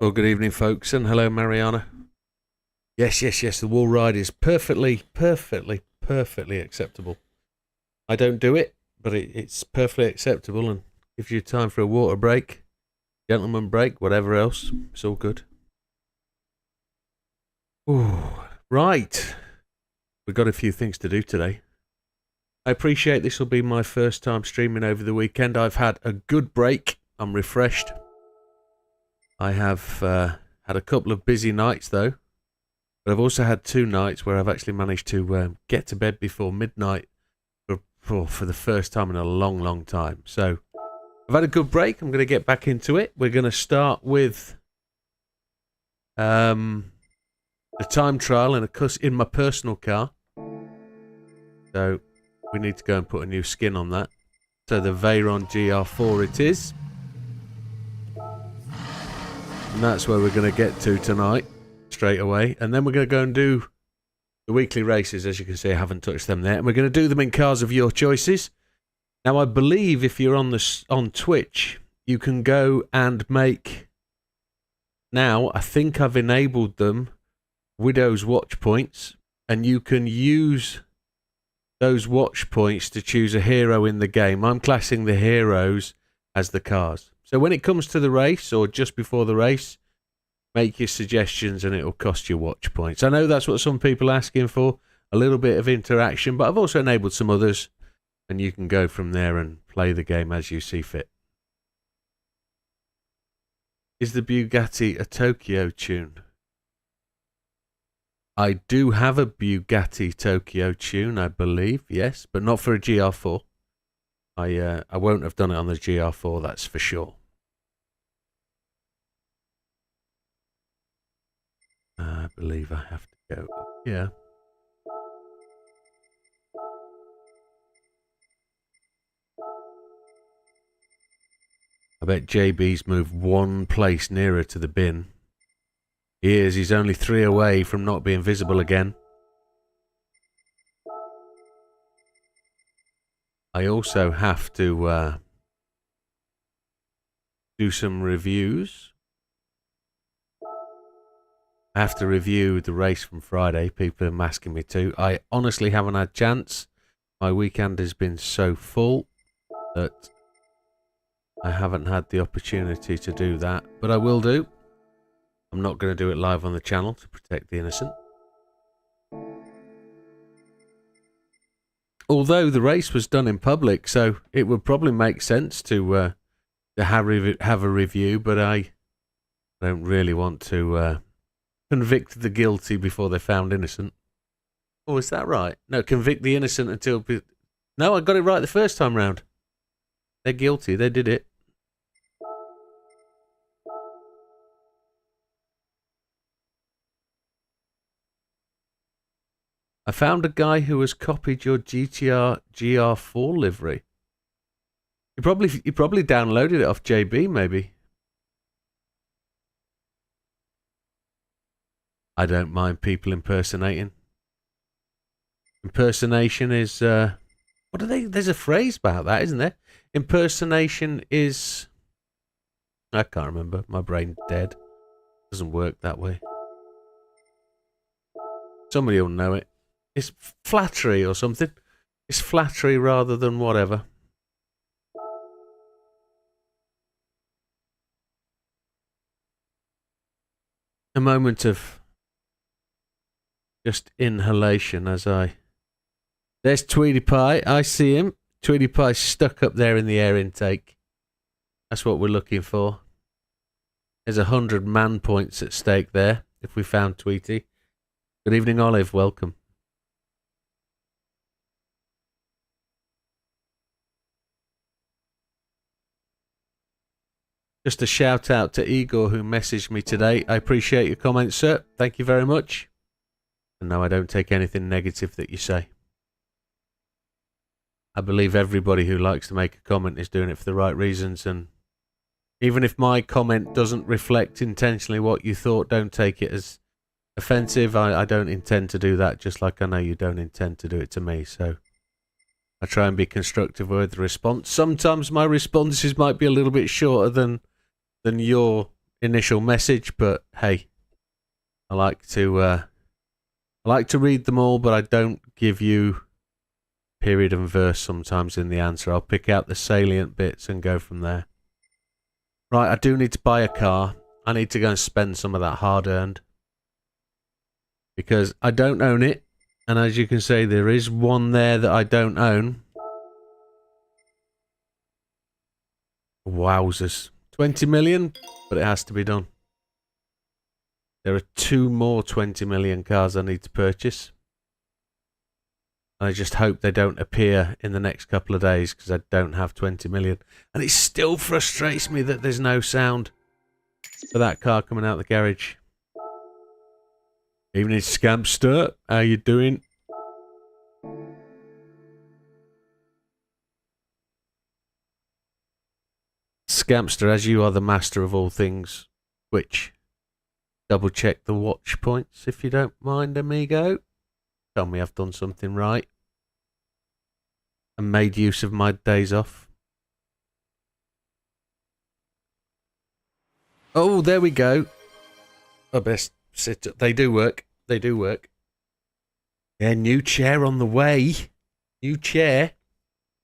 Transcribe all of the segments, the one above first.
Well, good evening, folks, and hello, Mariana. Yes, the wall ride is perfectly acceptable. I don't do it, but it's perfectly acceptable and gives you time for a water break, gentleman break, whatever else. It's all good. Ooh, right. We've got a few things to do today. I appreciate this will be my first time streaming over the weekend. I've had a good break. I'm refreshed. I have had a couple of busy nights, though. But I've also had 2 nights where I've actually managed to get to bed before midnight for the first time in a long time. So I've had a good break. I'm going to get back into it. We're going to start with the time trial in my personal car. So we need to go and put a new skin on that. So the Veyron GR4 it is. And that's where we're going to get to tonight, straight away. And then we're going to go and do the weekly races. As you can see, I haven't touched them there. And we're going to do them in cars of your choices. Now, I believe if you're on Twitch, you can go and make... Now, I think I've enabled them, Widow's watch points. And you can use those watch points to choose a hero in the game. I'm classing the heroes as the cars. So when it comes to the race, or just before the race, make your suggestions and it'll cost you watch points. I know that's what some people are asking for, a little bit of interaction, but I've also enabled some others, and you can go from there and play the game as you see fit. Is the Bugatti a Tokyo tune? I do have a Bugatti Tokyo tune, I believe, yes, but not for a GR4. I won't have done it on the GR4, that's for sure. I believe I have to go up here. I bet JB's moved 1 place nearer to the bin. He is, he's only 3 away from not being visible again. I also have to do some reviews. I have to review the race from Friday. People are asking me to. I honestly haven't had a chance. My weekend has been so full that I haven't had the opportunity to do that. But I will do. I'm not going to do it live on the channel to protect the innocent. Although the race was done in public, so it would probably make sense to have a review, but I don't really want to convict the guilty before they're found innocent. Oh, is that right? No, convict the innocent until... No, I got it right the first time round. They're guilty, they did it. I found a guy who has copied your GR4 livery. He probably downloaded it off JB, maybe. I don't mind people impersonating. Impersonation is what are they? There's a phrase about that, isn't there? Impersonation is... I can't remember. My brain's dead. Doesn't work that way. Somebody will know it. It's flattery or something. It's flattery rather than whatever. A moment of just inhalation as I... There's Tweety Pie. I see him. Tweety Pie's stuck up there in the air intake. That's what we're looking for. There's 100 man points at stake there if we found Tweety. Good evening, Olive. Welcome. Just a shout out to Igor who messaged me today. I appreciate your comments, sir. Thank you very much. And no, I don't take anything negative that you say. I believe everybody who likes to make a comment is doing it for the right reasons, and even if my comment doesn't reflect intentionally what you thought, don't take it as offensive. I don't intend to do that, just like I know you don't intend to do it to me, so I try and be constructive with the response. Sometimes my responses might be a little bit shorter than your initial message, but hey, I like to read them all, but I don't give you period and verse sometimes in the answer. I'll pick out the salient bits and go from there. Right, I do need to buy a car. I need to go and spend some of that hard-earned. Because I don't own it. And as you can see, there is one there that I don't own. Wowzers. 20 million, but it has to be done. There are 2 more 20 million cars I need to purchase. I just hope they don't appear in the next couple of days because I don't have 20 million. And it still frustrates me that there's no sound for that car coming out of the garage. Evening, Scampster. How you doing? Scampster, as you are the master of all things, which double check the watch points if you don't mind, amigo. Tell me I've done something right and made use of my days off. Oh, there we go. I best sit up. They do work. They do work. Yeah, new chair on the way. New chair.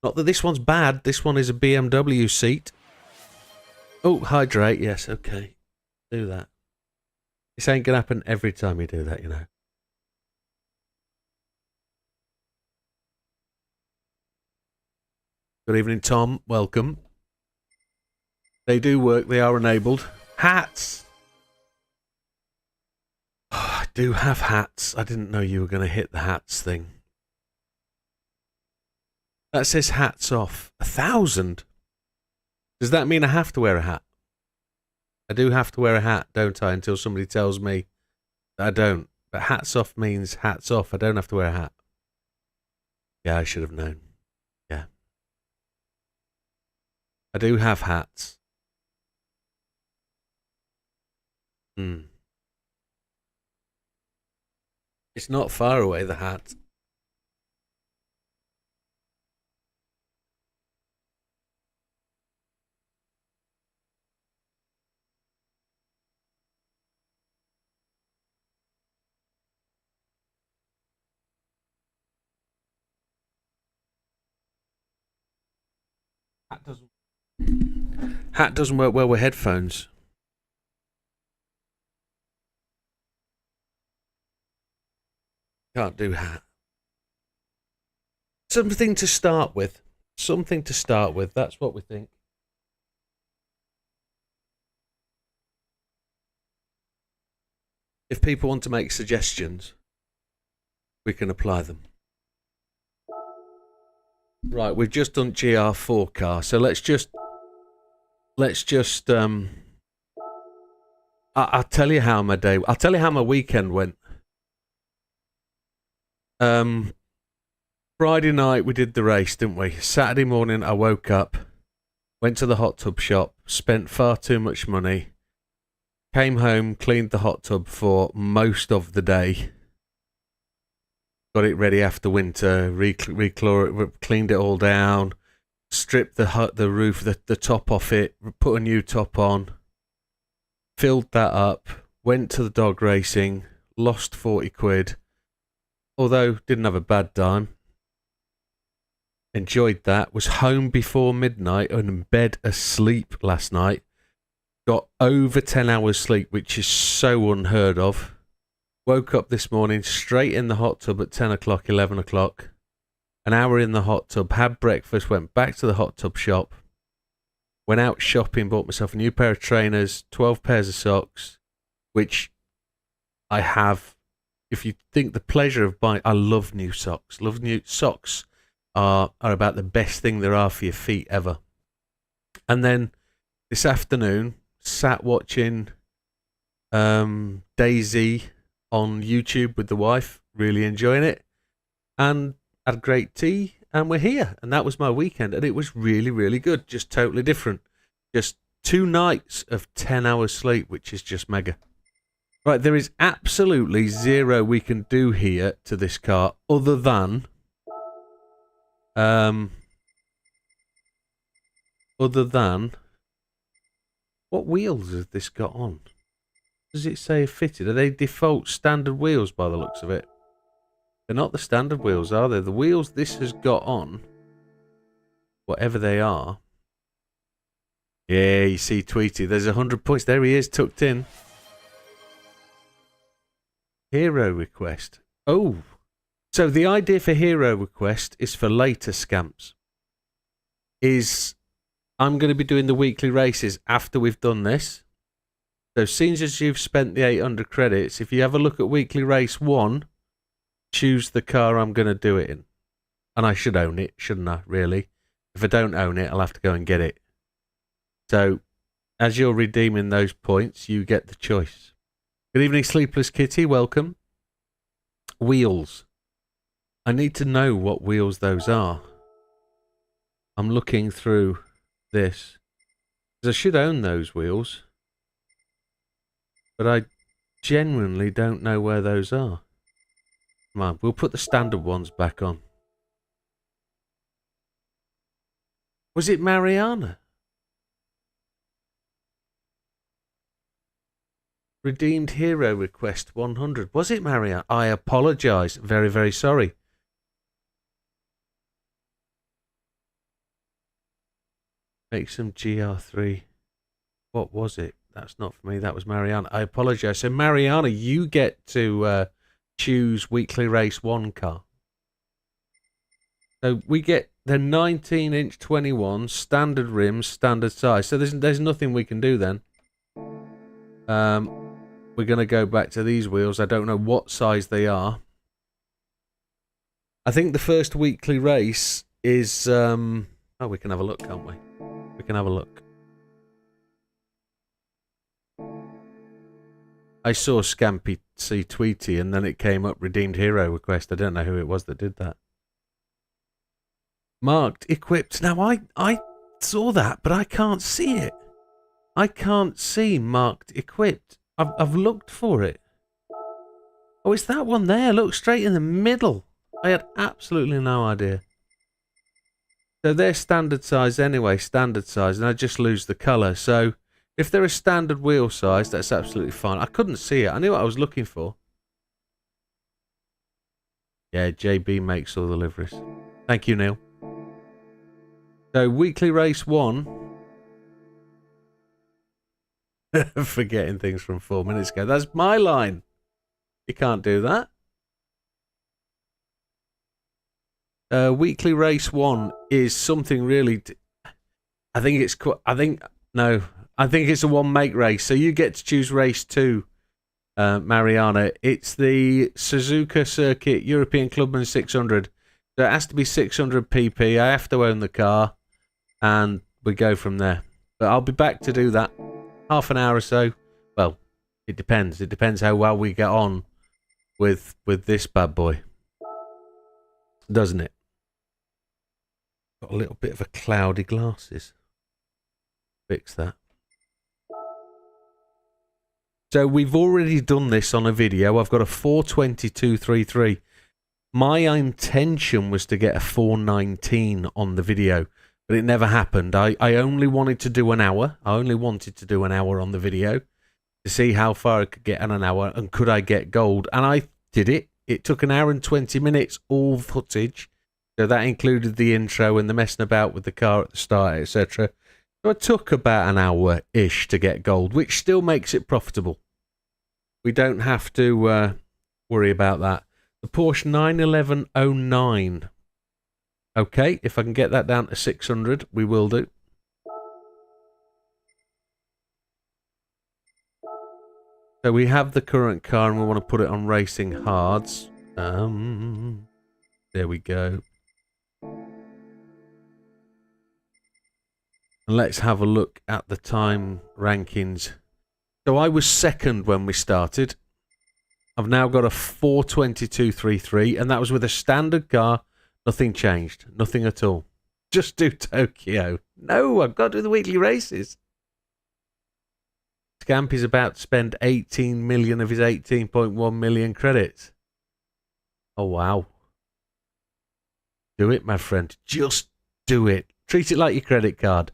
Not that this one's bad. This one is a BMW seat. Oh, hydrate. Yes, okay. Do that. This ain't going to happen every time you do that, you know. Good evening, Tom. Welcome. They do work. They are enabled. Hats! Oh, I do have hats. I didn't know you were going to hit the hats thing. That says hats off. 1,000? Does that mean I have to wear a hat? I do have to wear a hat, don't I? Until somebody tells me that I don't. But hats off means hats off. I don't have to wear a hat. Yeah, I should have known. Yeah. I do have hats. It's not far away, the hat. Hat doesn't work well with headphones. Can't do hat. Something to start with. Something to start with. That's what we think. If people want to make suggestions, we can apply them. Right, we've just done GR4 car, so let's just I'll tell you how my day. I'll tell you how my weekend went. Friday night we did the race, didn't we? Saturday morning I woke up, went to the hot tub shop, spent far too much money, came home, cleaned the hot tub for most of the day, got it ready after winter, cleaned it all down, stripped the roof, the top off it, put a new top on, filled that up, went to the dog racing, lost 40 quid, although didn't have a bad time. Enjoyed that, was home before midnight and in bed asleep last night. Got over 10 hours sleep, which is so unheard of. Woke up this morning straight in the hot tub at 10 o'clock, 11 o'clock. An hour in the hot tub, had breakfast, went back to the hot tub shop. Went out shopping, bought myself a new pair of trainers, 12 pairs of socks, which I have. If you think the pleasure of buying, I love new socks. Love new socks. Are about the best thing there are for your feet ever. And then this afternoon, sat watching Daisy on YouTube with the wife, really enjoying it, and had great tea, and we're here. And that was my weekend, and it was really, really good. Just totally different. Just 2 nights of 10 hours sleep, which is just mega. Right, there is absolutely zero we can do here to this car other than What wheels has this got on? Does it say fitted? Are they default standard wheels by the looks of it? They're not the standard wheels, are they? The wheels this has got on, whatever they are. Yeah, you see Tweety. There's 100 points. There he is, tucked in. Hero request. Oh. So the idea for hero request is for later scamps. I'm going to be doing the weekly races after we've done this. So as soon as you've spent the 800 credits, if you have a look at weekly race 1, choose the car I'm going to do it in. And I should own it, shouldn't I, really? If I don't own it, I'll have to go and get it. So as you're redeeming those points, you get the choice. Good evening, Sleepless Kitty. Welcome. Wheels. I need to know what wheels those are. I'm looking through this. Because I should own those wheels. But I genuinely don't know where those are. Come on, we'll put the standard ones back on. Was it Mariana? Redeemed hero request 100. Was it Mariana? I apologise. Very, very sorry. Make some GR3. What was it? That's not for me. That was Mariana. I apologise. So, Mariana, you get to choose weekly race 1 car. So, we get the 19-inch 21, standard rims, standard size. So, there's nothing we can do then. We're going to go back to these wheels. I don't know what size they are. I think the first weekly race is... oh, we can have a look, can't we? We can have a look. I saw Scampy see Tweety and then it came up redeemed hero request. I don't know who it was that did that. Marked, equipped. Now I saw that, but I can't see it. I can't see marked, equipped. I've looked for it. Oh, it's that one there. Look, straight in the middle. I had absolutely no idea. So they're standard size anyway, standard size, and I just lose the colour. So if they're a standard wheel size, that's absolutely fine. I couldn't see it. I knew what I was looking for. Yeah, JB makes all the liveries. Thank you, Neil. So weekly race 1. Forgetting things from 4 minutes ago. That's my line. You can't do that. Weekly race 1 is something really... I think it's a one make race. So you get to choose race 2, Mariana. It's the Suzuka Circuit European Clubman 600. So it has to be 600 pp. I have to own the car. And we go from there. But I'll be back to do that. Half an hour or so. Well, it depends. It depends how well we get on with this bad boy. Doesn't it? Got a little bit of a cloudy glasses. Fix that. So we've already done this on a video. I've got a 422.33. My intention was to get a 419 on the video, but it never happened. I only wanted to do an hour. I only wanted to do an hour on the video to see how far I could get in an hour and could I get gold. And I did it. It took an hour and 20 minutes, all footage. So that included the intro and the messing about with the car at the start, etc. So it took about an hour-ish to get gold, which still makes it profitable. We don't have to worry about that. The Porsche 91109. Okay, if I can get that down to 600, we will do. So we have the current car and we want to put it on racing hards. There we go. And let's have a look at the time rankings. So I was second when we started. I've now got a 422.33, and that was with a standard car. Nothing changed. Nothing at all. Just do Tokyo. No, I've got to do the weekly races. Scampy's about to spend 18 million of his 18.1 million credits. Oh, wow. Do it, my friend. Just do it. Treat it like your credit card.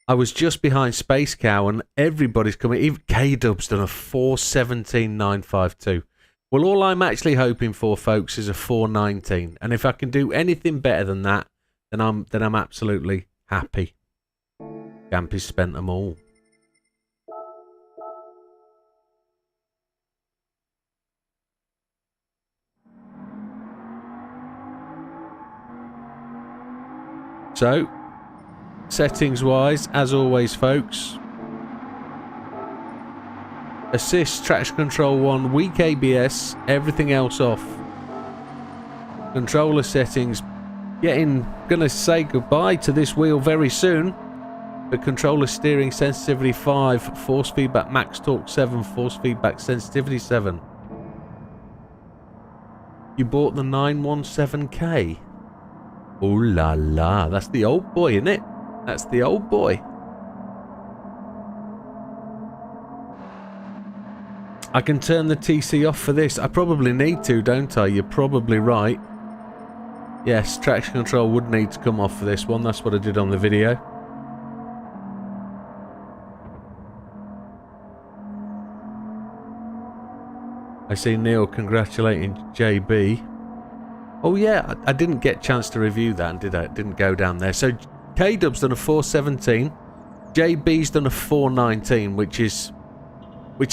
I was just behind Space Cow and everybody's coming. Even K-Dub's done a 417.952. Well, all I'm actually hoping for, folks, is a 419. And if I can do anything better than that, then I'm absolutely happy. Gampy's spent them all. So, settings-wise, as always, folks. Assist, traction control 1, weak ABS, everything else off. Controller settings, gonna say goodbye to this wheel very soon. But controller steering sensitivity 5, force feedback max torque 7, force feedback sensitivity 7. You bought the 917K. Ooh la la, that's the old boy, isn't it? That's the old boy. I can turn the TC off for this. I probably need to, don't I? You're probably right. Yes, traction control would need to come off for this one. That's what I did on the video. I see Neil congratulating JB. Oh yeah, I didn't get a chance to review that, did I? It didn't go down there. So K-Dub's done a 417. JB's done a 419, which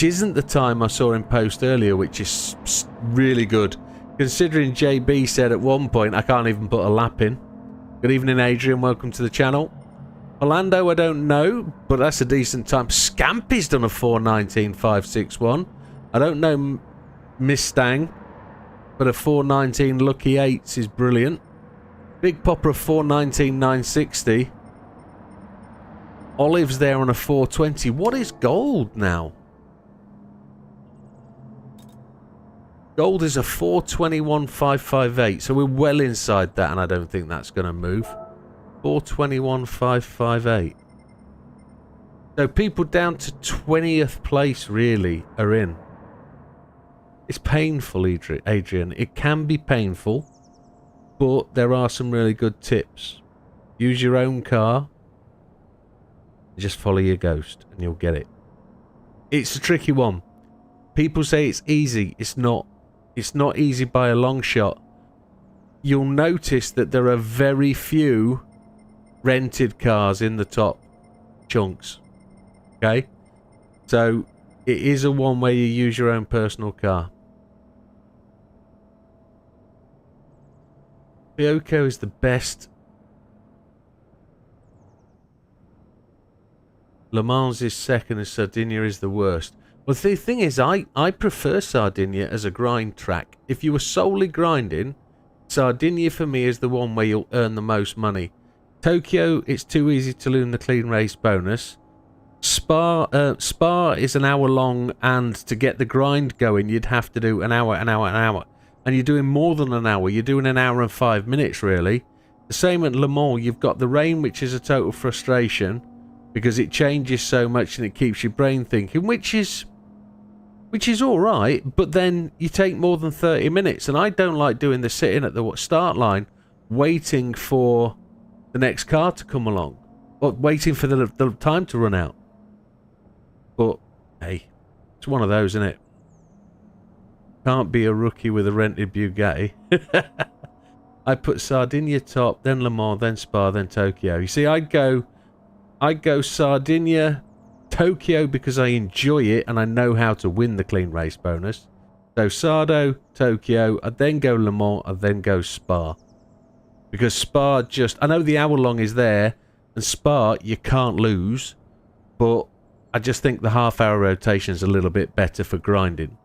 isn't the time I saw him post earlier, which is really good. Considering JB said at one point, I can't even put a lap in. Good evening, Adrian. Welcome to the channel. Orlando, I don't know, but that's a decent time. Scampy's done a 419.561. I don't know Mustang, but a 419 Lucky 8s is brilliant. Big Popper a 419.960. Olive's there on a 420. What is gold now? Gold is a 421.558, so we're well inside that, and I don't think that's going to move. 421.558. So people down to 20th place really are in. It's painful, Adrian. It can be painful, but there are some really good tips. Use your own car. Just follow your ghost, and you'll get it. It's a tricky one. People say it's easy. It's not. It's not easy by a long shot. You'll notice that there are very few rented cars in the top chunks. Okay? So, it is a one where you use your own personal car. Fiocco is the best. Le Mans is second and Sardinia is the worst. Well, the thing is, I prefer Sardinia as a grind track. If you were solely grinding, Sardinia for me is the one where you'll earn the most money. Tokyo, it's too easy to learn the clean race bonus. Spa is an hour long, and to get the grind going, you'd have to do an hour. And you're doing more than an hour. You're doing an hour and 5 minutes, really. The same at Le Mans. You've got the rain, which is a total frustration, because it changes so much and it keeps your brain thinking, which is all right, but then you take more than 30 minutes, and I don't like doing the sitting at the start line waiting for the next car to come along, or waiting for the time to run out. But hey, it's one of those, isn't it? Can't be a rookie with a rented Bugatti. I put Sardinia top, then Le Mans, then Spa, then Tokyo. You see, I'd go Sardinia, Tokyo, because I enjoy it and I know how to win the clean race bonus. So Sardo, Tokyo, I'd then go Le Mans, I'd then go Spa. Because Spa I know the hour long is there, and Spa you can't lose, but I just think the half-hour rotation is a little bit better for grinding.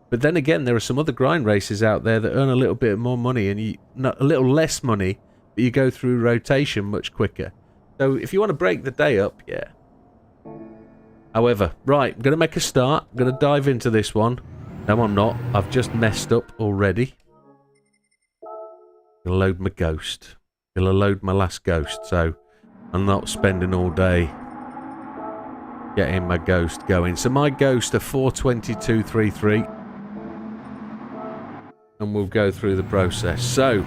But then again, there are some other grind races out there that earn a little bit more money, and a little less money, but you go through rotation much quicker. So if you want to break the day up, yeah. However, right, I'm going to make a start. I'm going to dive into this one. No, I'm not. I've just messed up already. I'm going to load my ghost. I'm going to load my last ghost, so I'm not spending all day getting my ghost going. So my ghost are 422.33. And we'll go through the process. So,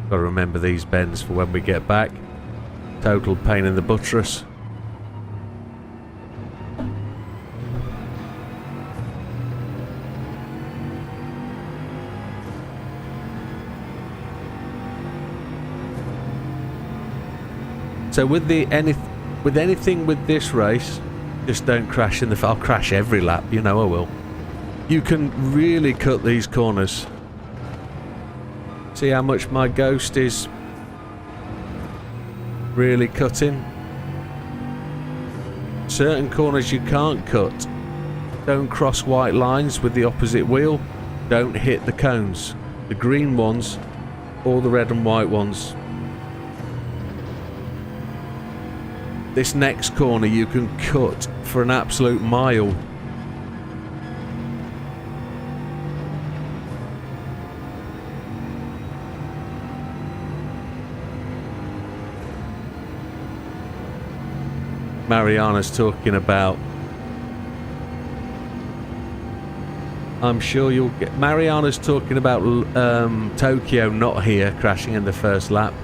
Got to remember these bends for when we get back. Total pain in the buttress. So with anything with this race, just don't crash in the... I'll crash every lap, you know I will. You can really cut these corners. See how much my Ghost is really cutting? Certain corners you can't cut. Don't cross white lines with the opposite wheel. Don't hit the cones. The green ones or the red and white ones. This next corner you can cut for an absolute mile. Mariana's talking about... I'm sure you'll get... Mariana's talking about Tokyo not here, crashing in the first lap.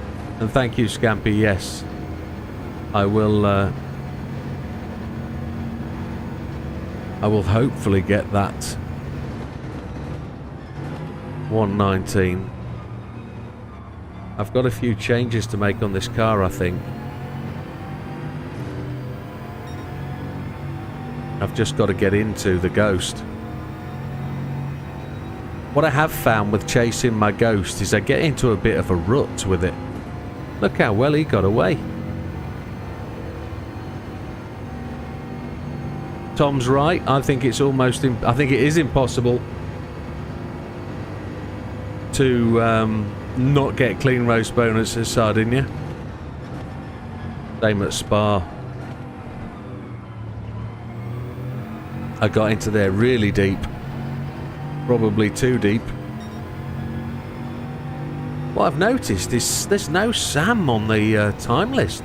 And thank you, Scampy, yes. I will hopefully get that 119. I've got a few changes to make on this car, I think. I've just got to get into the Ghost. What I have found with chasing my Ghost is I get into a bit of a rut with it. Look how well he got away. Tom's right. I think it's almost... I think it is impossible to not get clean roast bonus at Sardinia. Same at Spa. I got into there really deep. Probably too deep. What I've noticed is there's no Sam on the time list.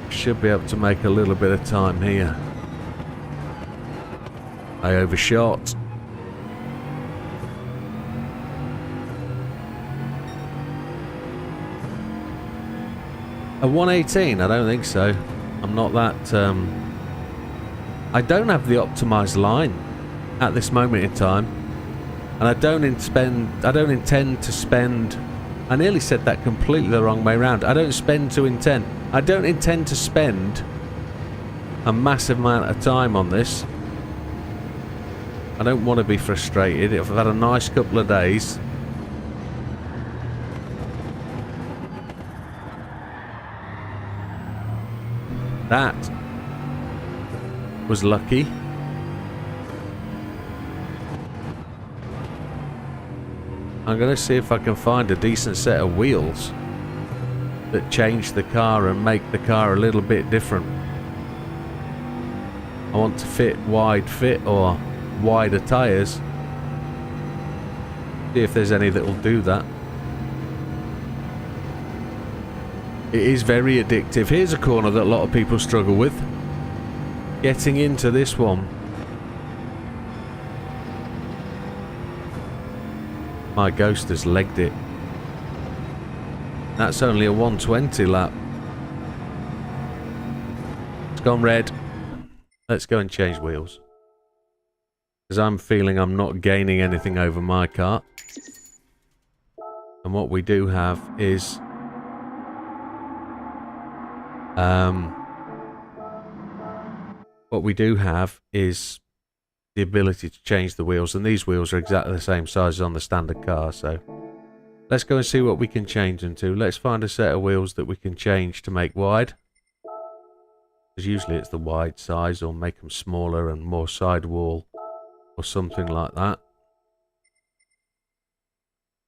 Should be able to make a little bit of time here. I overshot. A 118? I don't think so. I'm not that... I don't have the optimised line at this moment in time. And I don't intend to spend... I nearly said that completely the wrong way around. I don't spend to intend. I don't intend to spend a massive amount of time on this. I don't want to be frustrated. If I've had a nice couple of days... That was lucky. I'm going to see if I can find a decent set of wheels that change the car and make the car a little bit different. I want to fit wide fit or wider tyres. See if there's any that will do that. It is very addictive. Here's a corner that a lot of people struggle with. Getting into this one. My Ghost has legged it. That's only a 120 lap. It's gone red. Let's go and change wheels. Because I'm feeling I'm not gaining anything over my car. And what we do have is... what we do have is the ability to change the wheels, and these wheels are exactly the same size as on the standard car, so let's go and see what we can change them to. Let's find a set of wheels that we can change to make wide, because usually it's the wide size, or make them smaller and more sidewall or something like that.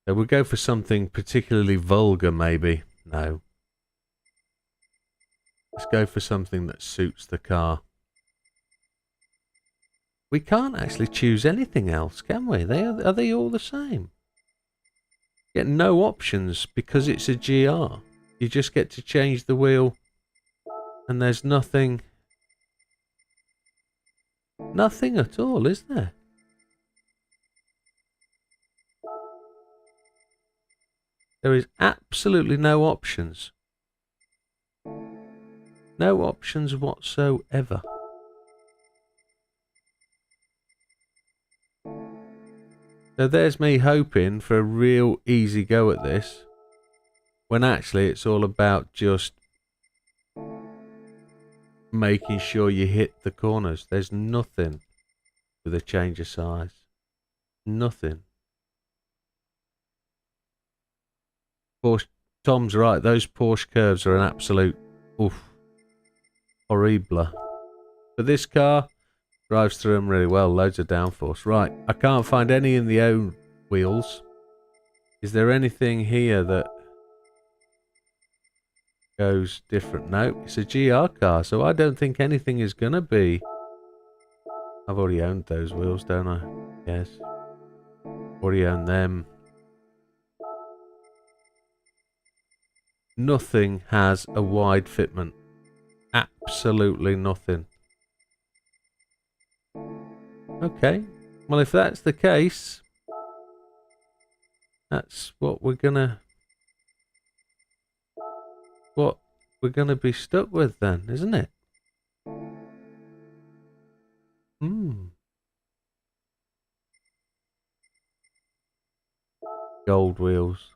So we'll go for something particularly vulgar, maybe. No. Let's go for something that suits the car. We can't actually choose anything else, can we? Are they all the same? Get no options because it's a GR. You just get to change the wheel and there's nothing at all, is there? There is absolutely no options. No options whatsoever. So there's me hoping for a real easy go at this, when actually it's all about just making sure you hit the corners. There's nothing with a change of size. Nothing. Porsche, Tom's right, those Porsche curves are an absolute horrible. But this car drives through them really well, loads of downforce. Right, I can't find any in the own wheels. Is there anything here that goes different? No, it's a GR car, so I don't think anything is gonna be. I've already owned those wheels, don't I? Yes. Already owned them. Nothing has a wide fitment. Absolutely nothing. Okay. Well, if that's the case, that's what we're gonna be stuck with then, isn't it? Gold wheels.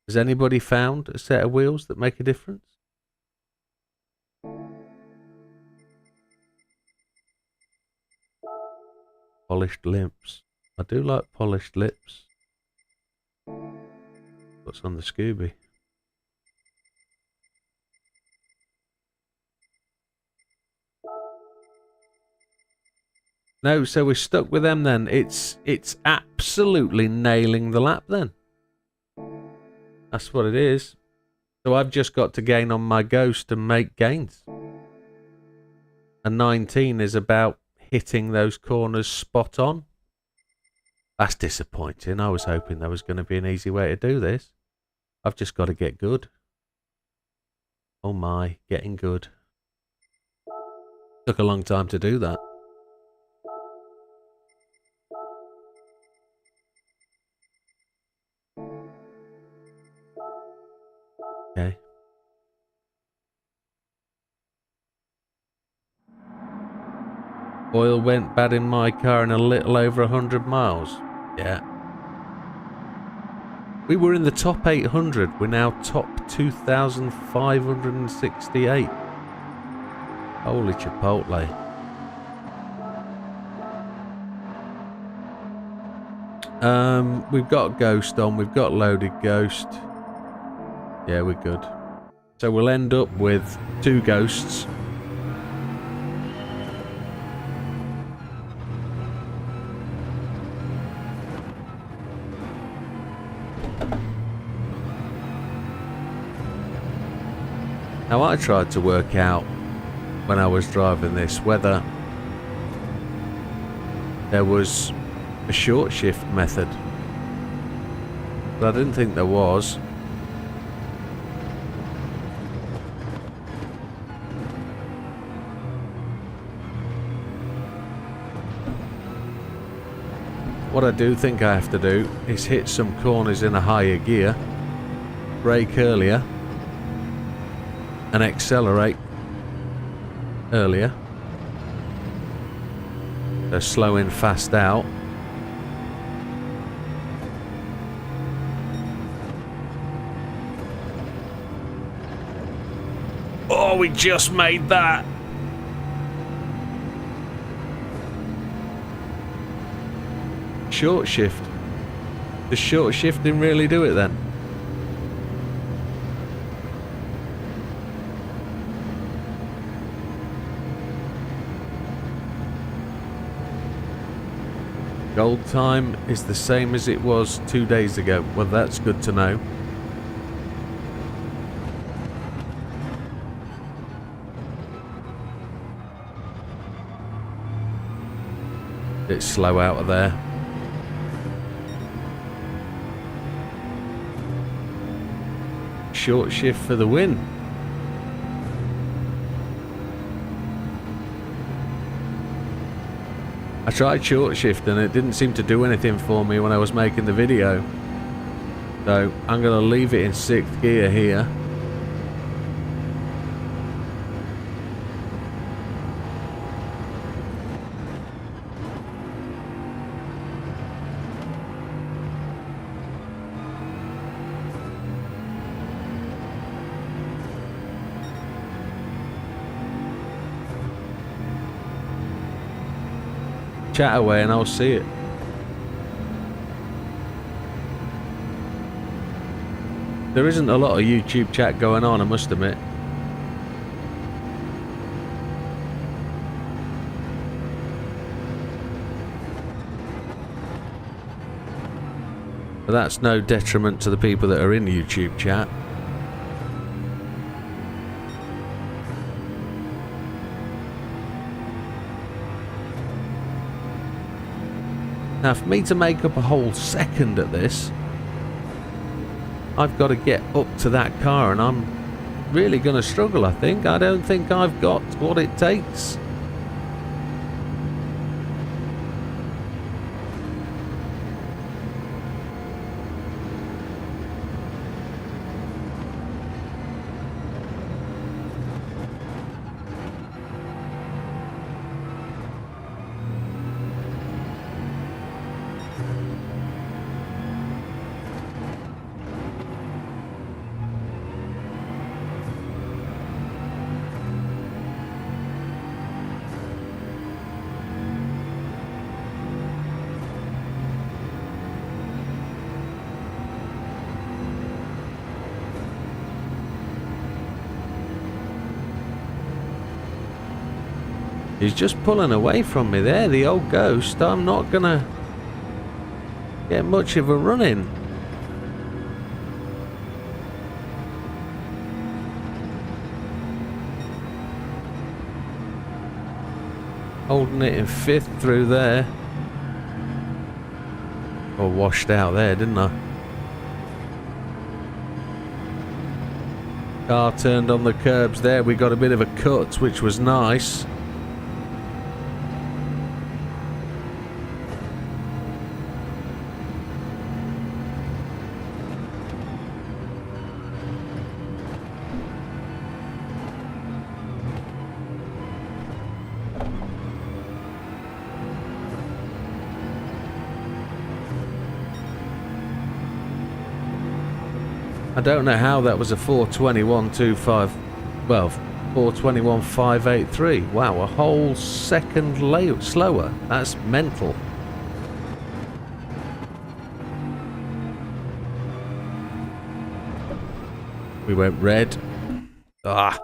Has anybody found a set of wheels that make a difference? Polished lips. I do like polished lips. What's on the Scooby? No, so we're stuck with them then. It's absolutely nailing the lap then. That's what it is. So I've just got to gain on my Ghost and make gains. And 19 is about hitting those corners spot on. That's disappointing. I was hoping there was going to be an easy way to do this. I've just got to get good. Oh my, getting good. Took a long time to do that. Okay. Oil went bad in my car in a little over 100 miles. Yeah. We were in the top 800. We're now top 2,568. Holy Chipotle. We've got Ghost on. We've got loaded Ghost. Yeah, we're good. So we'll end up with 2 Ghosts. Now I tried to work out when I was driving this whether there was a short shift method, but I didn't think there was. What I do think I have to do is hit some corners in a higher gear, brake earlier, and accelerate earlier. So slowing fast out. Oh, we just made that. Short shift. The short shift didn't really do it then. Gold time is the same as it was 2 days ago. Well, that's good to know. Bit slow out of there. short shift for the win. I tried short shift and it didn't seem to do anything for me when I was making the video. So I'm going to leave it in 6th gear here. Chat away and I'll see it. There isn't a lot of YouTube chat going on, I must admit. But that's no detriment to the people that are in YouTube chat. Now, for me to make up a whole second at this, I've got to get up to that car, and I'm really going to struggle, I think. I don't think I've got what it takes. He's just pulling away from me there, the old ghost. I'm not gonna get much of a run in. Holding it in 5th through there. Or washed out there, didn't I? Car turned on the curbs there. We got a bit of a cut, which was nice. I don't know how that was a 421.25, well, 421.583. Wow, a whole second slower. That's mental. We went red. Ah.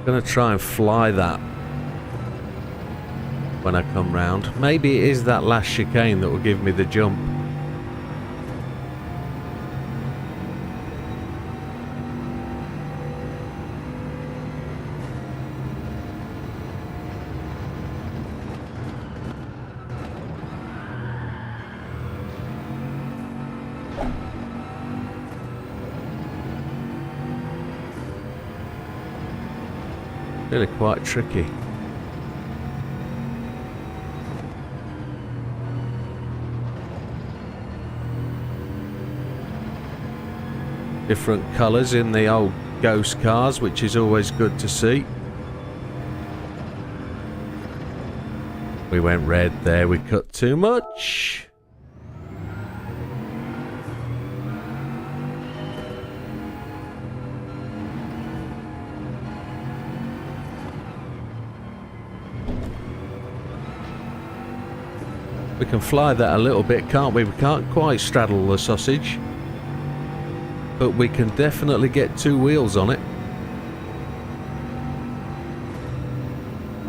Gonna try and fly that when I come round. Maybe it is that last chicane that will give me the jump. Really quite tricky. Different colours in the old ghost cars, which is always good to see. We went red there, we cut too much. We can fly that a little bit, can't we? We can't quite straddle the sausage, but we can definitely get 2 wheels on it.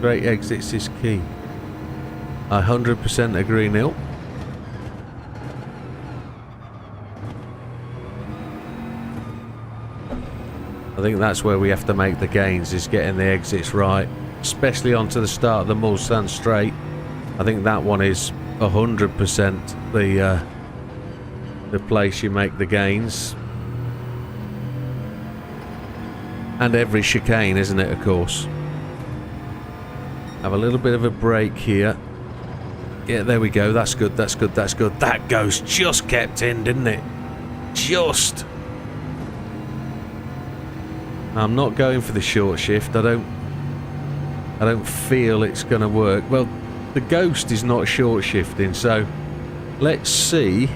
Great exits is key. I 100% agree, Neil. I think that's where we have to make the gains, is getting the exits right. Especially onto the start of the Mulsanne Straight. I think that one is 100% the place you make the gains. And every chicane, isn't it, of course. Have a little bit of a break here. Yeah, there we go. That's good, that's good, that's good. That ghost just kept in, didn't it? Just. I'm not going for the short shift. I don't feel it's going to work. Well, the ghost is not short shifting, so let's see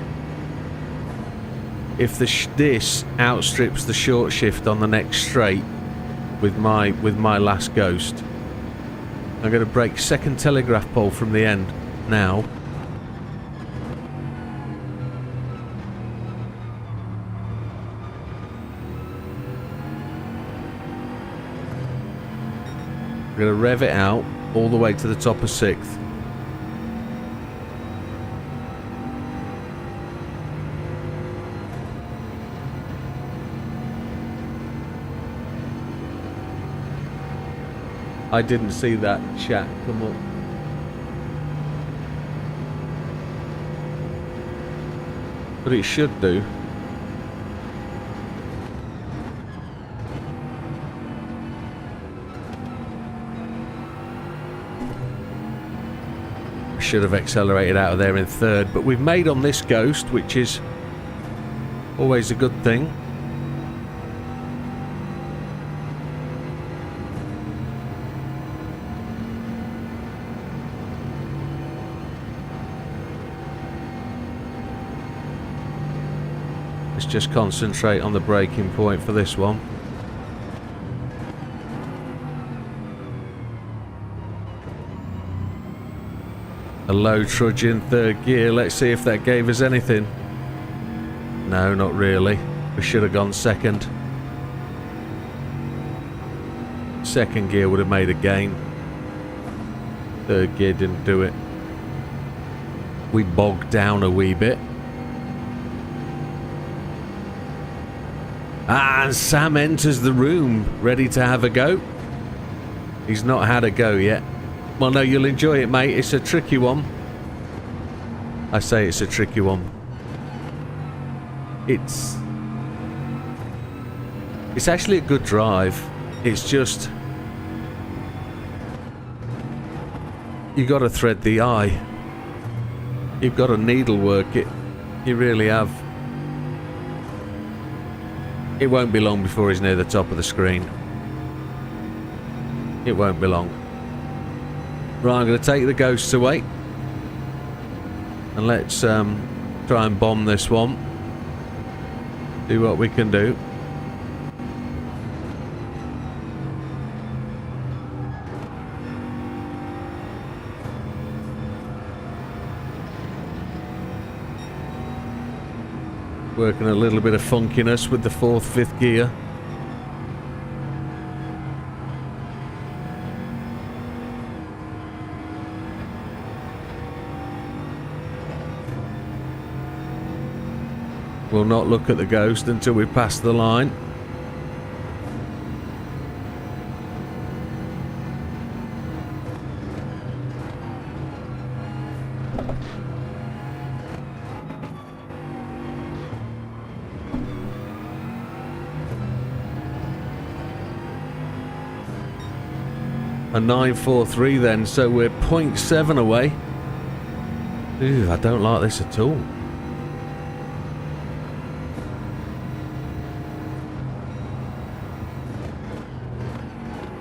if this outstrips the short shift on the next straight with my last ghost. I'm going to break second telegraph pole from the end now. I'm going to rev it out all the way to the top of 6th. I didn't see that chat come up. But it should do. Should have accelerated out of there in 3rd, but we've made on this ghost, which is always a good thing. Let's just concentrate on the braking point for this one. A low trudge in 3rd gear. Let's see if that gave us anything. No, not really. We should have gone 2nd. 2nd gear would have made a gain. 3rd gear didn't do it. We bogged down a wee bit. And Sam enters the room, ready to have a go. He's not had a go yet. Well, no, you'll enjoy it, mate. It's a tricky one. I say it's a tricky one. It's actually a good drive. It's just you got to thread the eye. You've got to needlework it. You really have. It won't be long before he's near the top of the screen. It won't be long. Right, I'm going to take the ghosts away. And let's try and bomb this one. Do what we can do. Working a little bit of funkiness with the 4th, 5th gear. We'll not look at the ghost until we pass the line. A 943 then, so we're 0.7 away. Ooh, I don't like this at all.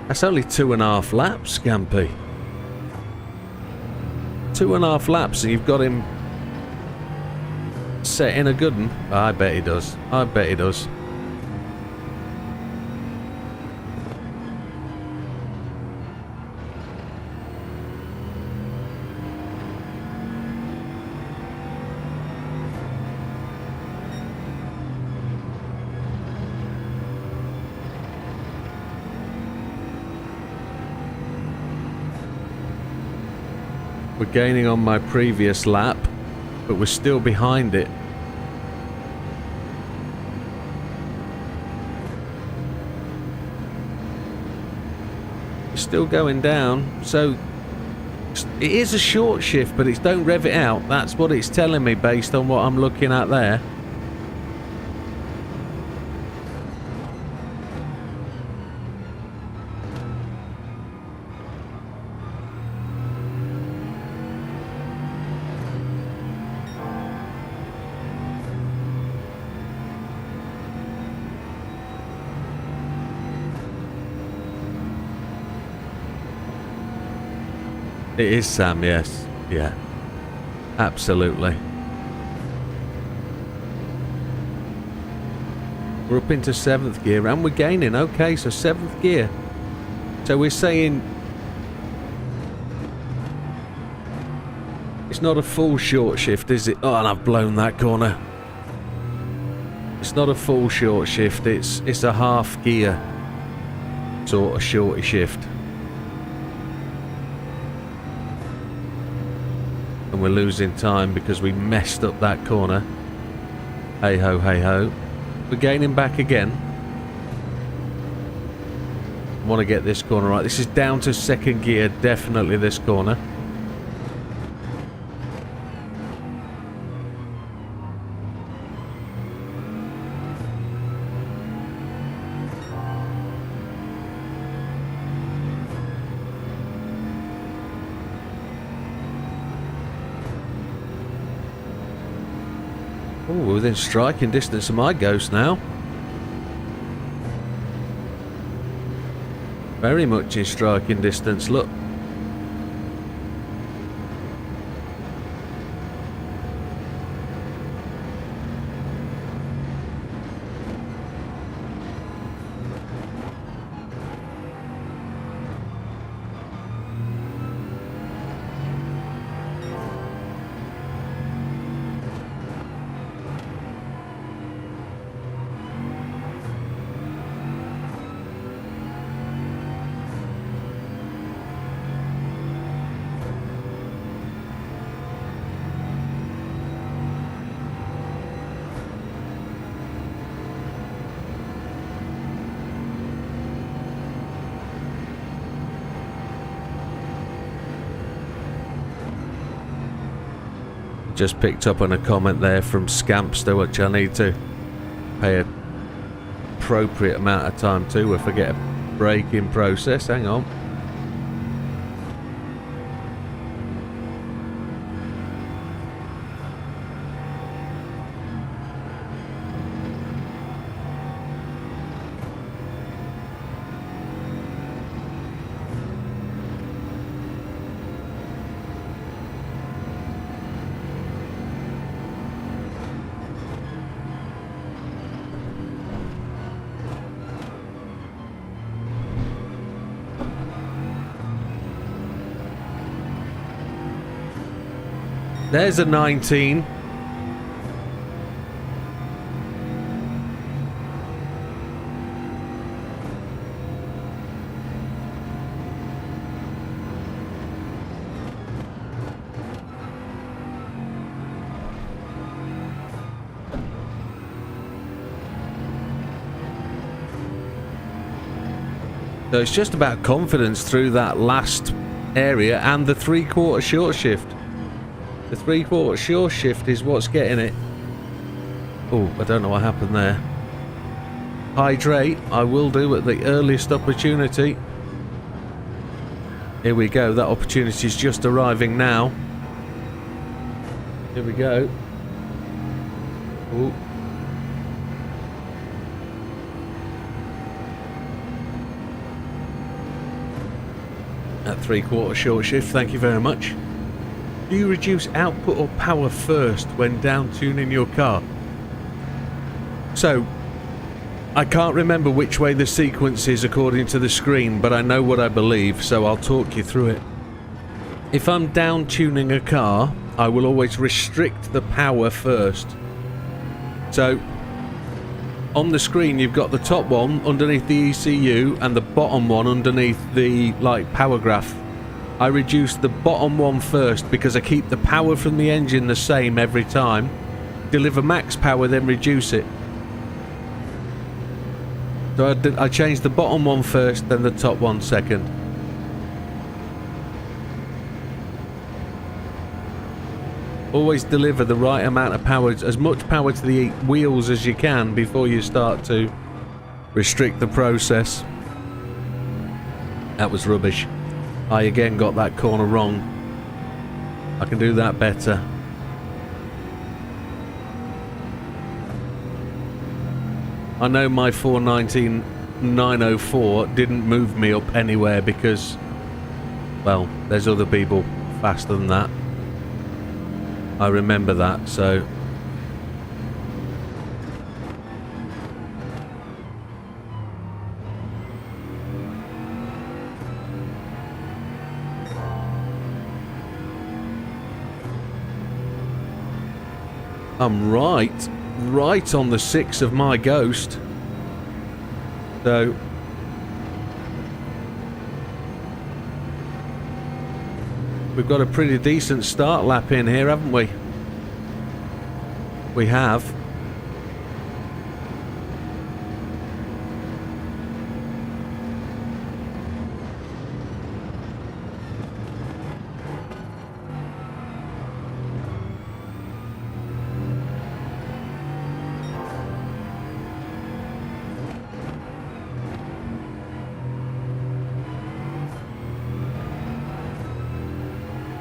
That's only 2.5 laps, Scampy. 2.5 laps and you've got him set in a good one. I bet he does. I bet he does. We're gaining on my previous lap, but we're still behind it. Still going down. So it is a short shift, but it's don't rev it out. That's what it's telling me based on what I'm looking at there. It is Sam, yes. Yeah. Absolutely. We're up into 7th gear and we're gaining. Okay, so 7th gear. So we're saying it's not a full short shift, is it? Oh, and I've blown that corner. It's not a full short shift, it's a half gear sort of shorty shift. And we're losing time because we messed up that corner. Hey ho, hey ho. We're gaining back again. I want to get this corner right. This is down to 2nd gear, definitely this corner. Oh, we're within striking distance of my Ghost now. Very much in striking distance, look. Just picked up on a comment there from Scampster, which I need to pay an appropriate amount of time to if I get a break in process. Hang on. There's a 19. So it's just about confidence through that last area and the 3/4 short shift. The 3/4 short shift is what's getting it. Oh, I don't know what happened there. Hydrate, I will do at the earliest opportunity. Here we go, that opportunity is just arriving now. Here we go. Ooh. At 3/4 short shift, thank you very much. Do you reduce output or power first when down tuning your car? So, I can't remember which way the sequence is according to the screen, but I know what I believe, so I'll talk you through it. If I'm down tuning a car, I will always restrict the power first. So, on the screen you've got the top one underneath the ECU and the bottom one underneath the power graph. I reduce the bottom one first because I keep the power from the engine the same every time. Deliver max power, then reduce it. So I change the bottom one first, then the top one second. Always deliver the right amount of power, as much power to the wheels as you can before you start to restrict the process. That was rubbish. I again got that corner wrong. I can do that better. I know my 419.904 didn't move me up anywhere because, well, there's other people faster than that. I remember that, so... I'm right on the 6 of my ghost. So... we've got a pretty decent start lap in here, haven't we? We have.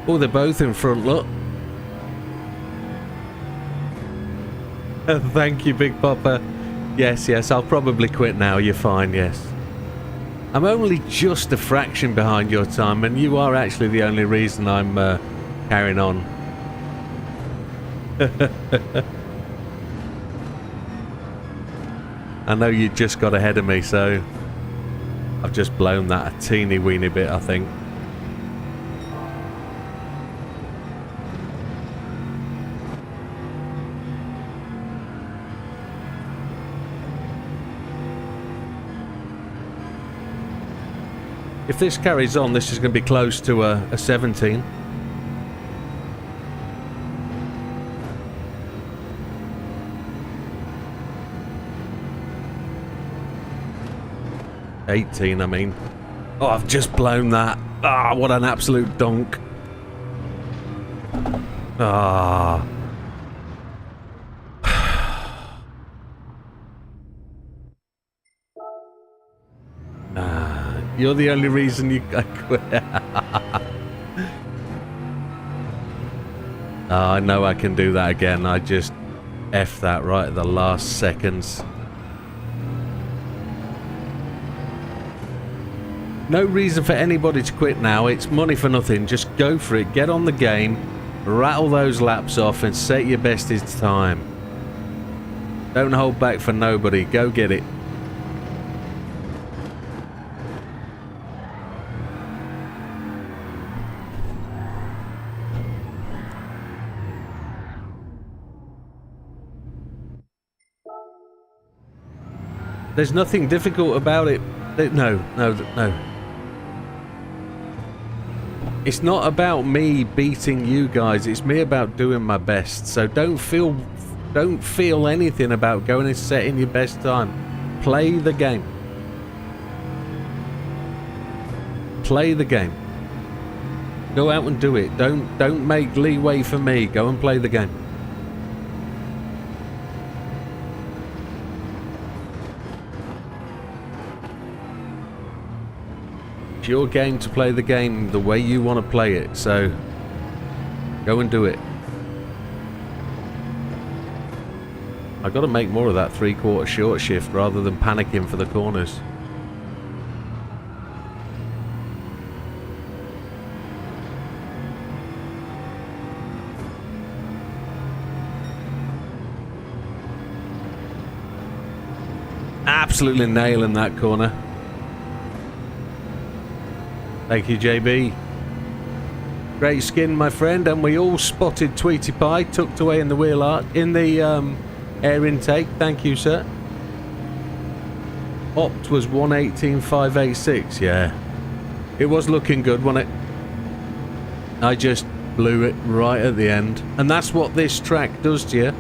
Oh, they're both in front, look. Thank you, Big Papa. Yes, I'll probably quit now. You're fine, yes. I'm only just a fraction behind your time, and you are actually the only reason I'm carrying on. I know you just got ahead of me, so I've just blown that a teeny weeny bit, I think. If this carries on, this is going to be close to a 17. I mean. Oh, I've just blown that. Ah, what an absolute donk. Ah. You're the only reason you quit. Oh, I know I can do that again. I just F that right at the last seconds. No reason for anybody to quit now. It's money for nothing. Just go for it. Get on the game. Rattle those laps off and set your bestest time. Don't hold back for nobody. Go get it. There's nothing difficult about it. No. It's not about me beating you guys. It's me about doing my best. So don't feel anything about going and setting your best time. Play the game. Play the game. Go out and do it. Don't make leeway for me. Go and play the game. It's your game to play the game the way you want to play it, so go and do it. I've got to make more of that 3/4 short shift rather than panicking for the corners. Absolutely nailing that corner. Thank you, JB. Great skin, my friend, and we all spotted Tweety Pie tucked away in the wheel arch, in the air intake. Thank you, sir. Opt was 118.586. Yeah, it was looking good, wasn't it? I just blew it right at the end, and that's what this track does to you.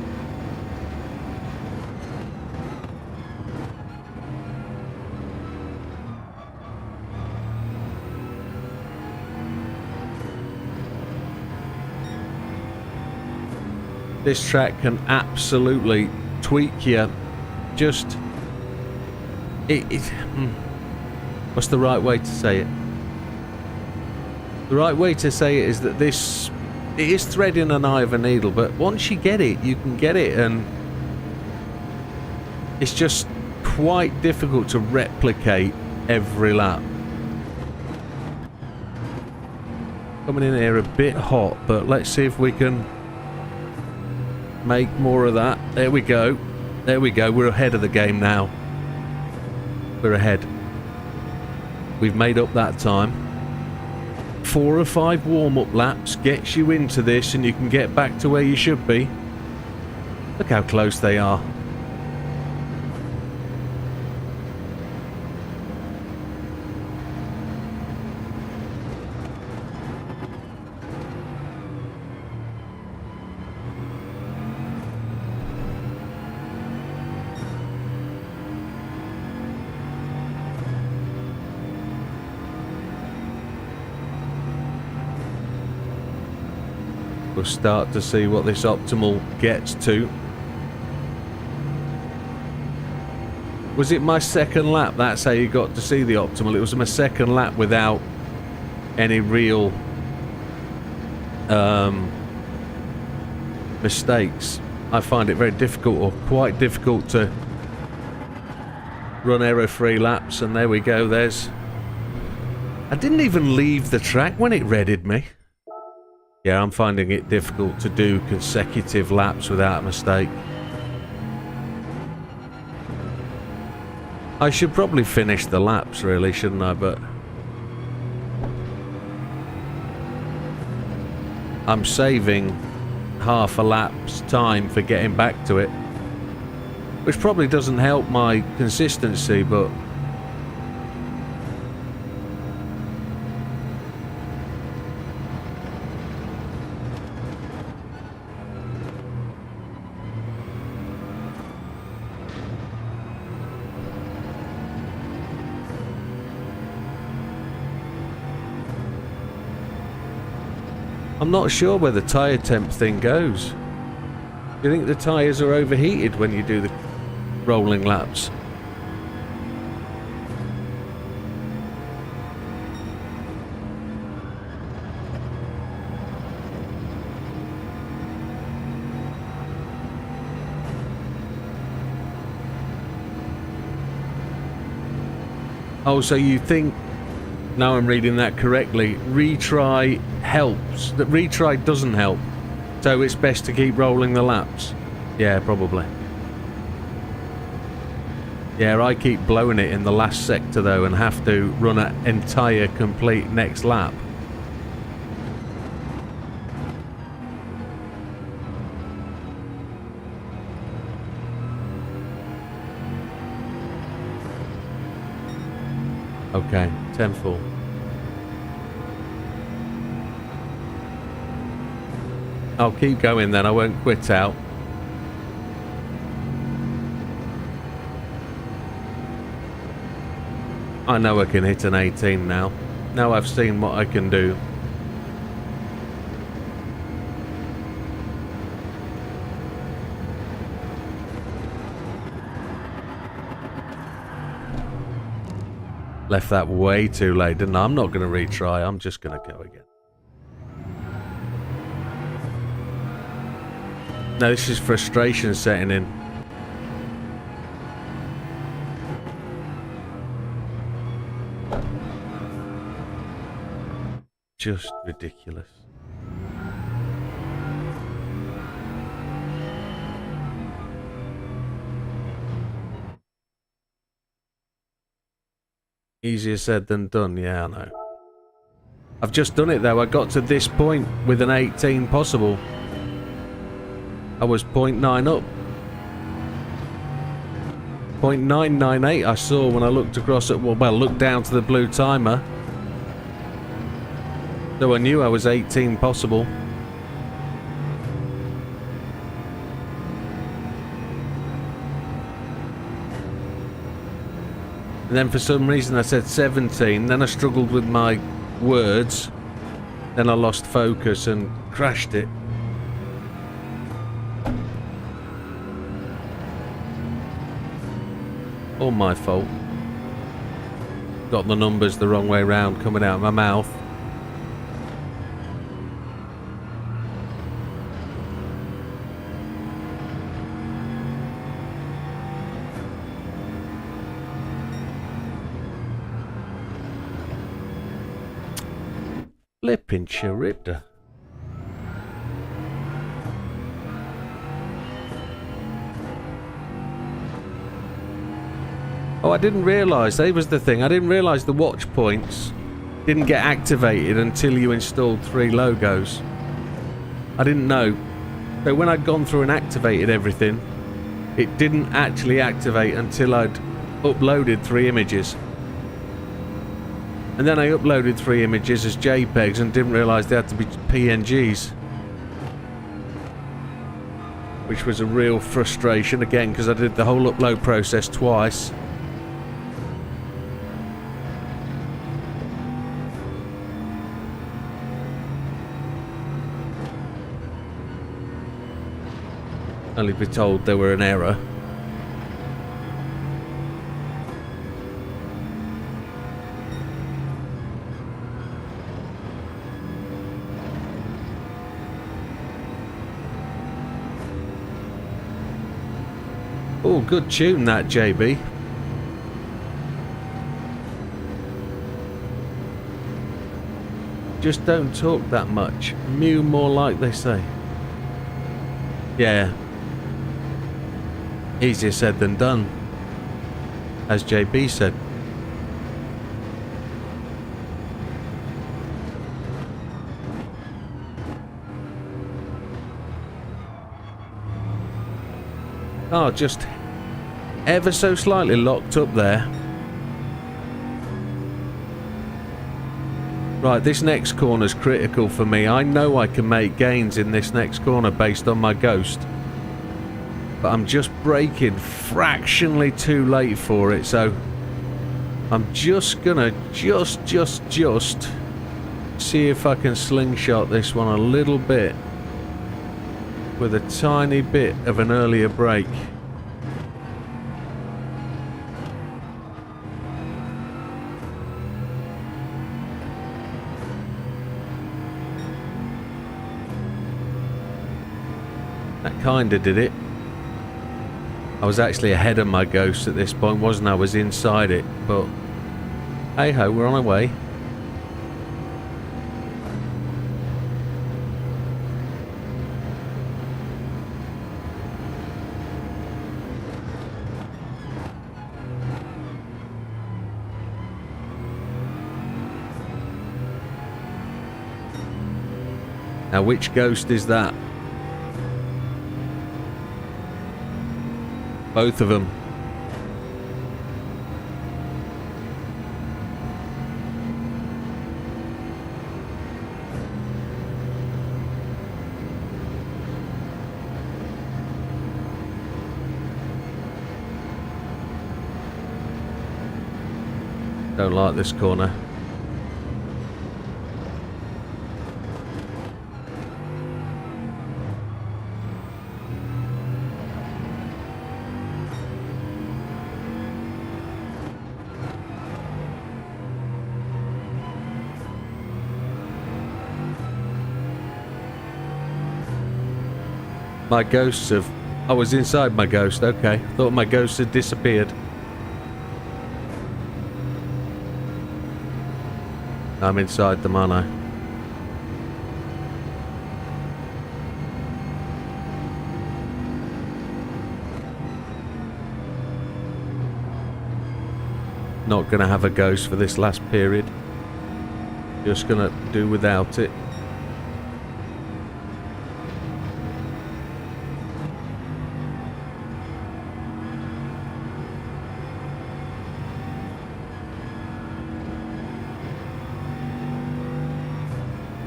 This track can absolutely tweak you. Just... What's the right way to say it? The right way to say it is that this... It is threading an eye of a needle, but once you get it, you can get it, and... It's just quite difficult to replicate every lap. Coming in here a bit hot, but let's see if we can make more of that. There we go. There we go. We're ahead of the game now. We're ahead. We've made up that time. 4 or 5 warm-up laps gets you into this, and you can get back to where you should be. Look how close they are. We'll start to see what this optimal gets to. Was it my second lap? That's how you got to see the optimal. It was my second lap without any real mistakes. I find it very difficult, or quite difficult, to run error-free laps, and there we go. There's... I didn't even leave the track when it readied me. Yeah, I'm finding it difficult to do consecutive laps without a mistake. I should probably finish the laps, really, shouldn't I? But I'm saving half a lap's time for getting back to it, which probably doesn't help my consistency, but... I'm not sure where the tyre temp thing goes. Do you think the tyres are overheated when you do the rolling laps? Oh, so you think... Now I'm reading that correctly. Retry helps. That retry doesn't help. So it's best to keep rolling the laps. Yeah, probably. Yeah, I keep blowing it in the last sector though, and have to run an entire complete next lap. Okay, 10 full. I'll keep going then, I won't quit out. I know I can hit an 18 now. Now I've seen what I can do. Left that way too late, didn't I? I'm not going to retry, I'm just going to go again. No, this is frustration setting in. Just ridiculous. Easier said than done, yeah, I know. I've just done it though. I got to this point with an 18 possible. I was 0.9 up. 0.998 I saw when I looked across at, well, looked down to the blue timer. So I knew I was 18 possible. And then for some reason I said 17, then I struggled with my words, then I lost focus and crashed it. All my fault. Got the numbers the wrong way round coming out of my mouth. Flipping character. Oh, I didn't realise, that was the thing, I didn't realise the watch points didn't get activated until you installed 3 logos. I didn't know. So when I'd gone through and activated everything, it didn't actually activate until I'd uploaded 3 images. And then I uploaded 3 images as JPEGs and didn't realise they had to be PNGs. Which was a real frustration, again, because I did the whole upload process twice. Only be told there were an error. Oh, good tune that, JB. Just don't talk that much. Mew more, like they say. Yeah. Easier said than done, as JB said. Oh, just ever so slightly locked up there. Right, this next corner's critical for me. I know I can make gains in this next corner based on my ghost. But I'm just braking fractionally too late for it, so I'm just gonna just see if I can slingshot this one a little bit with a tiny bit of an earlier brake. That kinda did it. I was actually ahead of my ghost at this point, wasn't I? I was inside it, but hey ho, we're on our way. Now, which ghost is that? Both of them. Don't like this corner. My ghosts have... I was inside my ghost, okay. Thought my ghost had disappeared. I'm inside them, aren't I? Not gonna have a ghost for this last period. Just gonna do without it.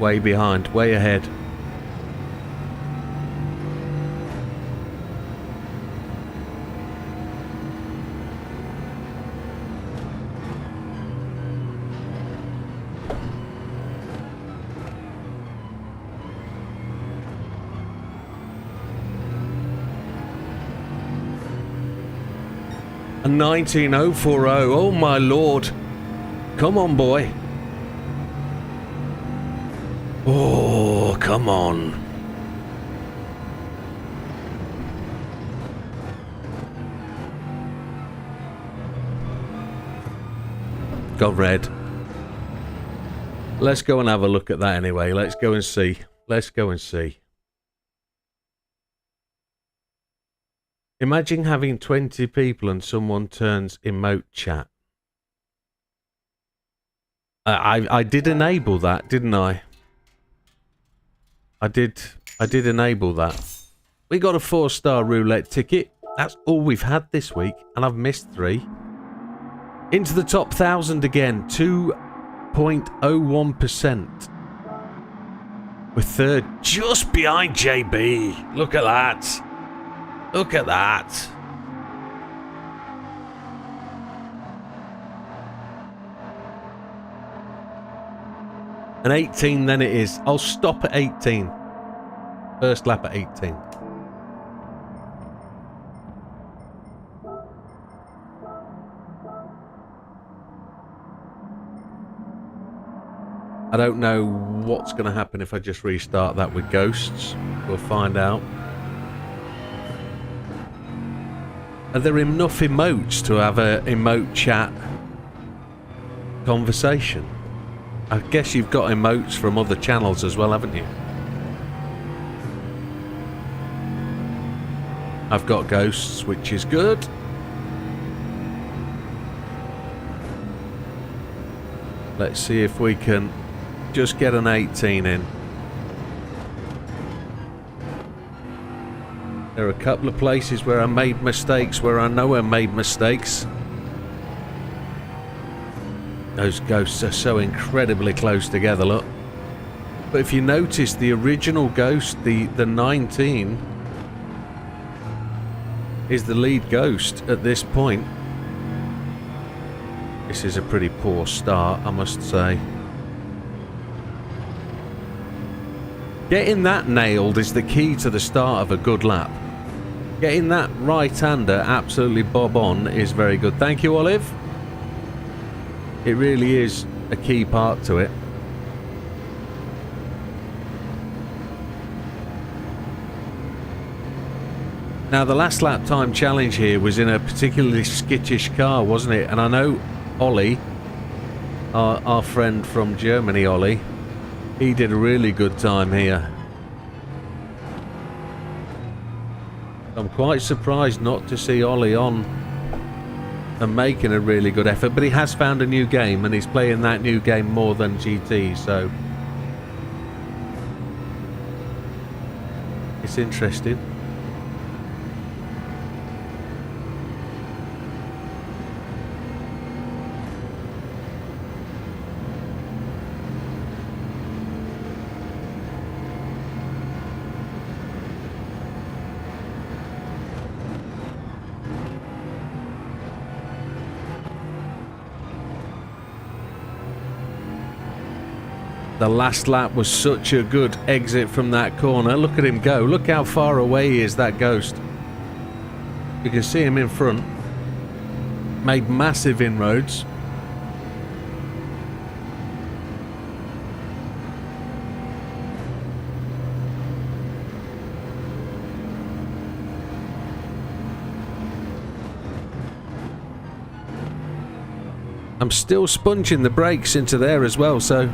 Way behind, way ahead. A 19040. Oh my lord. Come on, boy. Oh, come on. Got red. Let's go and have a look at that anyway. Let's go and see. Let's go and see. Imagine having 20 people and someone turns emote chat. I did enable that, didn't I? I did enable that. We got a 4-star roulette ticket. That's all we've had this week, and I've missed 3. Into the top 1,000 again, 2.01%. We're third, just behind JB. Look at that. Look at that. An 18 then it is. I'll stop at 18. First lap at 18. I don't know what's going to happen if I just restart that with ghosts. We'll find out. Are there enough emotes to have a emote chat conversation? I guess you've got emotes from other channels as well, haven't you? I've got ghosts, which is good. Let's see if we can just get an 18 in. There are a couple of places where I made mistakes, where I know I made mistakes. Those ghosts are so incredibly close together, look. But if you notice, the original ghost, the 19, is the lead ghost at this point. This is a pretty poor start, I must say. Getting that nailed is the key to the start of a good lap. Getting that right-hander absolutely bob on is very good. Thank you, Olive. It really is a key part to it. Now, the last lap time challenge here was in a particularly skittish car, wasn't it? And I know Ollie, our friend from Germany, Ollie, he did a really good time here. I'm quite surprised not to see Ollie on and making a really good effort, but he has found a new game and he's playing that new game more than GT, so it's interesting. The last lap was such a good exit from that corner. Look at him go. Look how far away he is, that ghost. You can see him in front. Made massive inroads. I'm still sponging the brakes into there as well, so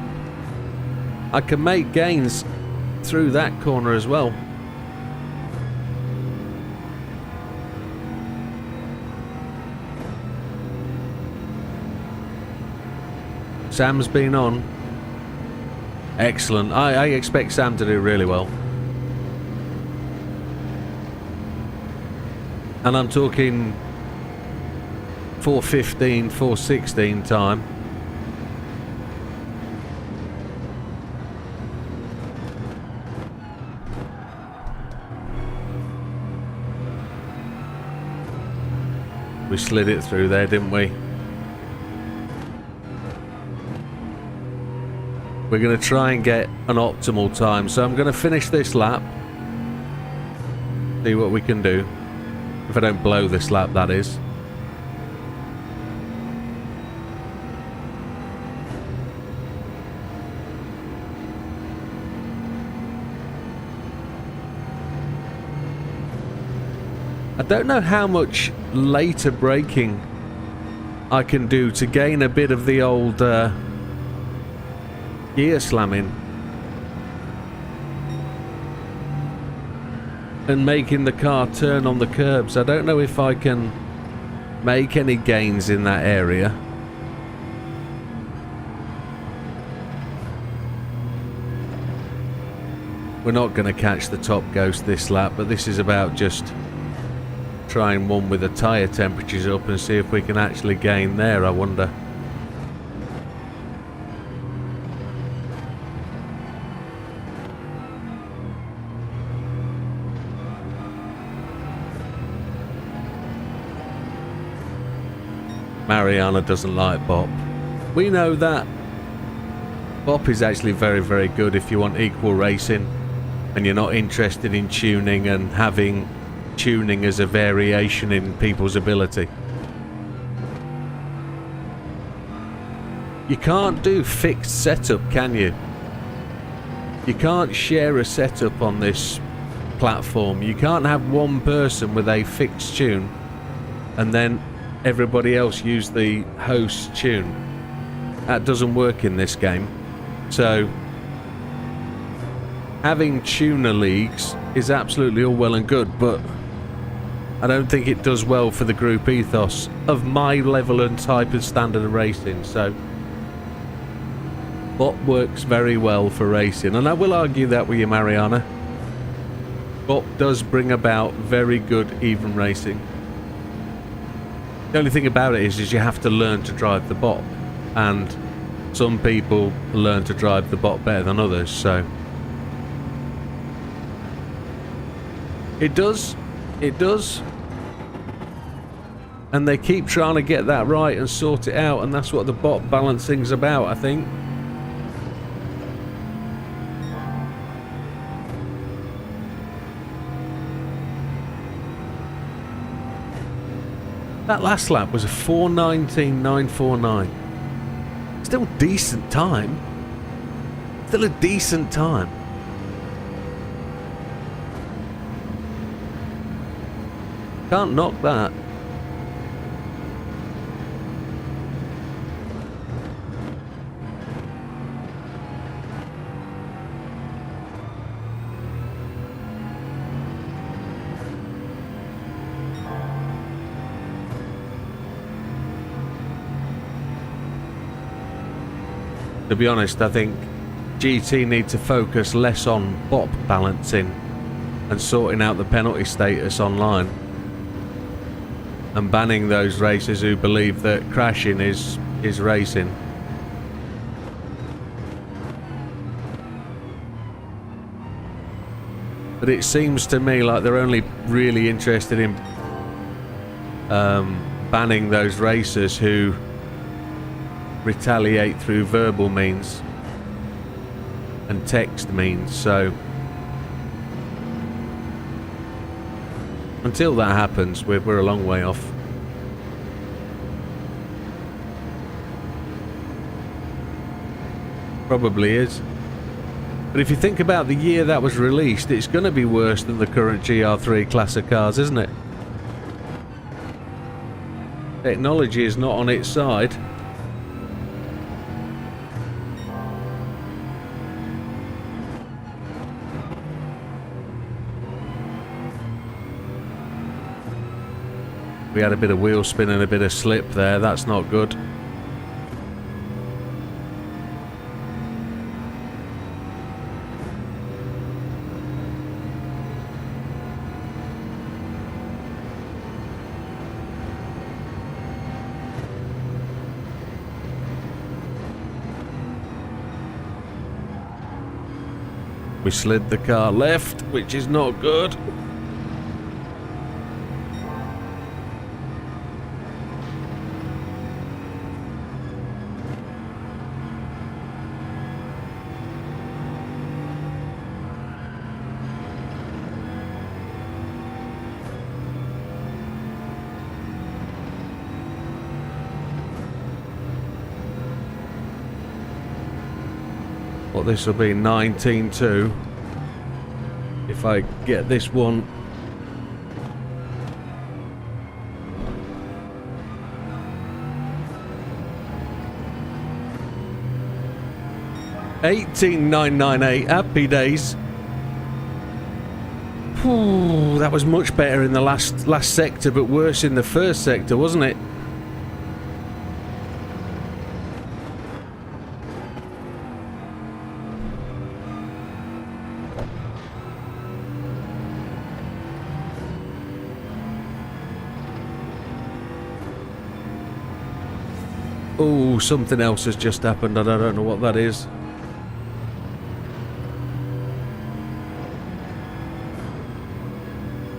I can make gains through that corner as well. Sam's been on. Excellent. I expect Sam to do really well. And I'm talking 4:15, 4:16 time. We slid it through there, didn't we? We're going to try and get an optimal time. So I'm going to finish this lap. See what we can do. If I don't blow this lap, that is. I don't know how much later braking I can do to gain a bit of the old gear slamming and making the car turn on the curbs. I don't know if I can make any gains in that area. We're not going to catch the top ghost this lap, but this is about just trying one with the tyre temperatures up and see if we can actually gain there, I wonder. Mariana doesn't like Bop. We know that. Bop is actually very, very good if you want equal racing and you're not interested in tuning and having tuning as a variation in people's ability. You can't do fixed setup, can you? You can't share a setup on this platform. You can't have one person with a fixed tune and then everybody else use the host's tune. That doesn't work in this game. So having tuner leagues is absolutely all well and good, but I don't think it does well for the group ethos of my level and type of standard of racing. So Bot works very well for racing, and I will argue that with you, Mariana. Bot does bring about very good even racing. The only thing about it is you have to learn to drive the bot, and some people learn to drive the bot better than others, so it does, and they keep trying to get that right and sort it out, and that's what the bot balancing's about, I think. That last lap was a 4:19.949. Still decent time. Still a decent time. Can't knock that. To be honest, I think GT need to focus less on bop balancing and sorting out the penalty status online, and banning those racers who believe that crashing is racing. But it seems to me like they're only really interested in banning those racers who retaliate through verbal means and text means. So until that happens, we're a long way off. Probably is. But if you think about the year that was released, it's going to be worse than the current GR3 class of cars, isn't it? Technology is not on its side. We had a bit of wheel spin and a bit of slip there. That's not good. We slid the car left, which is not good. Well, this will be 19.2 if I get this one 18,998. Happy days. Ooh, that was much better in the last sector, but worse in the first sector, wasn't it? Oh, something else has just happened. I don't know what that is.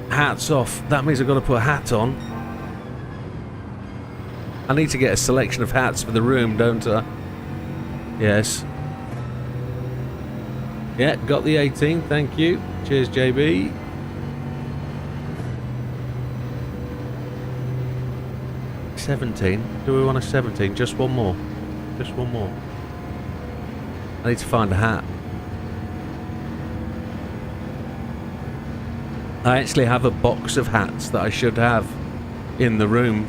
Hats off. That means I've got to put a hat on. I need to get a selection of hats for the room, don't I? Yes. Yeah, got the 18. Thank you. Cheers, JB. $17. Do we want a 17? Just one more. Just one more. I need to find a hat. I actually have a box of hats that I should have in the room.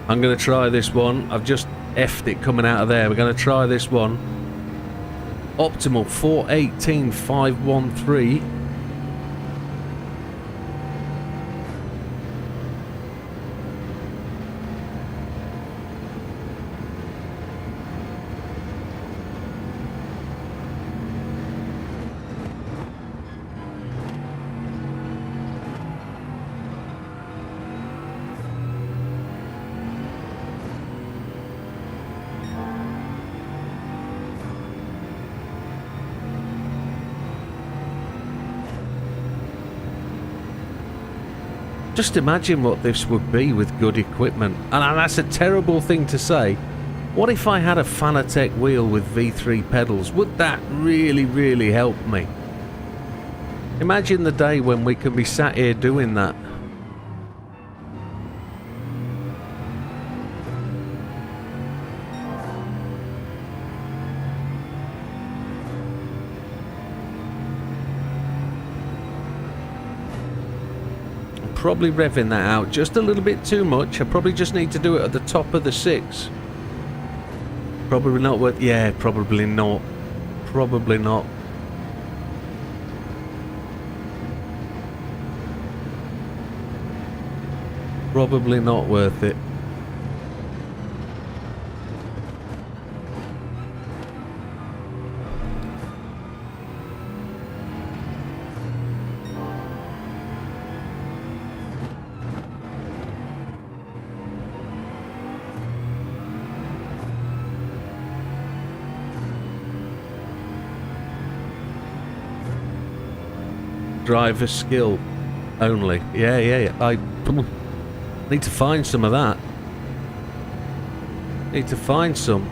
I'm going to try this one. I've just effed it coming out of there. We're going to try this one. Optimal 418,513. Just imagine what this would be with good equipment. And that's a terrible thing to say. What if I had a Fanatec wheel with V3 pedals? Would that really, really help me? Imagine the day when we can be sat here doing that. Probably revving that out just a little bit too much. I probably just need to do it at the top of the 6. Probably not worth... Yeah, probably not. Probably not. Probably not worth it. Driver skill only. Yeah. I need to find some of that. Need to find some.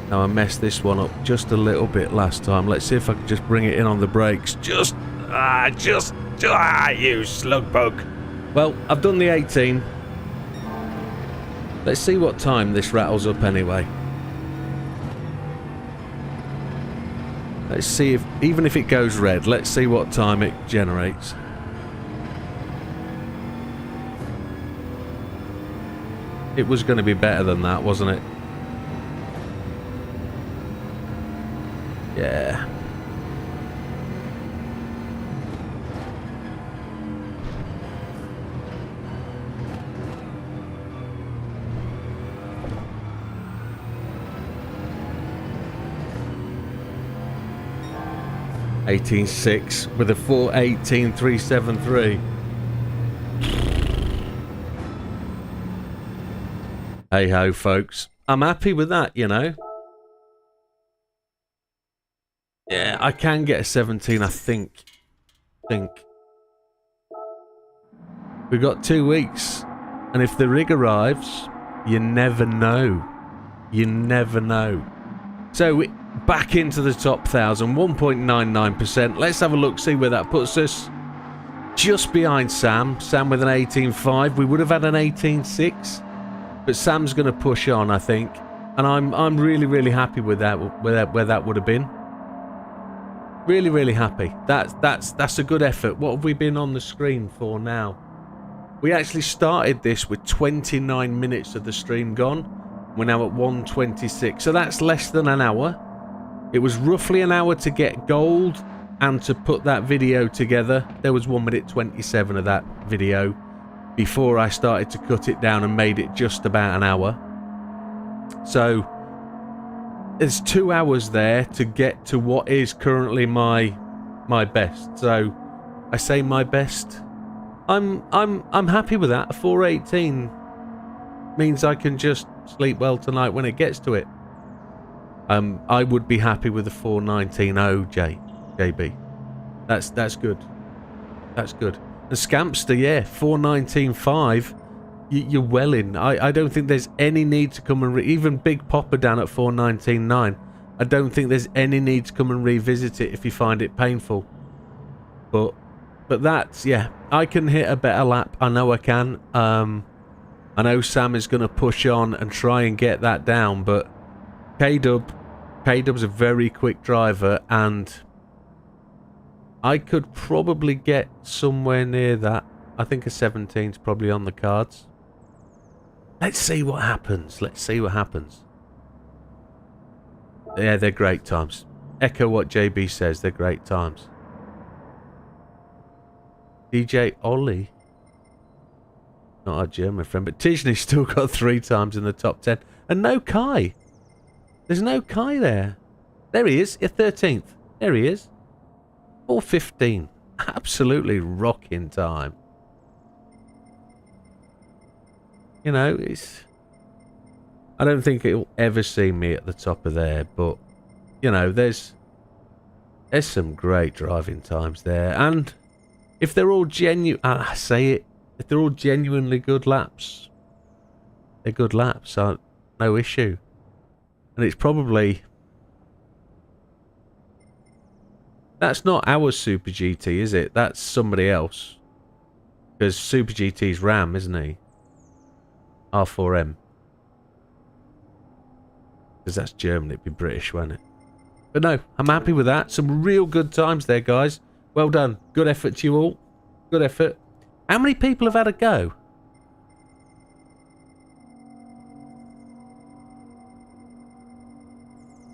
Now I messed this one up just a little bit last time. Let's see if I can just bring it in on the brakes. You slug bug. Well, I've done the 18. Let's see what time this rattles up anyway. Let's see if, even if it goes red, let's see what time it generates. It was going to be better than that, wasn't it? Yeah. $18,600 with a 418,373. Hey ho, folks. I'm happy with that, you know. Yeah, I can get a 17, I think. We've got 2 weeks. And if the rig arrives, you never know. You never know. So, back into the top 1,000, 1.99%. Let's have a look, see where that puts us. Just behind Sam. Sam with an 18.5. We would have had an 18.6. But Sam's going to push on, I think. And I'm really, really happy with that, where that would have been. Really, really happy. That's a good effort. What have we been on the screen for now? We actually started this with 29 minutes of the stream gone. We're now at 1:26, so that's less than an hour. It was roughly an hour to get gold and to put that video together. There was 1 minute 27 of that video before I started to cut it down and made it just about an hour. So there's 2 hours there to get to what is currently my best. So I say my best. I'm happy with that. A 4:18 means I can just sleep well tonight when it gets to it. I would be happy with a 4:19.0 JB. That's good. That's good. And Scampster, yeah, 4:19.5. You're well in. I don't think there's any need to come and even Big Popper down at 4:19.9. I don't think there's any need to come and revisit it if you find it painful. But that's, yeah, I can hit a better lap. I know I can. I know Sam is going to push on and try and get that down, but K-Dub's a very quick driver, and I could probably get somewhere near that. I think a 17's probably on the cards. Let's see what happens. Let's see what happens. Yeah, they're great times. Echo what JB says. They're great times. DJ Ollie. Not our German friend, but Tijni's still got 3 times in the top 10. And no Kai. There's no Kai there. There he is, 13th. There he is. 4:15. Absolutely rocking time. You know, I don't think it'll ever see me at the top of there, but, you know, there's some great driving times there. And if they're all genuine, I say it, if they're all genuinely good laps, they're good laps, so no issue. And it's probably... That's not our Super GT, is it? That's somebody else. Because Super GT's Ram, isn't he? R4M. Because that's German, it'd be British, won't it? But no, I'm happy with that. Some real good times there, guys. Well done. Good effort to you all. Good effort. How many people have had a go?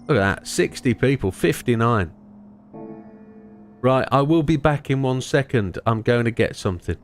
Look at that. 60 people. 59. Right, I will be back in 1 second. I'm going to get something.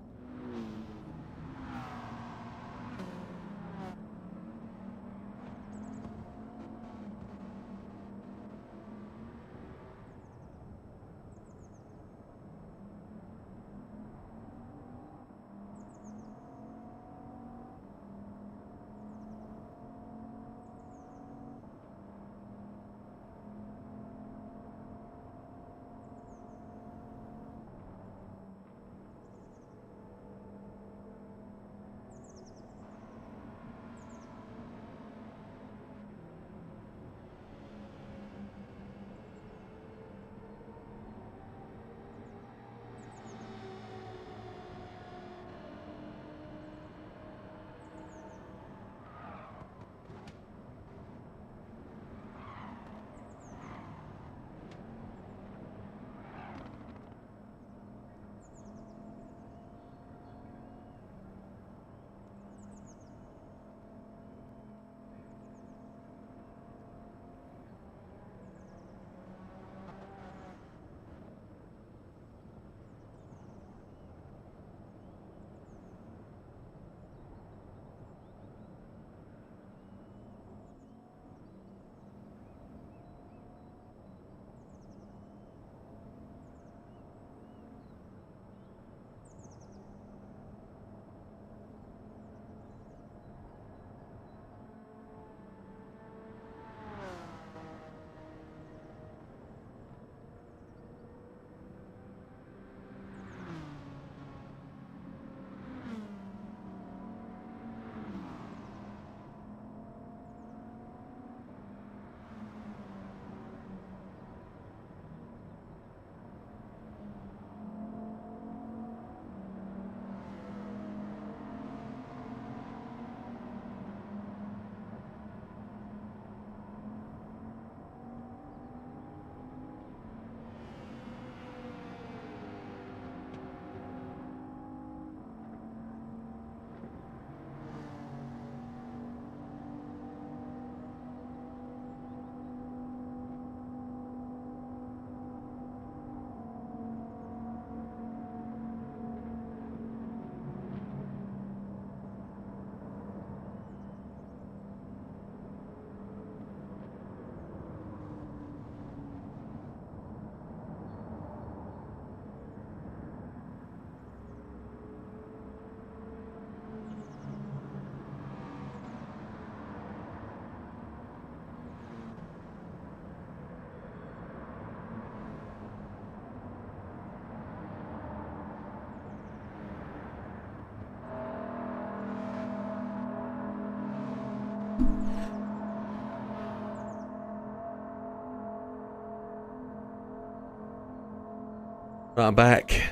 Right, I'm back.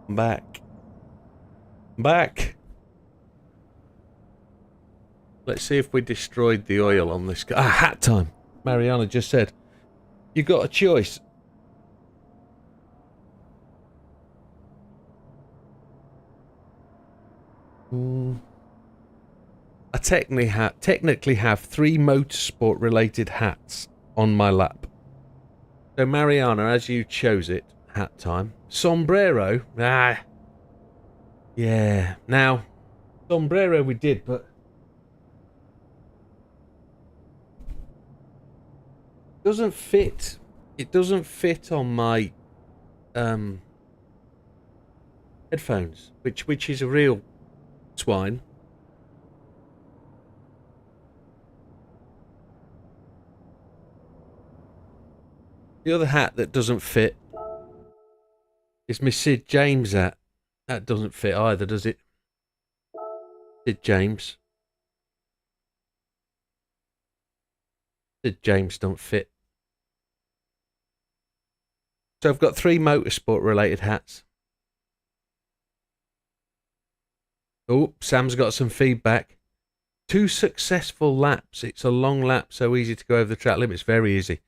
I'm back. I'm back. Let's see if we destroyed the oil on this. Hat time. Mariana just said, you got a choice. I technically have 3 motorsport related hats on my lap. So Mariana, as you chose it, hat time. Sombrero? Yeah. Now, sombrero we did, but doesn't fit. It doesn't fit on my headphones, which is a real swine. The other hat that doesn't fit is my Sid James hat. That doesn't fit either, does it? Sid James. Sid James don't fit. So I've got 3 motorsport related hats. Oh, Sam's got some feedback. 2 successful laps. It's a long lap, so easy to go over the track limit. It's very easy.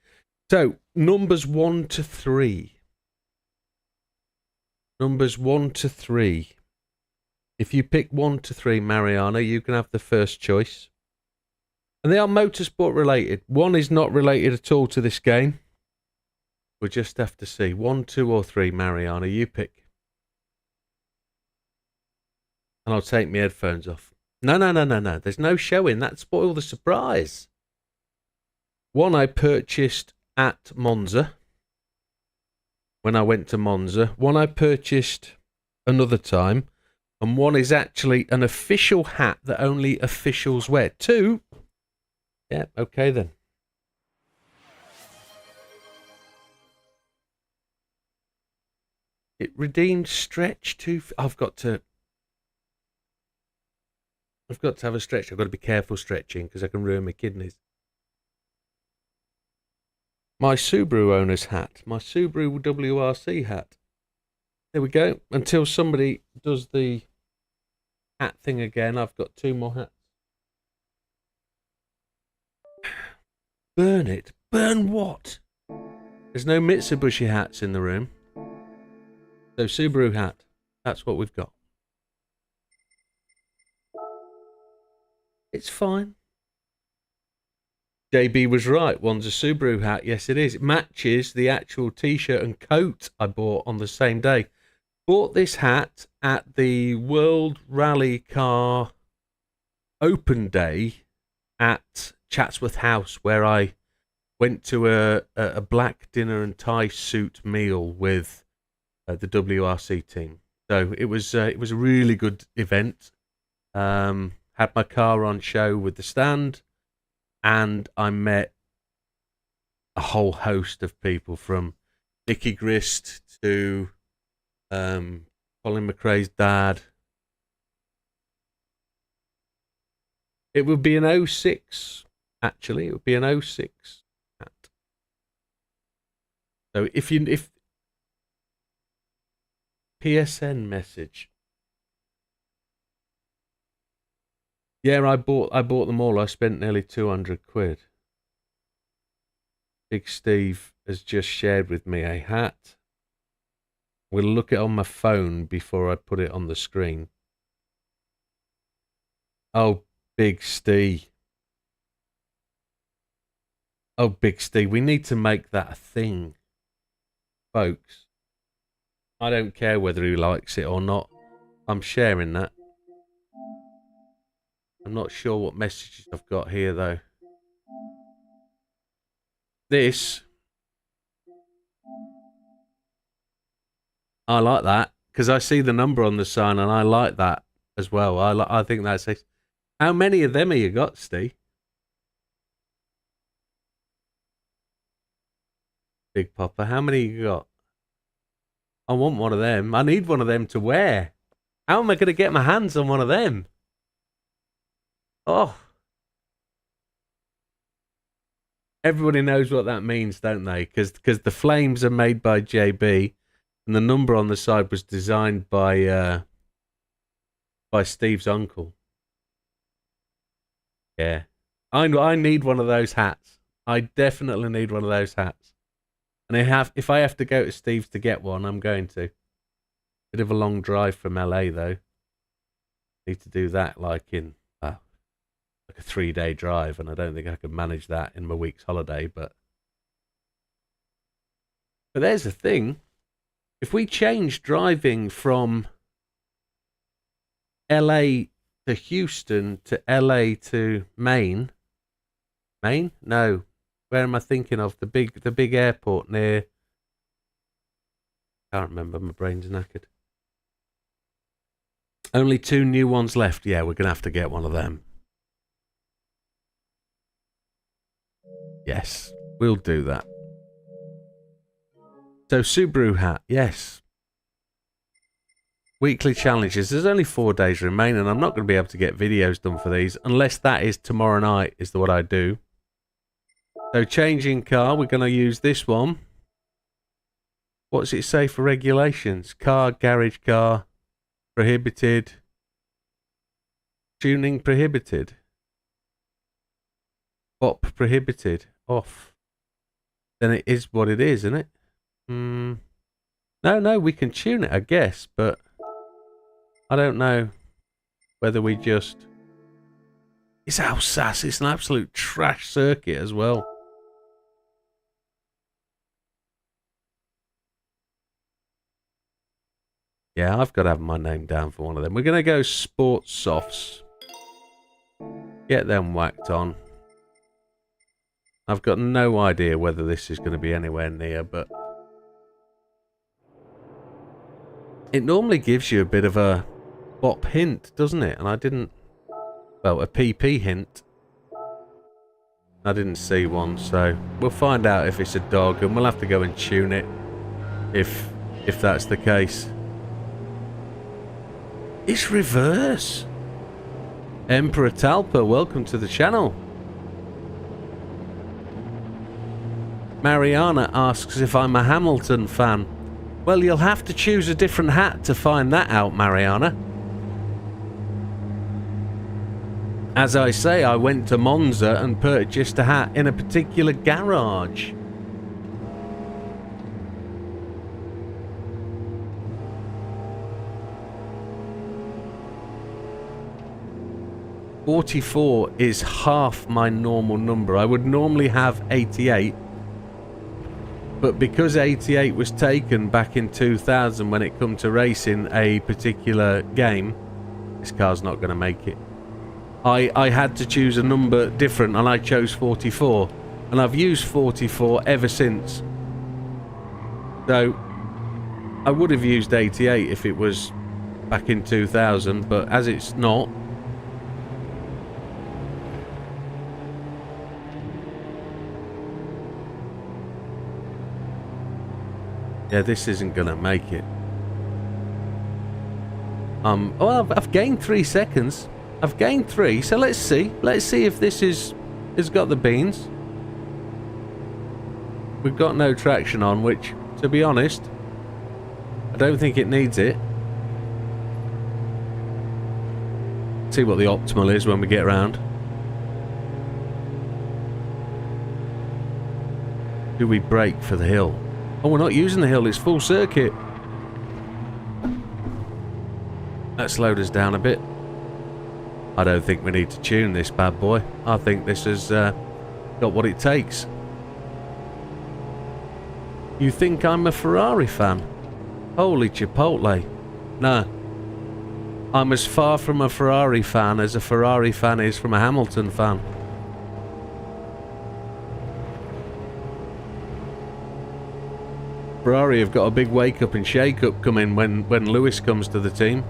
So, numbers 1 to 3. Numbers 1 to 3. If you pick 1 to 3, Mariana, you can have the first choice. And they are motorsport related. 1 is not related at all to this game. We'll just have to see. 1, 2, or 3, Mariana, you pick. And I'll take my headphones off. No. There's no showing. That spoiled the surprise. 1 I purchased at Monza. When I went to Monza. 1 I purchased another time. And 1 is actually an official hat that only officials wear. 2. Yeah, okay then. It redeemed stretch to... I've got to have a stretch. I've got to be careful stretching because I can ruin my kidneys. My Subaru owner's hat. My Subaru WRC hat. There we go. Until somebody does the hat thing again, I've got 2 more hats. Burn it. Burn what? There's no Mitsubishi hats in the room. So Subaru hat. That's what we've got. It's fine. JB was right. One's a Subaru hat. Yes, it is. It matches the actual t-shirt and coat I bought on the same day. Bought this hat at the World Rally Car Open Day at Chatsworth House, where I went to a black dinner and tie suit meal with the WRC team. So it was a really good event. Had my car on show with the stand, and I met a whole host of people from Nicky Grist to Colin McRae's dad. It would be an 06, actually. It would be an 06 hat. So if PSN message. Yeah, I bought them all. I spent nearly 200 quid. Big Steve has just shared with me a hat. We'll look it on my phone before I put it on the screen. Oh, Big Steve. Oh, Big Steve, we need to make that a thing. Folks, I don't care whether he likes it or not. I'm sharing that. I'm not sure what messages I've got here, though. This. I like that, because I see the number on the sign, and I like that as well. I think that's... How many of them have you got, Steve? Big Papa, how many you got? I want one of them. I need one of them to wear. How am I going to get my hands on one of them? Oh. Everybody knows what that means, don't they? Because the flames are made by JB And the number on the side was designed by Steve's uncle. Yeah. I need one of those hats. I definitely need one of those hats. And if I have to go to Steve's to get one, I'm going to. Bit of a long drive from LA though. Need to do that like in like a 3-day drive, and I don't think I can manage that in my week's holiday, but there's the thing. If we change driving from LA to Houston to LA to Maine? No. Where am I thinking of? The big airport near... Can't remember, my brain's knackered. Only 2 new ones left. Yeah, we're going to have to get one of them. Yes, we'll do that. So, Subaru hat, yes. Weekly challenges. There's only 4 days remaining. I'm not going to be able to get videos done for these, unless that is tomorrow night, is what I do. So, changing car, we're going to use this one. What does it say for regulations? Car, garage car, prohibited. Tuning prohibited. Bop prohibited. Off. Then it is what it is, isn't it? No, we can tune it, I guess, but I don't know whether we just... It's Alsace. It's an absolute trash circuit as well. Yeah, I've got to have my name down for one of them. We're going to go Sports Softs. Get them whacked on. I've got no idea whether this is going to be anywhere near, but... It normally gives you a bit of a bop hint, doesn't it? And I didn't... Well, a PP hint. I didn't see one, so we'll find out if it's a dog, and we'll have to go and tune it if that's the case. It's reverse. Emperor Talpa, welcome to the channel. Mariana asks if I'm a Hamilton fan. Well, you'll have to choose a different hat to find that out, Mariana. As I say, I went to Monza and purchased a hat in a particular garage. .44 is half my normal number. I would normally have 88. But because 88 was taken back in 2000 when it come to racing a particular game, this car's not going to make it. I had to choose a number different, and I chose 44. And I've used 44 ever since. So, I would have used 88 if it was back in 2000, but as it's not... Yeah, this isn't going to make it. Oh, I've gained 3 seconds. I've gained 3, so let's see. Let's see if this has got the beans. We've got no traction on, which, to be honest, I don't think it needs it. See what the optimal is when we get around. Do we brake for the hill? Oh, we're not using the hill, it's full circuit. That slowed us down a bit. I don't think we need to tune this bad boy. I think this has got what it takes. You think I'm a Ferrari fan? Holy Chipotle. No. I'm as far from a Ferrari fan as a Ferrari fan is from a Hamilton fan. Ferrari have got a big wake-up and shake-up coming when Lewis comes to the team.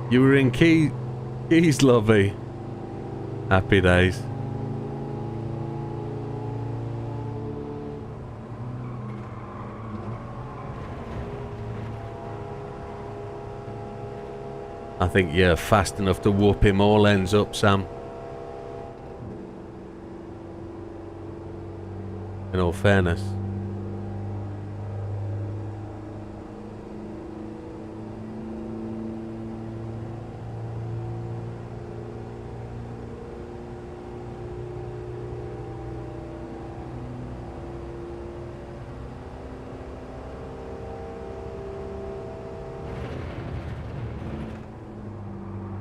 You were in Keys lobby. Happy days. I think you're fast enough to whoop him all ends up, Sam. In all fairness.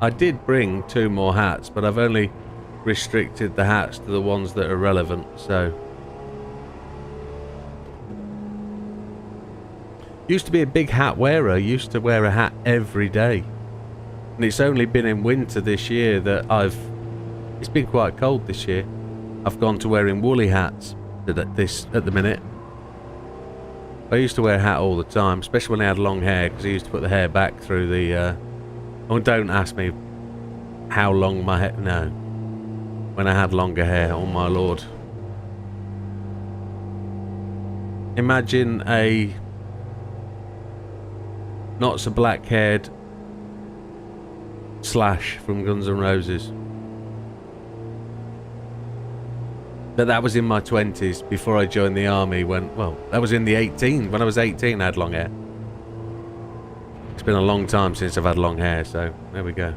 I did bring 2 more hats, but I've only restricted the hats to the ones that are relevant, so... Used to be a big hat wearer, used to wear a hat every day. And it's only been in winter this year that it's been quite cold this year. I've gone to wearing woolly hats at the minute. I used to wear a hat all the time, especially when I had long hair, because I used to put the hair back through the... Oh, don't ask me how long my hair... No. When I had longer hair, oh my lord. Imagine a... not so black-haired Slash from Guns N' Roses. But that was in my 20s, before I joined the army when... Well, that was in the 18. When I was 18, I had long hair. It's been a long time since I've had long hair, so there we go.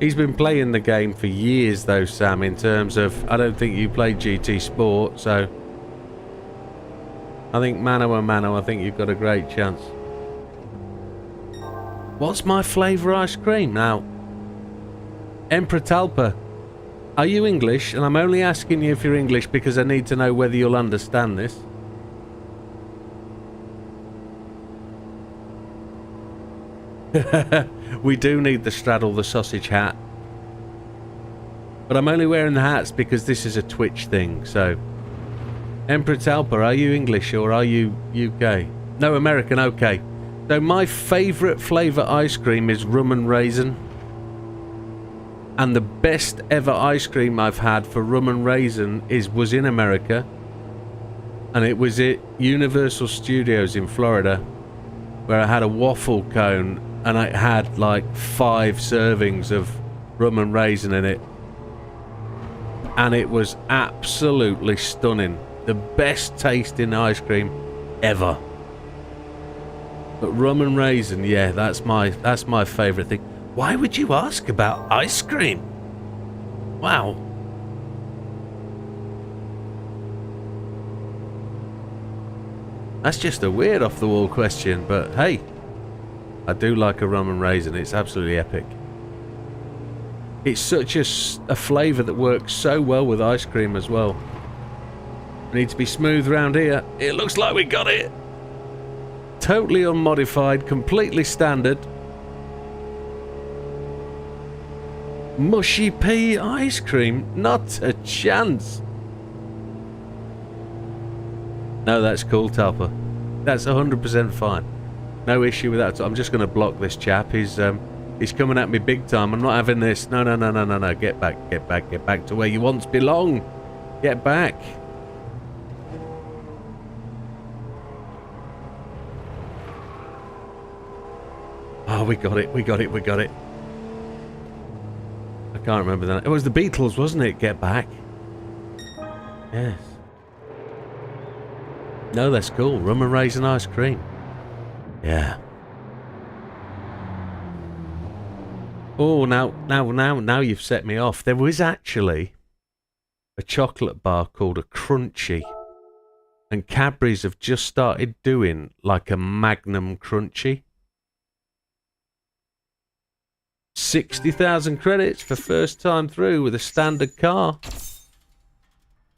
He's been playing the game for years though, Sam, in terms of... I don't think you played GT Sport, so... I think mano a mano, I think you've got a great chance. What's my flavour ice cream now? Emperor Talpa. Are you English? And I'm only asking you if you're English because I need to know whether you'll understand this. We do need the straddle the sausage hat. But I'm only wearing the hats because this is a Twitch thing, so... Emperor Talpa, are you English or are you UK? No, American, okay. So my favourite flavour ice cream is rum and raisin. And the best ever ice cream I've had for rum and raisin was in America. And it was at Universal Studios in Florida, where I had a waffle cone and I had like 5 servings of rum and raisin in it. And it was absolutely stunning. The best tasting ice cream ever. But rum and raisin, yeah, that's my favourite thing. Why would you ask about ice cream? Wow. That's just a weird off-the-wall question, but hey, I do like a rum and raisin. It's absolutely epic. It's such a flavour that works so well with ice cream as well. We need to be smooth round here. It looks like we got it. Totally unmodified, completely standard. Mushy pea ice cream? Not a chance. No, that's cool, Talpa. That's 100% fine. No issue with that. I'm just going to block this chap. He's coming at me big time. I'm not having this. No. Get back to where you once belong. Get back. Oh, we got it. I can't remember that. It was the Beatles, wasn't it? Get back. Yes. No, that's cool. Rum and raisin ice cream. Yeah. Oh, now you've set me off. There was actually a chocolate bar called a Crunchy. And Cadbury's have just started doing like a Magnum Crunchy. 60,000 credits for first time through with a standard car.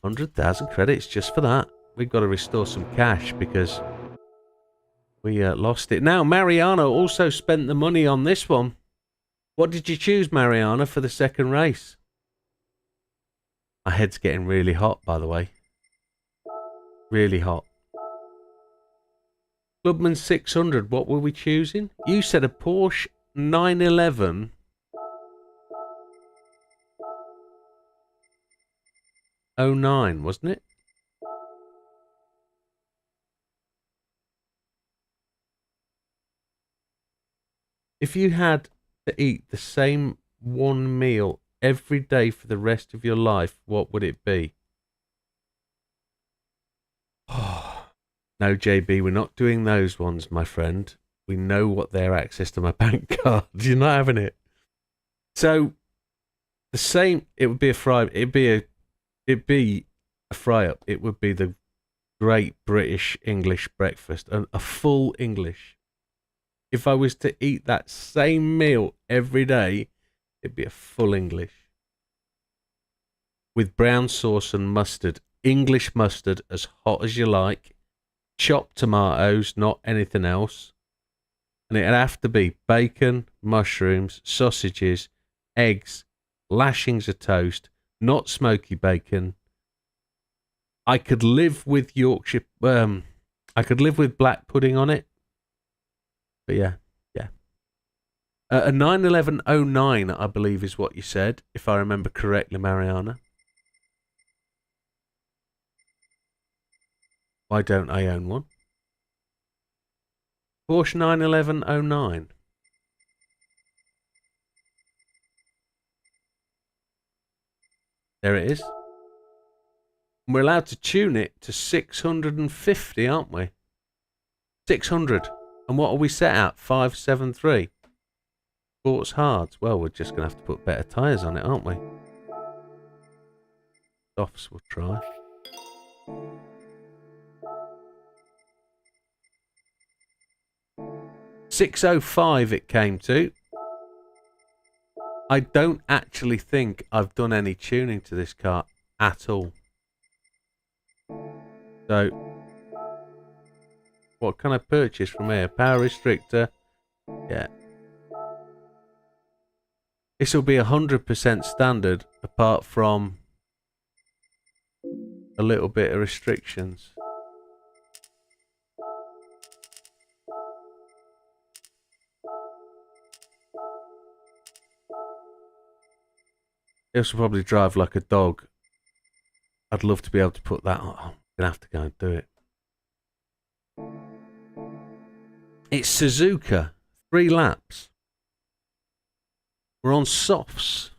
100,000 credits just for that. We've got to restore some cash because we lost it. Now, Mariana also spent the money on this one. What did you choose, Mariana, for the second race? My head's getting really hot, by the way. Really hot. Clubman 600, what were we choosing? You said a Porsche 911 09, wasn't it? If you had to eat the same one meal every day for the rest of your life, what would it be? No, JB, we're not doing those ones, my friend. We know what their access to my bank card. You're not having it. So the same. It would be a fry. It'd be a fry up. It would be the Great British English breakfast, and a full English. If I was to eat that same meal every day, it'd be a full English with brown sauce and mustard. English mustard, as hot as you like. Chopped tomatoes, not anything else. And it'd have to be bacon, mushrooms, sausages, eggs, lashings of toast, not smoky bacon. I could live with Yorkshire. I could live with black pudding on it. But yeah. A 91109, I believe, is what you said, if I remember correctly, Mariana. Why don't I own one? Porsche 91109. There it is. And we're allowed to tune it to 650, aren't we? 600. And what are we set at? 573. Sports hards. Well, we're just going to have to put better tyres on it, aren't we? Softs we'll try. $605 it came to. I don't actually think I've done any tuning to this car at all. So, what can I purchase from here? Power restrictor. Yeah. This will be 100% standard, apart from a little bit of restrictions. This will probably drive like a dog. I'd love to be able to put that on. I'm going to have to go and do it. It's Suzuka. 3 laps. We're on softs.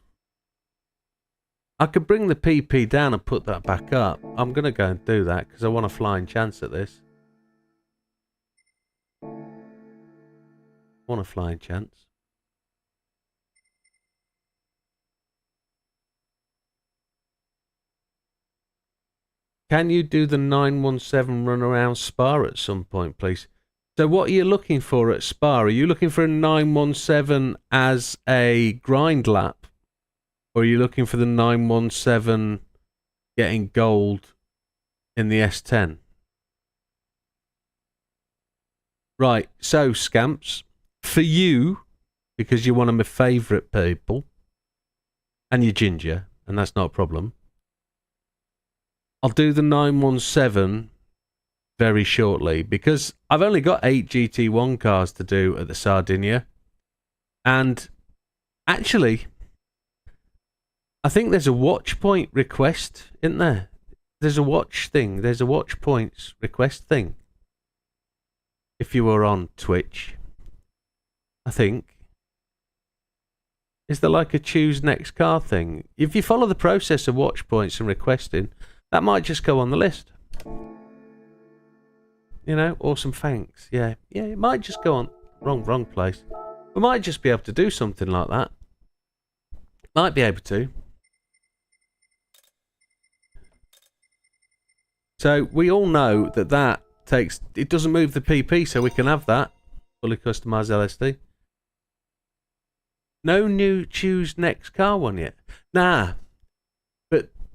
I could bring the PP down and put that back up. I'm going to go and do that because I want a flying chance at this. Want a flying chance. Can you do the 917 run around Spa at some point, please? So what are you looking for at Spa? Are you looking for a 917 as a grind lap? Or are you looking for the 917 getting gold in the S10? Right, so Scamps, for you, because you're one of my favourite people, and you're ginger, and that's not a problem, I'll do the 917 very shortly, because I've only got 8 GT1 cars to do at the Sardinia. And actually, I think there's a watch point request, isn't there? There's a watch thing. There's a watch points request thing. If you were on Twitch, I think. Is there like a choose next car thing? If you follow the process of watch points and requesting, that might just go on the list. You know, awesome, thanks. Yeah, it might just go on. Wrong place. We might just be able to do something like that. Might be able to. So we all know that takes... It doesn't move the PP, so we can have that. Fully customized LSD. No new choose next car one yet. Nah.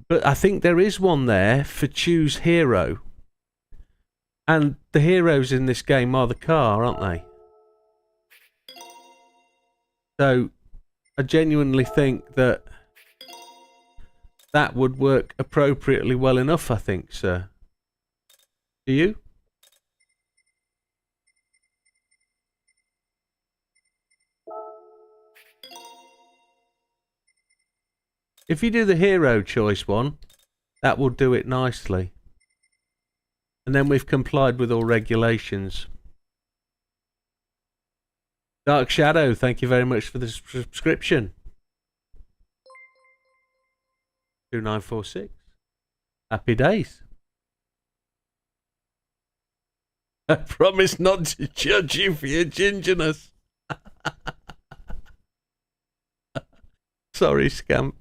But I think there is one there for choose hero. And the heroes in this game are the car, aren't they? So I genuinely think that would work appropriately well enough, I think, sir. Do you? If you do the hero choice one, that will do it nicely. And then we've complied with all regulations. Dark Shadow, thank you very much for the subscription. 2946. Happy days. I promise not to judge you for your gingerness. Sorry, scamp.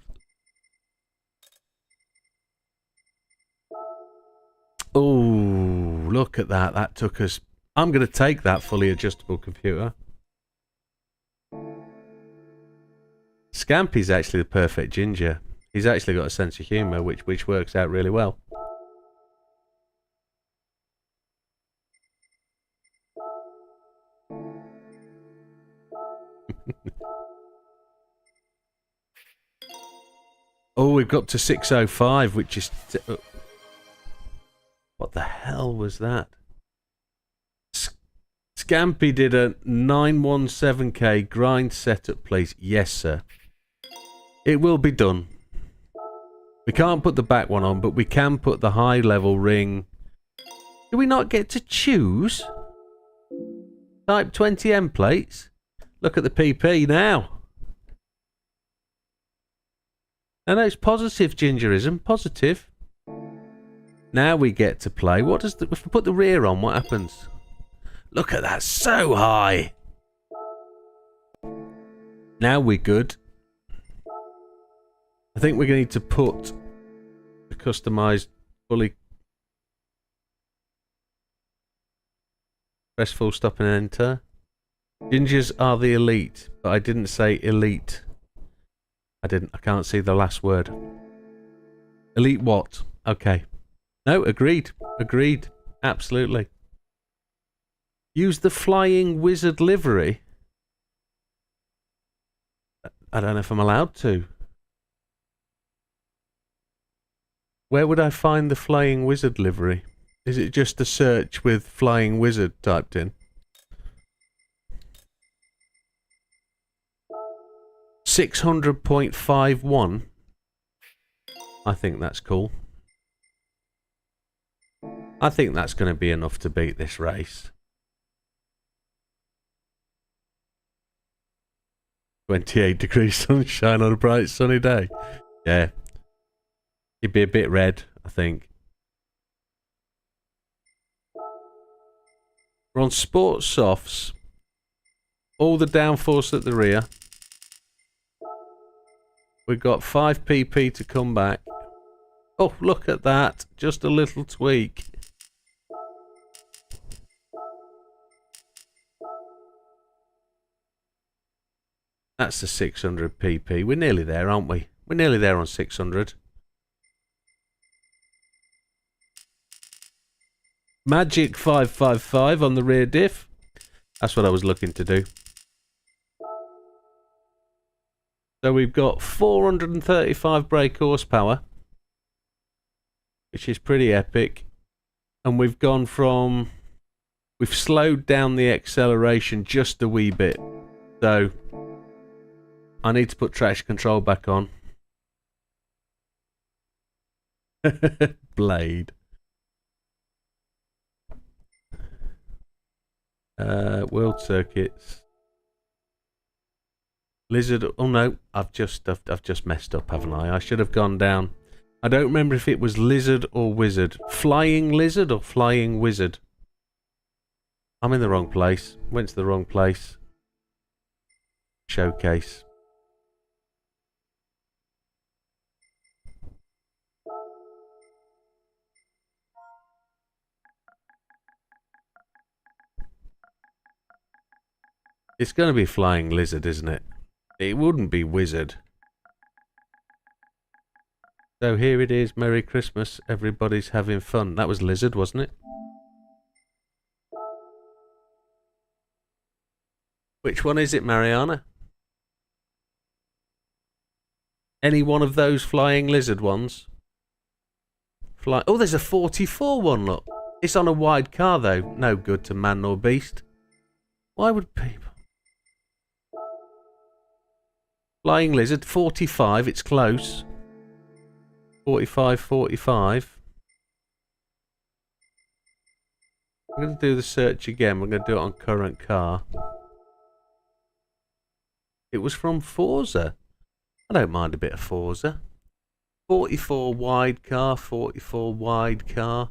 Oh, look at that. That took us... I'm going to take that fully adjustable computer. Scampy's actually the perfect ginger. He's actually got a sense of humour, which works out really well. Oh, we've got to 605, which is... What the hell was that? Scampy did a 917k grind setup, please. Yes, sir. It will be done. We can't put the back one on, but we can put the high level ring. Do we not get to choose? Type 20M plates? Look at the PP now. No, it's positive gingerism. Positive. Now we get to play. What does the... If we put the rear on, what happens? Look at that. So high. Now we're good. I think we're going to need to put the customised fully... Press full stop and enter. Gingers are the elite, but I didn't say elite. I can't see the last word. Elite what? Okay. No, agreed. Agreed. Absolutely. Use the flying wizard livery. I don't know if I'm allowed to. Where would I find the flying wizard livery? Is it just a search with flying wizard typed in? 600.51. I think that's cool. I think that's going to be enough to beat this race. 28 degrees sunshine on a bright sunny day. Yeah. It'd be a bit red, I think. We're on sports softs. All the downforce at the rear. We've got 5 pp to come back. Oh, look at that. Just a little tweak. That's the 600 pp. We're nearly there, aren't we? We're nearly there on 600. Magic 555 on the rear diff. That's what I was looking to do. So we've got 435 brake horsepower, which is pretty epic. And we've gone from... We've slowed down the acceleration just a wee bit. So I need to put traction control back on. Blade. World circuits. Lizard. Oh no, I've just messed up, haven't I? I should have gone down. I don't remember if it was lizard or wizard. Flying lizard or flying wizard? I'm in the wrong place. Went to the wrong place. Showcase. It's going to be flying lizard, isn't it? It wouldn't be wizard. So here it is. Merry Christmas. Everybody's having fun. That was lizard, wasn't it? Which one is it, Mariana? Any one of those flying lizard ones? Oh, there's a 44 one, look. It's on a wide car, though. No good to man nor beast. Why would people... Flying lizard, 45, it's close. 45, 45. I'm going to do the search again. We're going to do it on current car. It was from Forza. I don't mind a bit of Forza. 44 wide car, 44 wide car.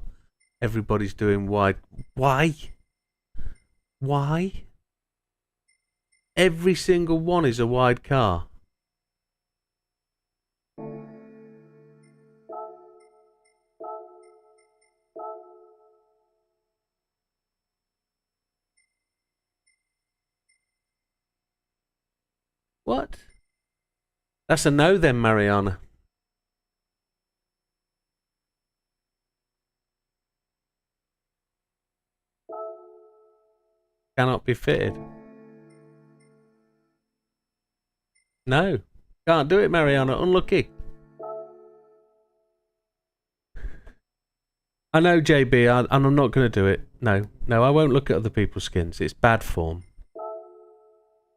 Everybody's doing wide. Why? Why? Every single one is a wide car. What? That's a no then, Mariana. Cannot be fitted. No. Can't do it, Mariana. Unlucky. I know, JB, and I'm not going to do it. No. No, I won't look at other people's skins. It's bad form.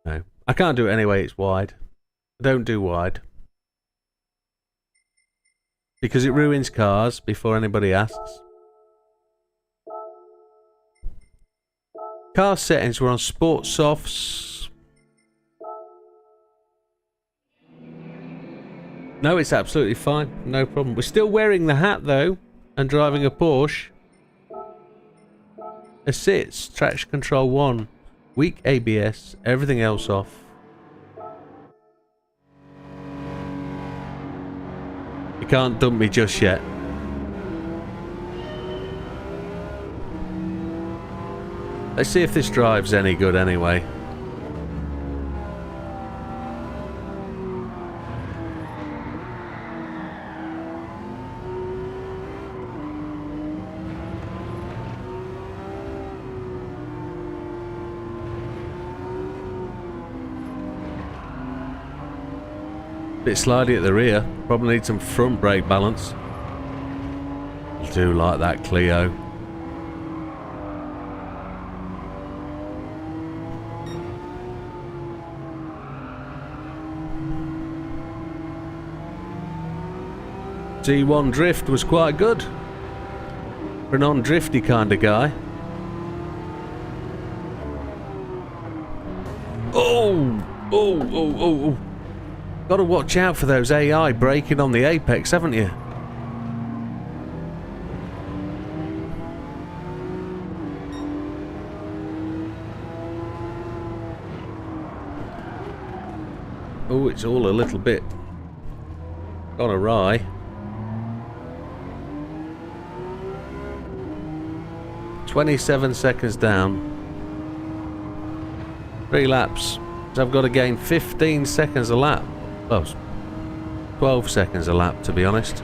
No. I can't do it anyway. It's wide. Don't do wide. Because it ruins cars before anybody asks. Car settings were on Sport Softs. No, it's absolutely fine. No problem. We're still wearing the hat though and driving a Porsche. Assist, traction control 1, weak ABS, everything else off. You can't dump me just yet. Let's see if this drive's any good anyway. Bit slidey at the rear. Probably need some front brake balance. I do like that Clio. T1 drift was quite good for a non-drifty kind of guy. Oh. Got to watch out for those AI braking on the apex, haven't you? Oh, it's all a little bit gone awry. "27 seconds down. 3 laps. So I've got to gain 15 seconds a lap. Well, 12 seconds a lap, to be honest.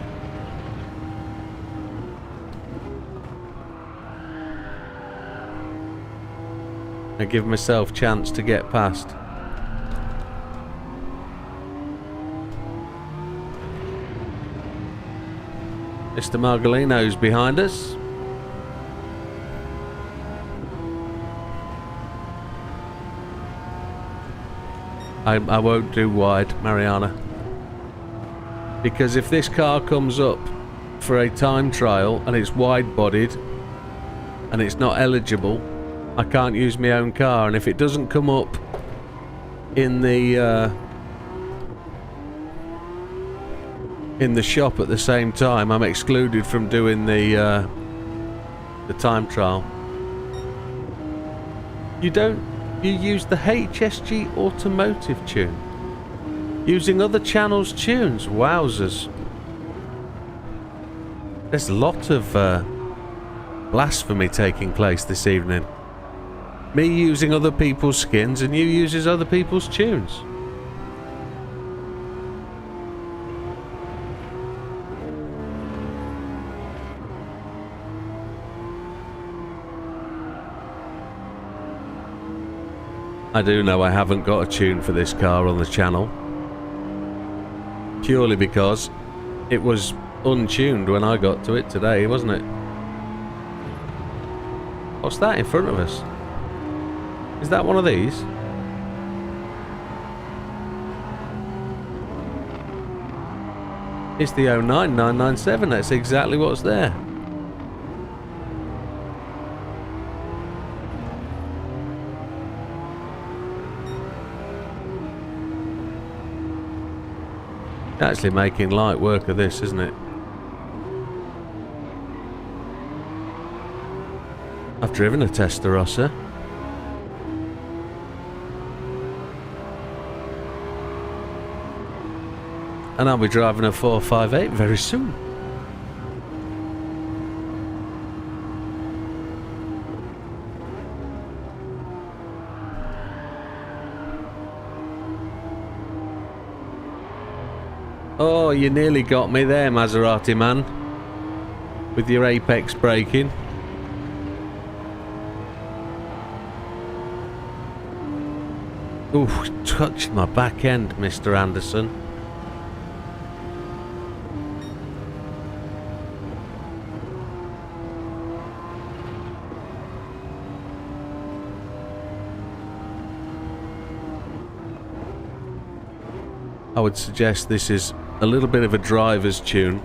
I give myself a chance to get past. Mr. Margolino's behind us. I won't do wide, Mariana. Because if this car comes up for a time trial and it's wide-bodied and it's not eligible, I can't use my own car. And if it doesn't come up in the shop at the same time, I'm excluded from doing the time trial. You use the HSG Automotive tune. Using other channels' tunes. Wowzers. There's a lot of blasphemy taking place this evening. Me using other people's skins and you uses other people's tunes. I do know I haven't got a tune for this car on the channel. Purely because it was untuned when I got to it today, wasn't it? What's that in front of us? Is that one of these? It's the 09997, that's exactly what's there. Actually making light work of this, isn't it? I've driven a Testarossa. And I'll be driving a 458 very soon. Oh, you nearly got me there, Maserati man. With your apex braking. Ooh, touched my back end, Mr. Anderson. I would suggest this is a little bit of a driver's tune.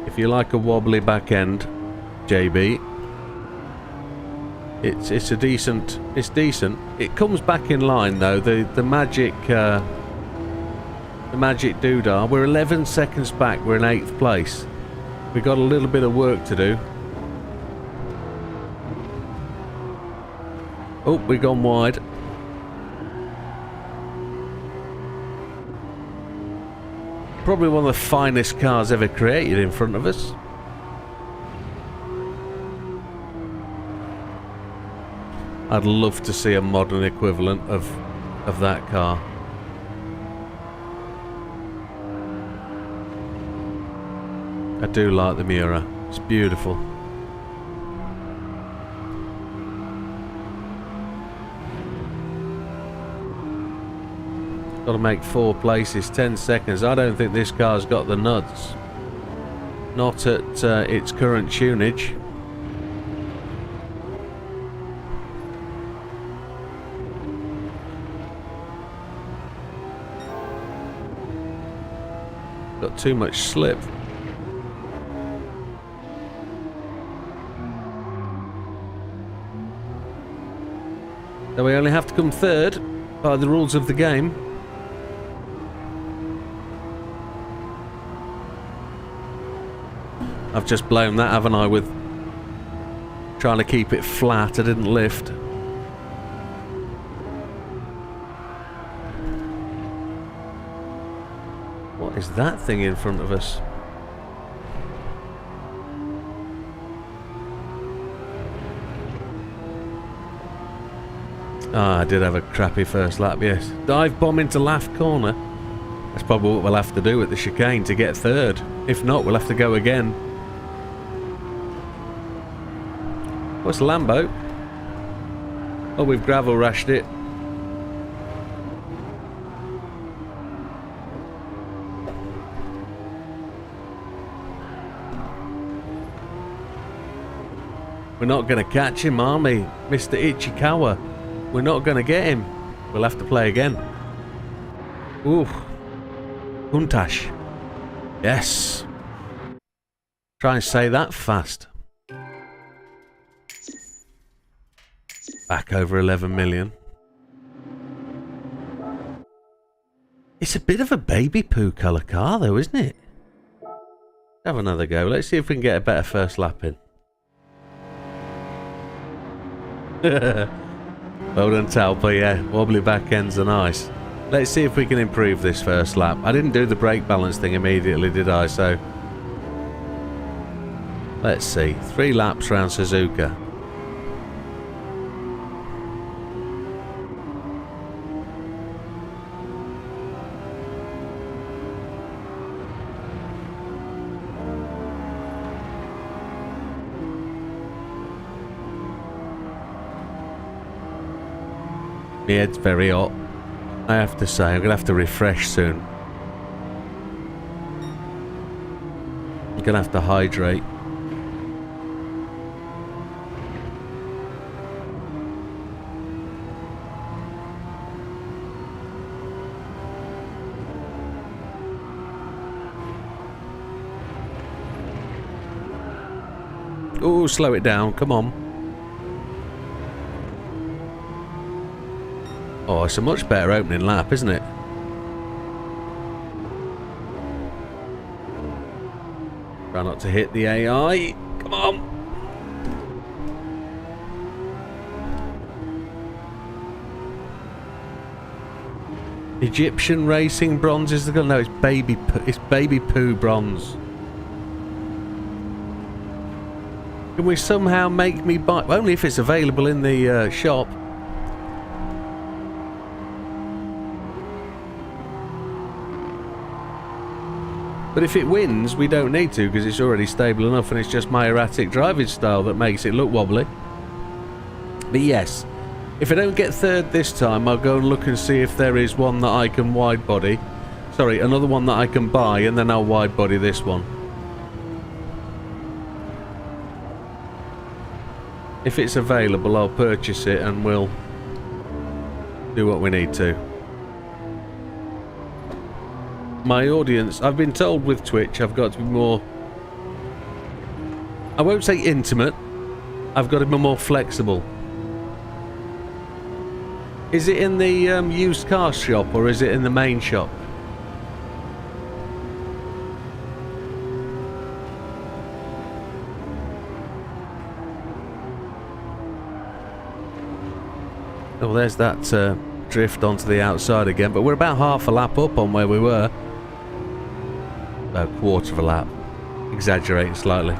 If you like a wobbly back end, JB, it's a decent. It's decent. It comes back in line though. The magic doodah. We're 11 seconds back. We're in 8th place. We've got a little bit of work to do. Oh, we've gone wide. Probably one of the finest cars ever created in front of us. I'd love to see a modern equivalent of that car. I do like the Miura. It's beautiful. Got to make 4 places, 10 seconds. I don't think this car's got the nuts. Not at its current tunage. Got too much slip. So we only have to come 3rd by the rules of the game. I've just blown that, haven't I, with trying to keep it flat. I didn't lift. What is that thing in front of us? Ah, I did have a crappy first lap, yes. Dive bomb into left corner. That's probably what we'll have to do at the chicane to get 3rd. If not, we'll have to go again. What's Lambo? Oh, we've gravel rashed it. We're not going to catch him, are we? Mr. Ichikawa. We're not going to get him. We'll have to play again. Ooh. Huntash. Yes. Try and say that fast. Back over 11 million. It's a bit of a baby poo colour car though, isn't it? Have another go. Let's see if we can get a better first lap in. Well done, Talpa, yeah. Wobbly back ends are nice. Let's see if we can improve this first lap. I didn't do the brake balance thing immediately, did I? So let's see. 3 laps round Suzuka. My head's very hot, I have to say. I'm going to have to refresh soon. I'm going to have to hydrate. Oh, slow it down, come on. Oh, it's a much better opening lap, isn't it? Try not to hit the AI. Come on. Egyptian Racing bronze is the goal. No, it's baby poo bronze. Can we somehow make me buy? Only if it's available in the shop. But if it wins, we don't need to because it's already stable enough and it's just my erratic driving style that makes it look wobbly. But yes, if I don't get third this time, I'll go and look and see if there is one that I can wide body. Sorry, another one that I can buy, and then I'll wide body this one. If it's available, I'll purchase it and we'll do what we need to. My audience, I've been told with Twitch, I've got to be more... I won't say intimate. I've got to be more flexible. Is it in the used car shop or is it in the main shop? Oh, there's that drift onto the outside again, but we're about half a lap up on where we were. About a quarter of a lap. Exaggerating slightly.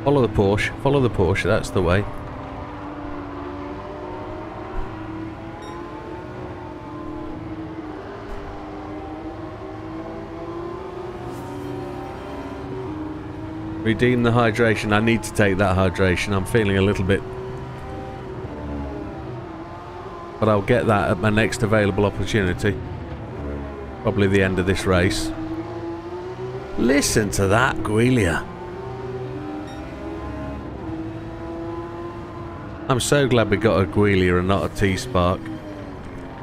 Follow the Porsche, that's the way. Redeem the hydration. I need to take that hydration. I'm feeling a little bit... But I'll get that at my next available opportunity. Probably the end of this race. Listen to that, Guilia. I'm so glad we got a Guilia and not a T-Spark.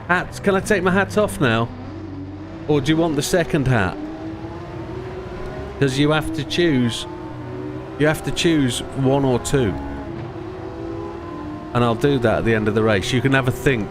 Hats, can I take my hat off now? Or do you want the second hat? Because you have to choose. You have to choose one or two. And I'll do that at the end of the race. You can have a think.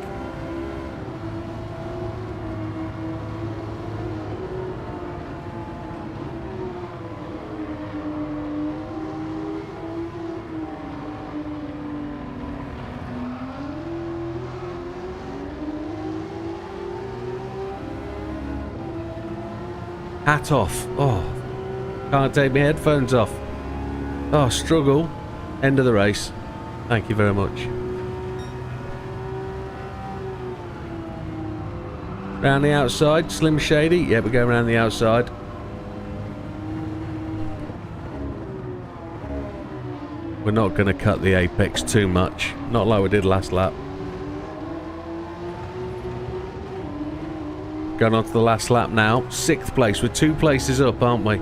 Hat off. Oh, can't take my headphones off. Oh, struggle. End of the race. Thank you very much. Round the outside, Slim Shady. Yeah, we're going around the outside. We're not going to cut the apex too much. Not like we did last lap. Going on to the last lap now. 6th place. We're 2 places up, aren't we?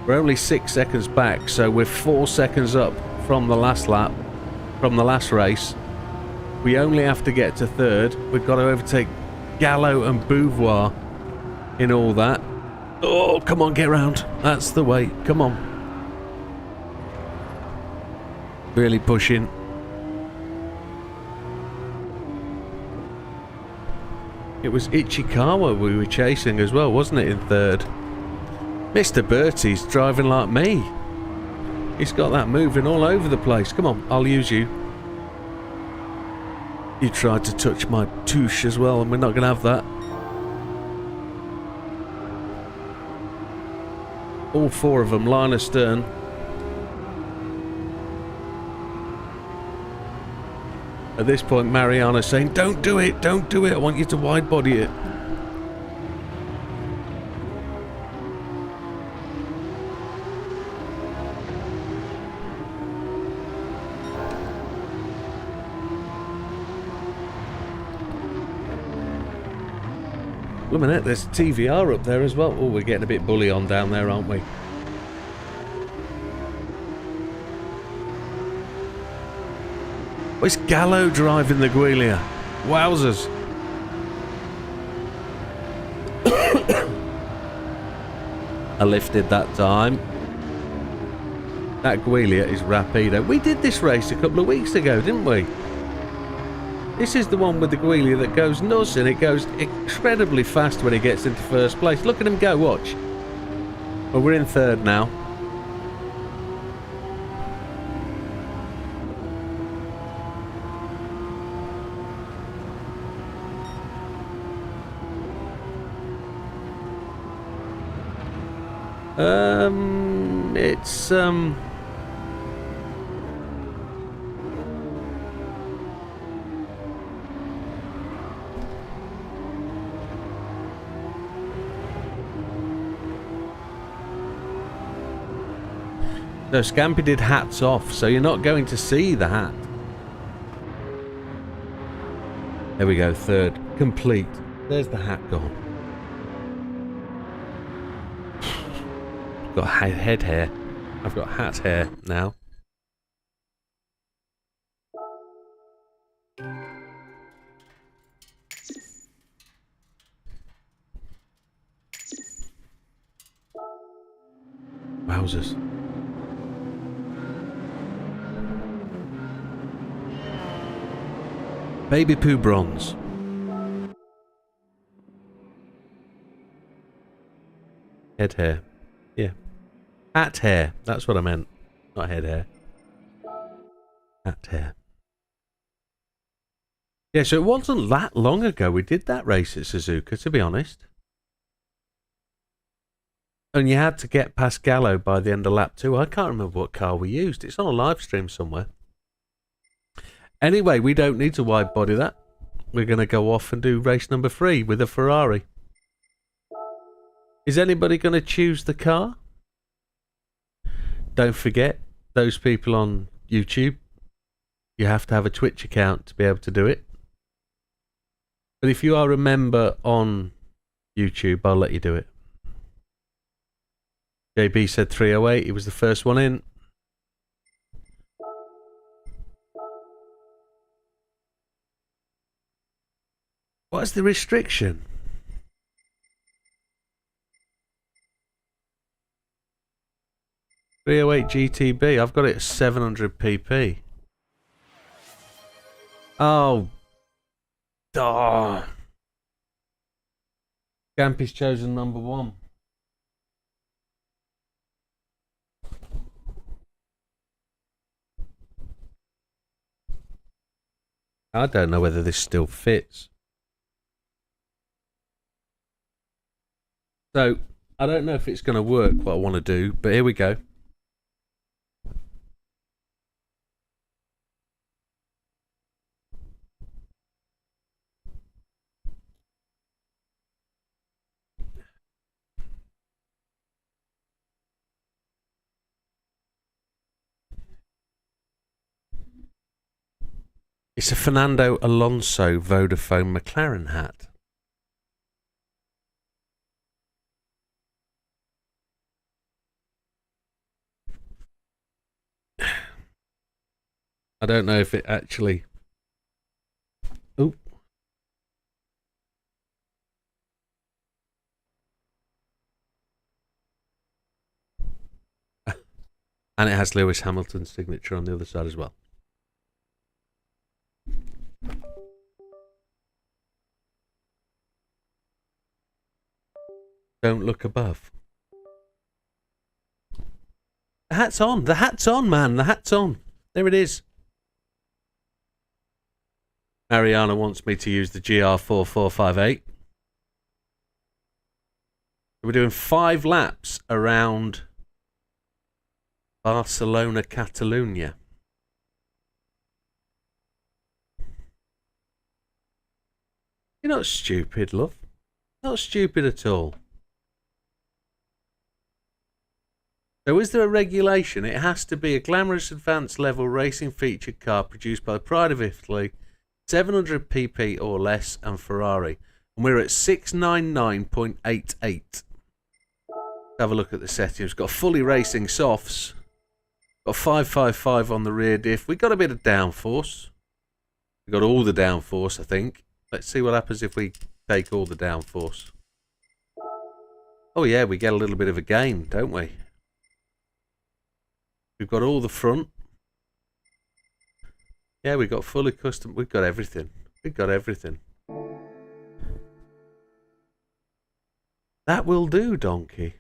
We're only 6 seconds back, so we're 4 seconds up from the last lap, from the last race. We only have to get to 3rd. We've got to overtake Gallo and Beauvoir in all that. Oh, come on, get round. That's the way. Come on. Really pushing. It was Ichikawa we were chasing as well, wasn't it, in 3rd? Mr. Bertie's driving like me. He's got that moving all over the place. Come on, I'll use you. You tried to touch my touche as well, and we're not going to have that. All 4 of them, line astern. At this point, Mariana's saying, don't do it, don't do it. I want you to wide body it. Wait a minute, there's TVR up there as well. Oh, we're getting a bit bully on down there, aren't we? Oh, it's Gallo driving the Guilia. Wowzers. I lifted that time. That Guilia is rapido. We did this race a couple of weeks ago, didn't we? This is the one with the wheelie that goes nuts, and it goes incredibly fast when it gets into first place. Look at him go, watch. Well, we're in third now. It's No, Scampy did hats off, so you're not going to see the hat. There we go, third. Complete. There's the hat gone. Got head hair. I've got hat hair now. Wowzers. Baby poo bronze. Head hair. Yeah. Hat hair. That's what I meant. Not head hair. Hat hair. Yeah, so it wasn't that long ago we did that race at Suzuka, to be honest. And you had to get past Gallo by the end of lap 2. I can't remember what car we used. It's on a live stream somewhere. Anyway, we don't need to wide body that. We're going to go off and do race number 3 with a Ferrari. Is anybody going to choose the car? Don't forget, those people on YouTube, you have to have a Twitch account to be able to do it. But if you are a member on YouTube, I'll let you do it. JB said 308. He was the first one in. What is the restriction? .308 GTB. I've got it at 700 pp. Oh. Oh. Gampy's chosen number 1. I don't know whether this still fits. So, I don't know if it's going to work what I want to do, but here we go. It's a Fernando Alonso Vodafone McLaren hat. I don't know if it actually... Oop. And it has Lewis Hamilton's signature on the other side as well. Don't look above. The hat's on. The hat's on, man. The hat's on. There it is. Mariana wants me to use the GR4458. We're doing 5 laps around Barcelona, Catalunya. You're not stupid, love. Not stupid at all. So is there a regulation? It has to be a glamorous advanced level racing featured car produced by the Pride of Italy, 700 pp or less, and Ferrari. And we're at 699.88. Have a look at the settings. Got fully racing softs. Got 555 on the rear diff. We got a bit of downforce. We got all the downforce, I think. Let's see what happens if we take all the downforce. Oh yeah, we get a little bit of a gain, don't we? We've got all the front. Yeah, we got fully custom. We've got everything. We've got everything. That will do, donkey.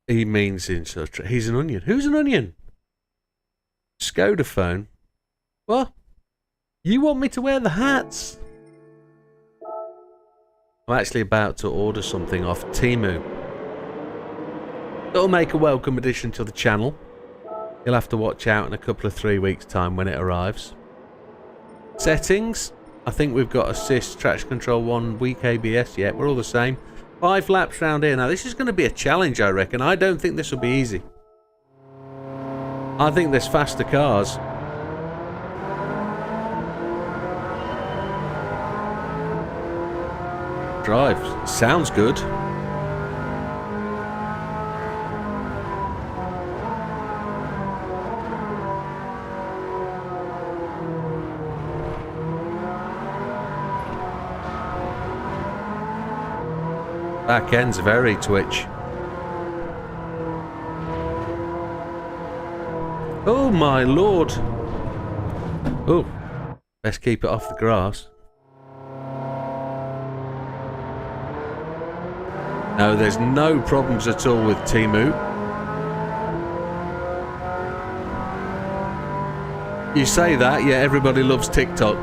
He means in such. He's an onion. Who's an onion? Skodaphone. What? You want me to wear the hats? I'm actually about to order something off Temu. It'll make a welcome addition to the channel. You'll have to watch out in a couple of 3 weeks' time when it arrives. Settings. I think we've got assist, traction control 1, weak ABS. Yeah, we're all the same. 5 laps round here. Now, this is going to be a challenge, I reckon. I don't think this will be easy. I think there's faster cars. Drive. Sounds good. Back end's very twitch. Oh my lord. Oh, best keep it off the grass. No, there's no problems at all with Temu. You say that, yeah, everybody loves TikTok.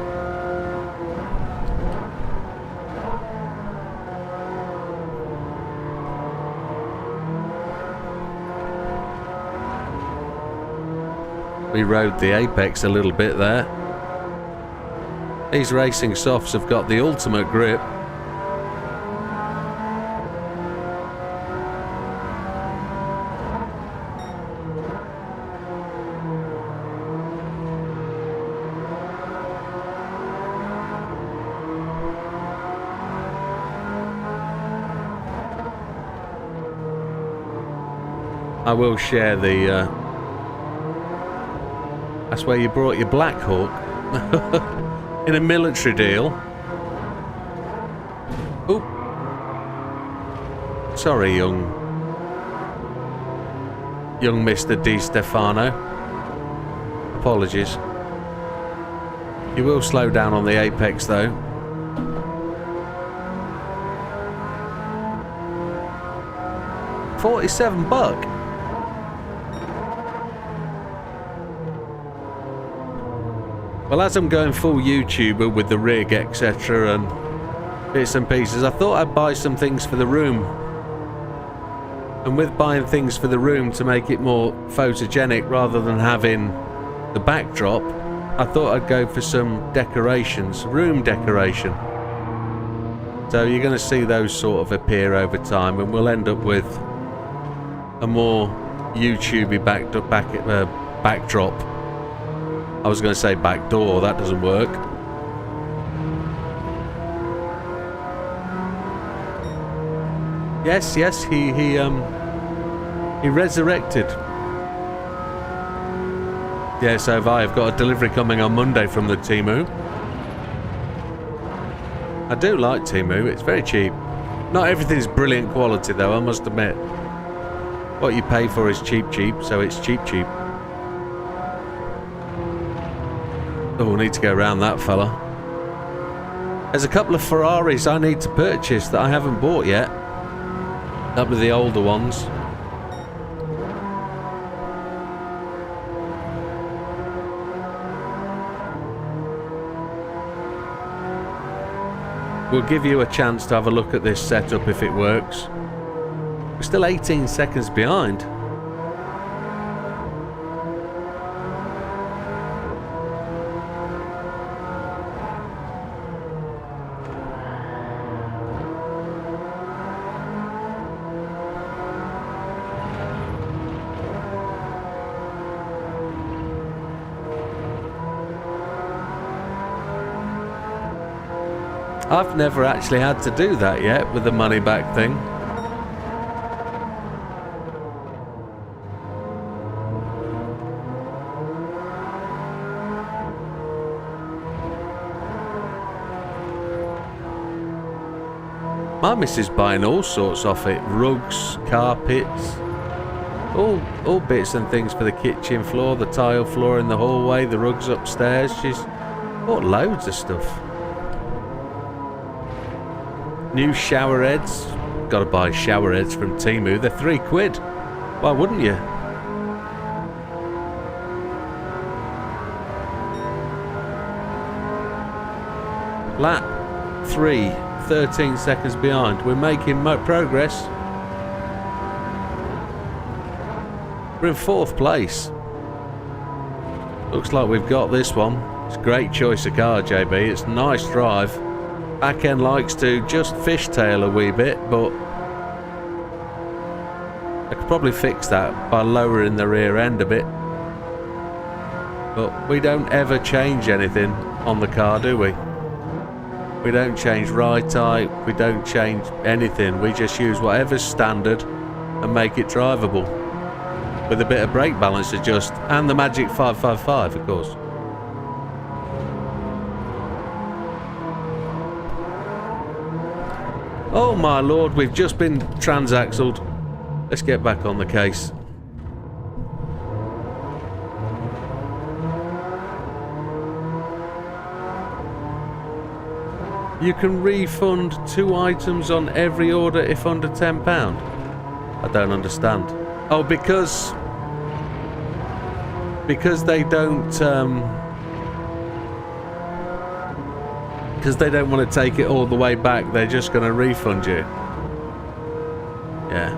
We rode the apex a little bit there. These racing softs have got the ultimate grip. I will share the that's where you brought your Black Hawk in a military deal. Oh, sorry, young Mr. Di Stefano. Apologies. You will slow down on the apex, though. $47. Well, as I'm going full YouTuber with the rig, etc. and bits and pieces, I thought I'd buy some things for the room. And with buying things for the room to make it more photogenic rather than having the backdrop, I thought I'd go for some decorations, room decoration. So you're going to see those sort of appear over time, and we'll end up with a more YouTubey backdrop. I was going to say back door, that doesn't work. Yes, he resurrected. Yeah, so have I. I've got a delivery coming on Monday from the Temu. I do like Temu, it's very cheap. Not everything's brilliant quality though, I must admit. What you pay for is cheap, so it's cheap. Oh, I need to go around that fella. There's a couple of Ferraris I need to purchase that I haven't bought yet. A couple of the older ones. We'll give you a chance to have a look at this setup if it works. We're still 18 seconds behind. I've never actually had to do that yet with the money back thing. My missus buying all sorts off it. Rugs, carpets, all bits and things for the kitchen floor, the tile floor in the hallway, the rugs upstairs. She's bought loads of stuff. New shower heads. Got to buy shower heads from Temu. They're £3. Why wouldn't you? Lap 3, 13 seconds behind. We're making progress. We're in 4th place. Looks like we've got this one. It's a great choice of car, JB. It's a nice drive. Back end likes to just fishtail a wee bit, but I could probably fix that by lowering the rear end a bit. But we don't ever change anything on the car, do we? We don't change ride type, we don't change anything. We just use whatever's standard and make it drivable. With a bit of brake balance adjust and the magic 555, of course. Oh my lord, we've just been transaxled. Let's get back on the case. You can refund 2 items on every order if under £10. I don't understand. Oh, because they don't want to take it all the way back. They're just going to refund you. Yeah.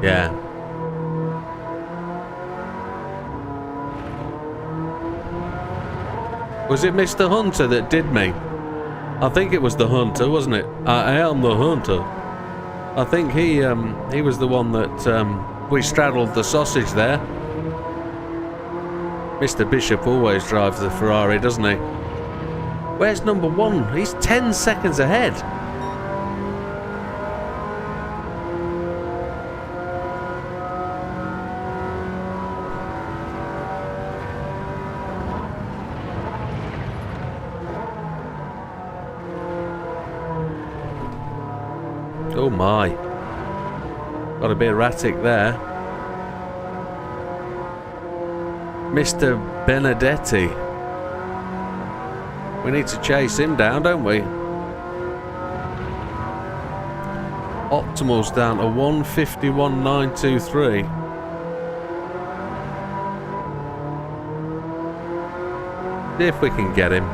Yeah. Was it Mr. Hunter that did me? I think it was the Hunter, wasn't it? I am the Hunter. I think he was the one that we straddled the sausage there. Mr. Bishop always drives the Ferrari, doesn't he? Where's number 1? He's 10 seconds ahead. Oh my. Got a bit erratic there. Mr. Benedetti. We need to chase him down, don't we? Optimal's down to 151.923. See if we can get him.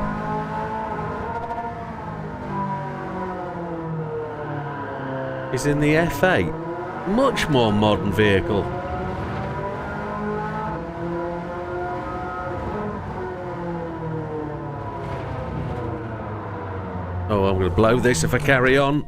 He's in the F8. Much more modern vehicle. Oh, I'm going to blow this if I carry on.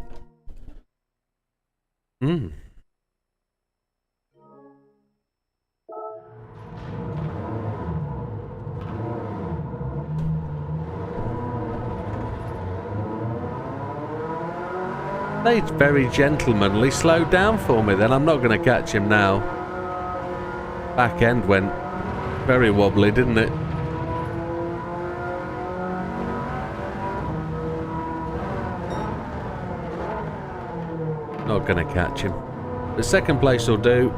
They very gentlemanly slowed down for me then. I'm not going to catch him now. Back end went very wobbly, didn't it? Not going to catch him. The second place will do.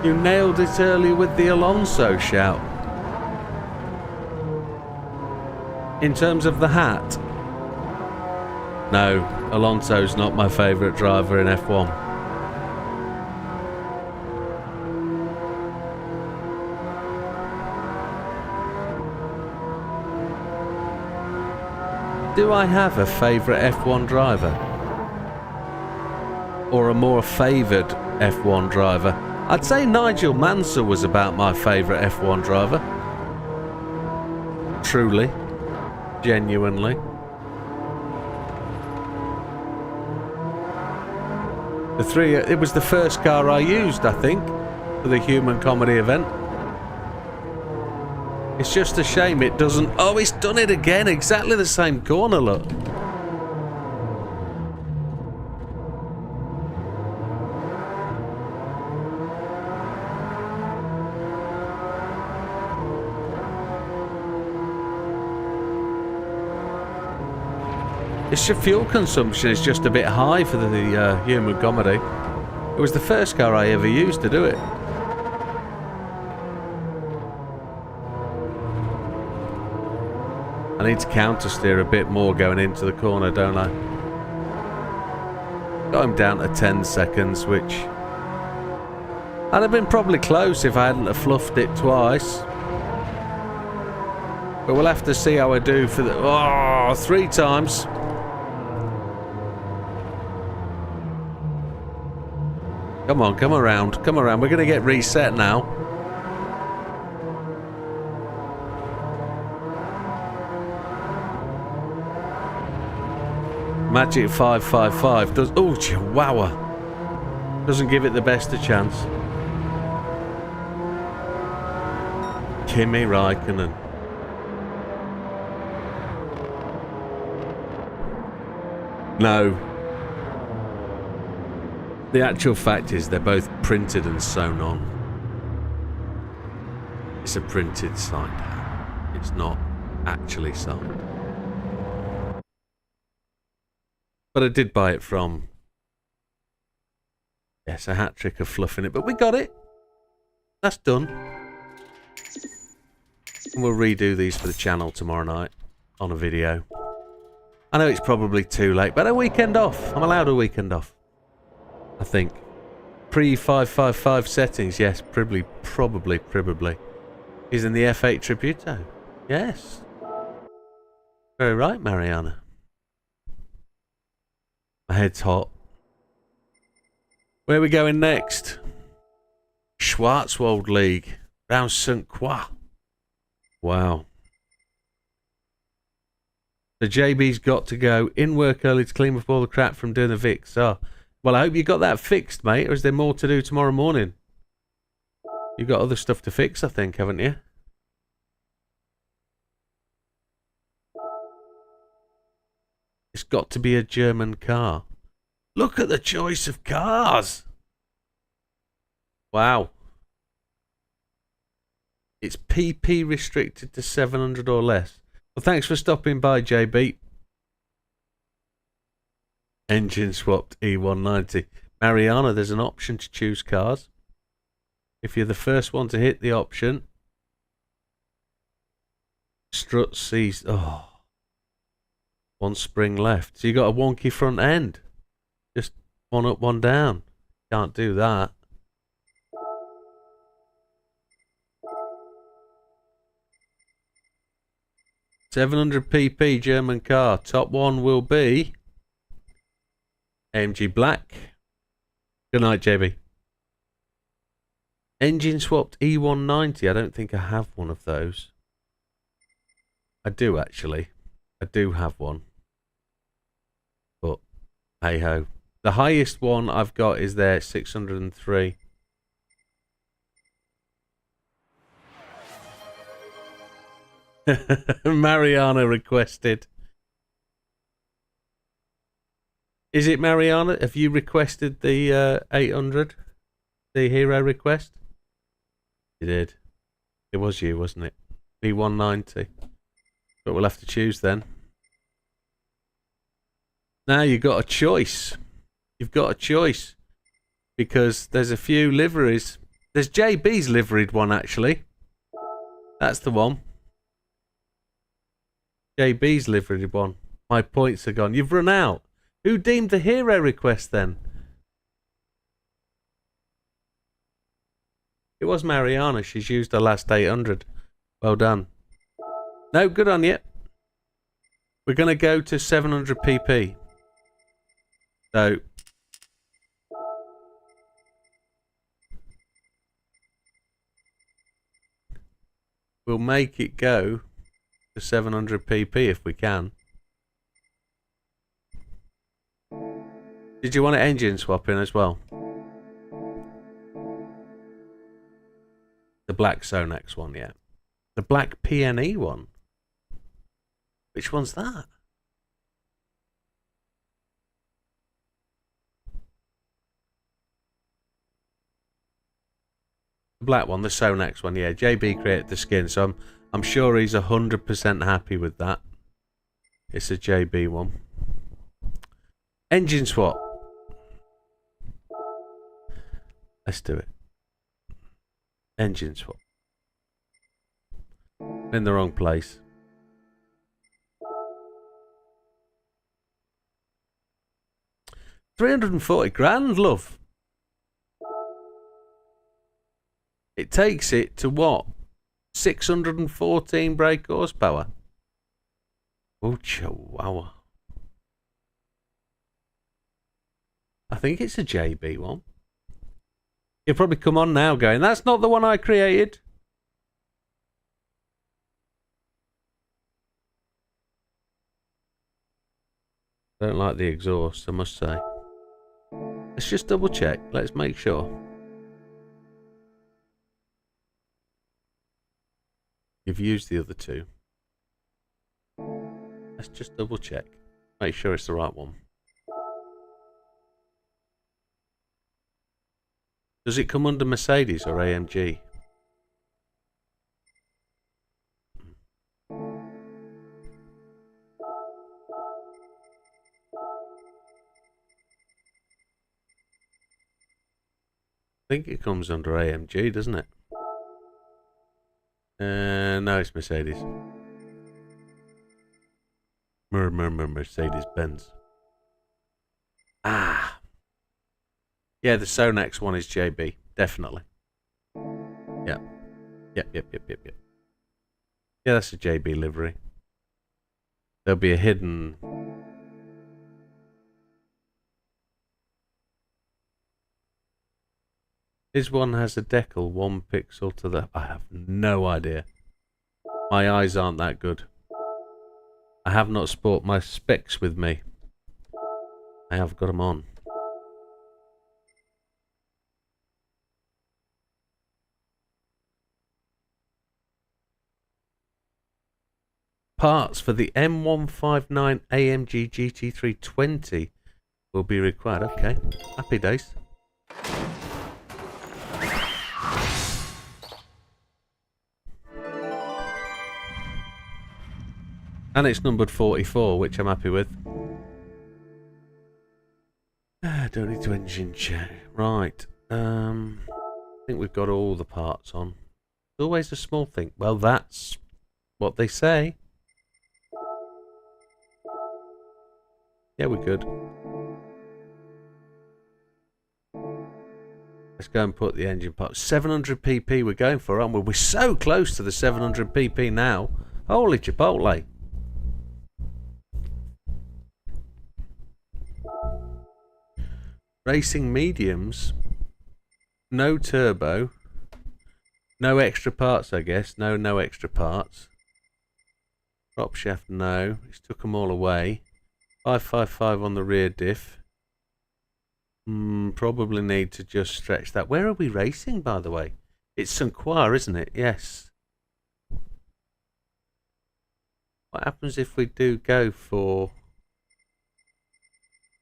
You nailed it early with the Alonso shout. In terms of the hat, no, Alonso's not my favourite driver in F1. Do I have a favourite F1 driver? Or a more favoured F1 driver? I'd say Nigel Mansell was about my favourite F1 driver. Truly. Genuinely. It was the first car I used, I think, for the Human Comedy event. It's just a shame it doesn't... Oh, it's done it again. Exactly the same corner, look. Its fuel consumption is just a bit high for the Human Comedy. It was the first car I ever used to do it. I need to counter steer a bit more going into the corner, don't I? Got him down to 10 seconds, which I'd have been probably close if I hadn't have fluffed it twice. But we'll have to see how I do for the... Oh, 3 times. Come on, come around, come around. We're going to get reset now. Magic 555 does... Oh, chihuahua. Doesn't give it the best of chance. Kimi Raikkonen. No. The actual fact is they're both printed and sewn on. It's a printed signed hat. It's not actually signed. But I did buy it from... Yes, a hat trick of fluffing it. But we got it. That's done. And we'll redo these for the channel tomorrow night on a video. I know it's probably too late, but a weekend off. I'm allowed a weekend off. I think. Pre-555 settings, yes, probably. He's in the F8 Tributo. Yes. Very right, Mariana. My head's hot. Where are we going next? Schwarzwald League. Round St. Croix. Wow. So JB's got to go in work early to clean up all the crap from doing the Vix. Oh. Well, I hope you got that fixed, mate. Or is there more to do tomorrow morning? You've got other stuff to fix, I think, haven't you? It's got to be a German car. Look at the choice of cars. Wow. It's PP restricted to 700 or less. Well, thanks for stopping by, JB. Engine swapped E190. Mariana, there's an option to choose cars. If you're the first one to hit the option. Strut sees. Oh. 1 spring left. So you got a wonky front end. Just 1 up, 1 down. Can't do that. $700 pp German car. Top one will be AMG Black. Good night, JB. Engine swapped E190. I don't think I have one of those. I do actually. I do have one. But hey ho. The highest one I've got is there 603. Mariana requested. Is it Mariana? Have you requested the 800? The hero request? You did. It was you, wasn't it? E190. But we'll have to choose then. Now you've got a choice. You've got a choice. Because there's a few liveries. There's JB's liveried one, actually. That's the one. JB's liveried one. My points are gone. You've run out. Who deemed the hero request then? It was Mariana. She's used her last 800. Well done. No, good on you. We're going to go to 700 pp. So we'll make it go to 700 pp if we can. Did you want an engine swap in as well? The black Sonax one, yeah. The black PNE one. Which one's that? The black one, the Sonax one, yeah. JB created the skin, so I'm sure he's 100% happy with that. It's a JB one. Engine swap. Let's do it. Engine swap. In the wrong place. £340,000, love. It takes it to what? 614 brake horsepower. Oh, chihuahua. I think it's a JB one. You'll probably come on now going, that's not the one I created. Don't like the exhaust, I must say. Let's just double check. Let's make sure. You've used the other two. Let's just double check. Make sure it's the right one. Does it come under Mercedes or AMG? I think it comes under AMG, doesn't it? No, it's Mercedes. Mercedes Benz. Ah. Yeah, the Sonax one is JB, definitely. Yeah. Yep. Yeah, that's a JB livery. There'll be a hidden... This one has a decal 1 pixel to the... I have no idea. My eyes aren't that good. I have not brought my specs with me. I have got them on. Parts for the M159 AMG GT320 will be required. Okay, happy days. And it's numbered 44, which I'm happy with. Don't need to engine check. Right. I think we've got all the parts on. There's always a small thing. Well, that's what they say. Yeah, we're good. Let's go and put the engine part. 700 pp we're going for, aren't we? We're so close to the 700 pp now. Holy Chipotle. Racing mediums. No turbo. No extra parts, I guess. No extra parts. Prop shaft, no. He's took them all away. 555 on the rear diff. Probably need to just stretch that. Where are we racing, by the way? It's St. Croix, isn't it? Yes. What happens if we do go for...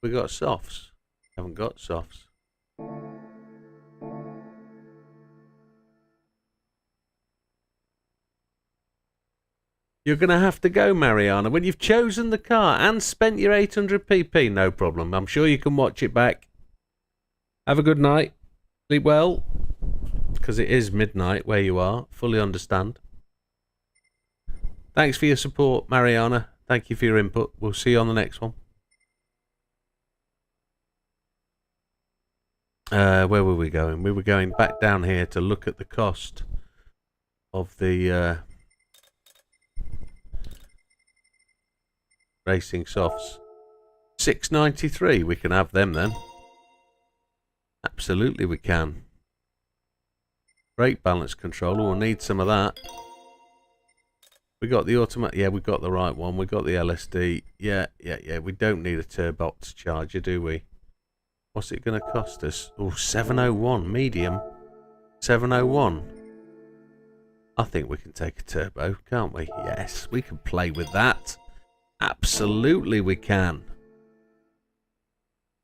We got softs. Haven't got softs. You're going to have to go, Mariana. When you've chosen the car and spent your 800 pp, no problem. I'm sure you can watch it back. Have a good night. Sleep well. Because it is midnight where you are. Fully understand. Thanks for your support, Mariana. Thank you for your input. We'll see you on the next one. Where were we going? We were going back down here to look at the cost of the... Racing softs. 693. We can have them then. Absolutely we can. Brake balance controller. We'll need some of that. We got the automatic. Yeah, we got the right one. We got the LSD. Yeah. We don't need a Turbox charger, do we? What's it going to cost us? Oh, 701. Medium. 701. I think we can take a turbo, can't we? Yes, we can play with that. Absolutely we can.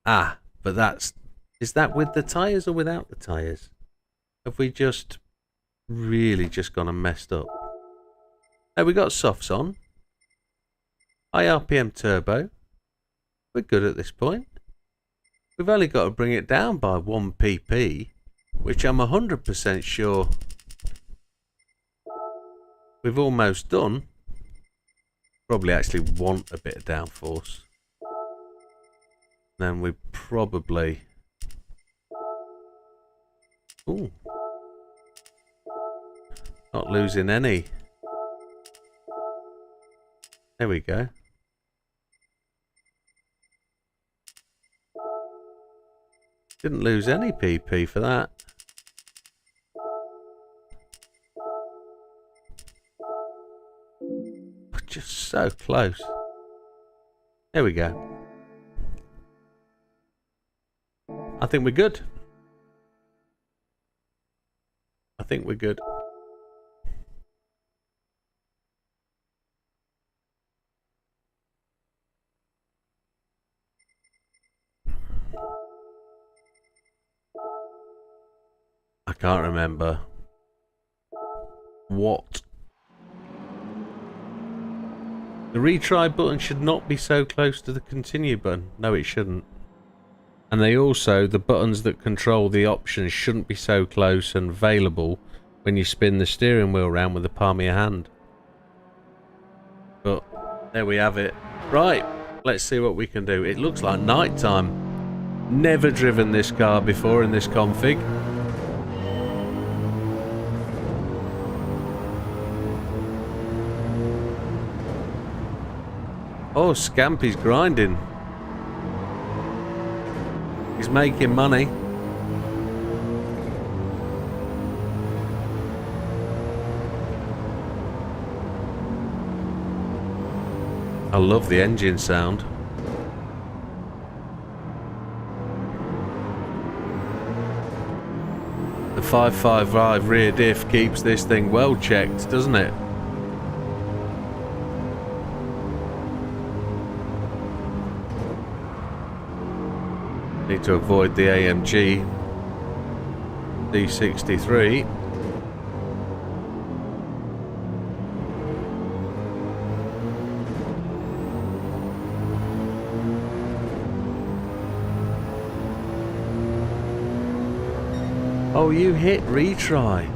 Ah, but that's... Is that with the tyres or without the tyres? Have we just really just gone and messed up? No, we got softs on. High RPM turbo. We're good at this point. We've only got to bring it down by 1 pp, which I'm 100% sure we've almost done. Probably actually want a bit of downforce. Then we probably... Ooh. Not losing any. There we go. Didn't lose any PP for that. Just so close. There we go. I think we're good. I think we're good. I can't remember what. The retry button should not be so close to the continue button. No, it shouldn't. And they also, the buttons that control the options shouldn't be so close and available when you spin the steering wheel around with the palm of your hand. But there we have it. Right, let's see what we can do. It looks like night time. Never driven this car before in this config. Oh, Scampy's grinding. He's making money. I love the engine sound. The 555 rear diff keeps this thing well checked, doesn't it? Need to avoid the AMG D63. Oh, you hit retry.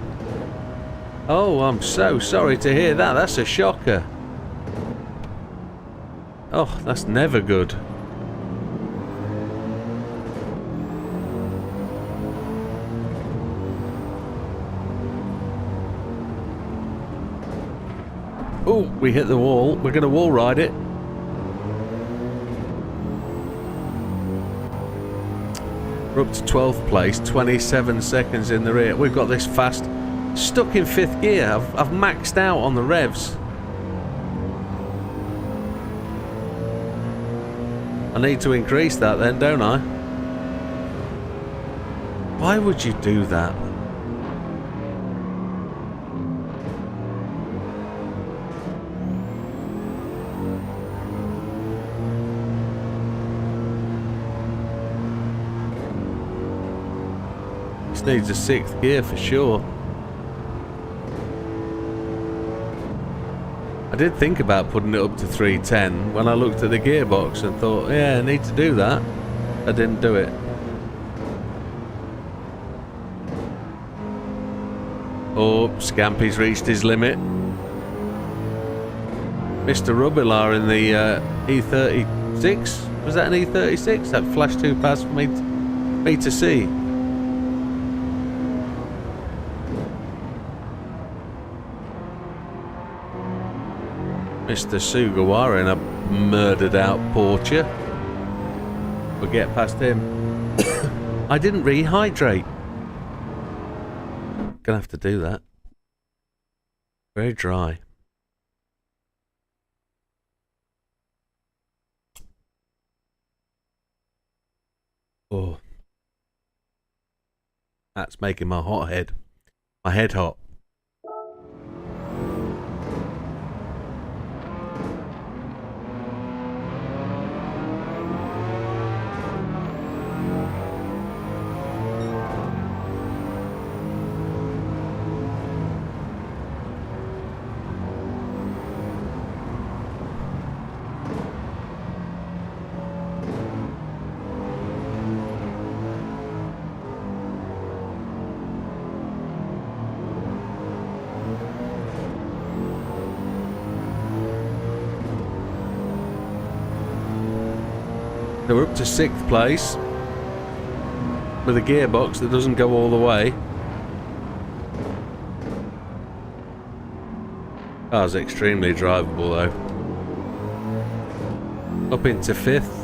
Oh, I'm so sorry to hear that. That's a shocker. Oh, that's never good. Oh, we hit the wall. We're going to wall ride it. We're up to 12th place, 27 seconds in the rear. We've got this fast. Stuck in 5th gear. I've maxed out on the revs. I need to increase that then, don't I? Why would you do that? Needs a 6th gear for sure. I did think about putting it up to 310 when I looked at the gearbox and thought, yeah, I need to do that. I didn't do it. Oh, Scampy's reached his limit. Mr. Rubilar in the E36. Was that an E36? That flashed too past for me to see. Mr. Sugawara in a murdered out Porsche. We'll get past him. I didn't rehydrate. Gonna have to do that. Very dry. Oh. That's making my head hot. So we're up to 6th place with a gearbox that doesn't go all the way. Car's extremely drivable though. Up into 5th.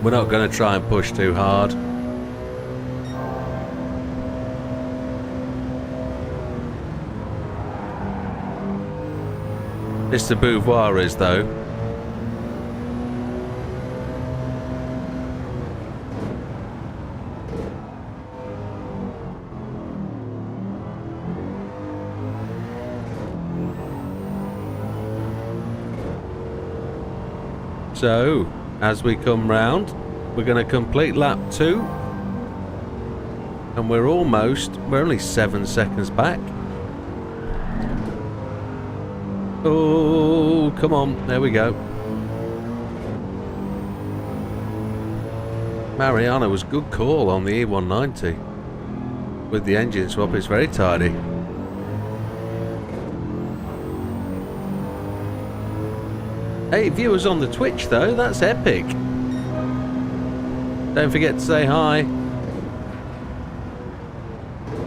We're not going to try and push too hard. Mr. Beauvoir is though. So, as we come round, we're going to complete lap 2. And we're only 7 seconds back. Oh, come on, there we go. Mariana was good call on the E190. With the engine swap, it's very tidy. Hey, viewers on the Twitch though, that's epic. Don't forget to say hi.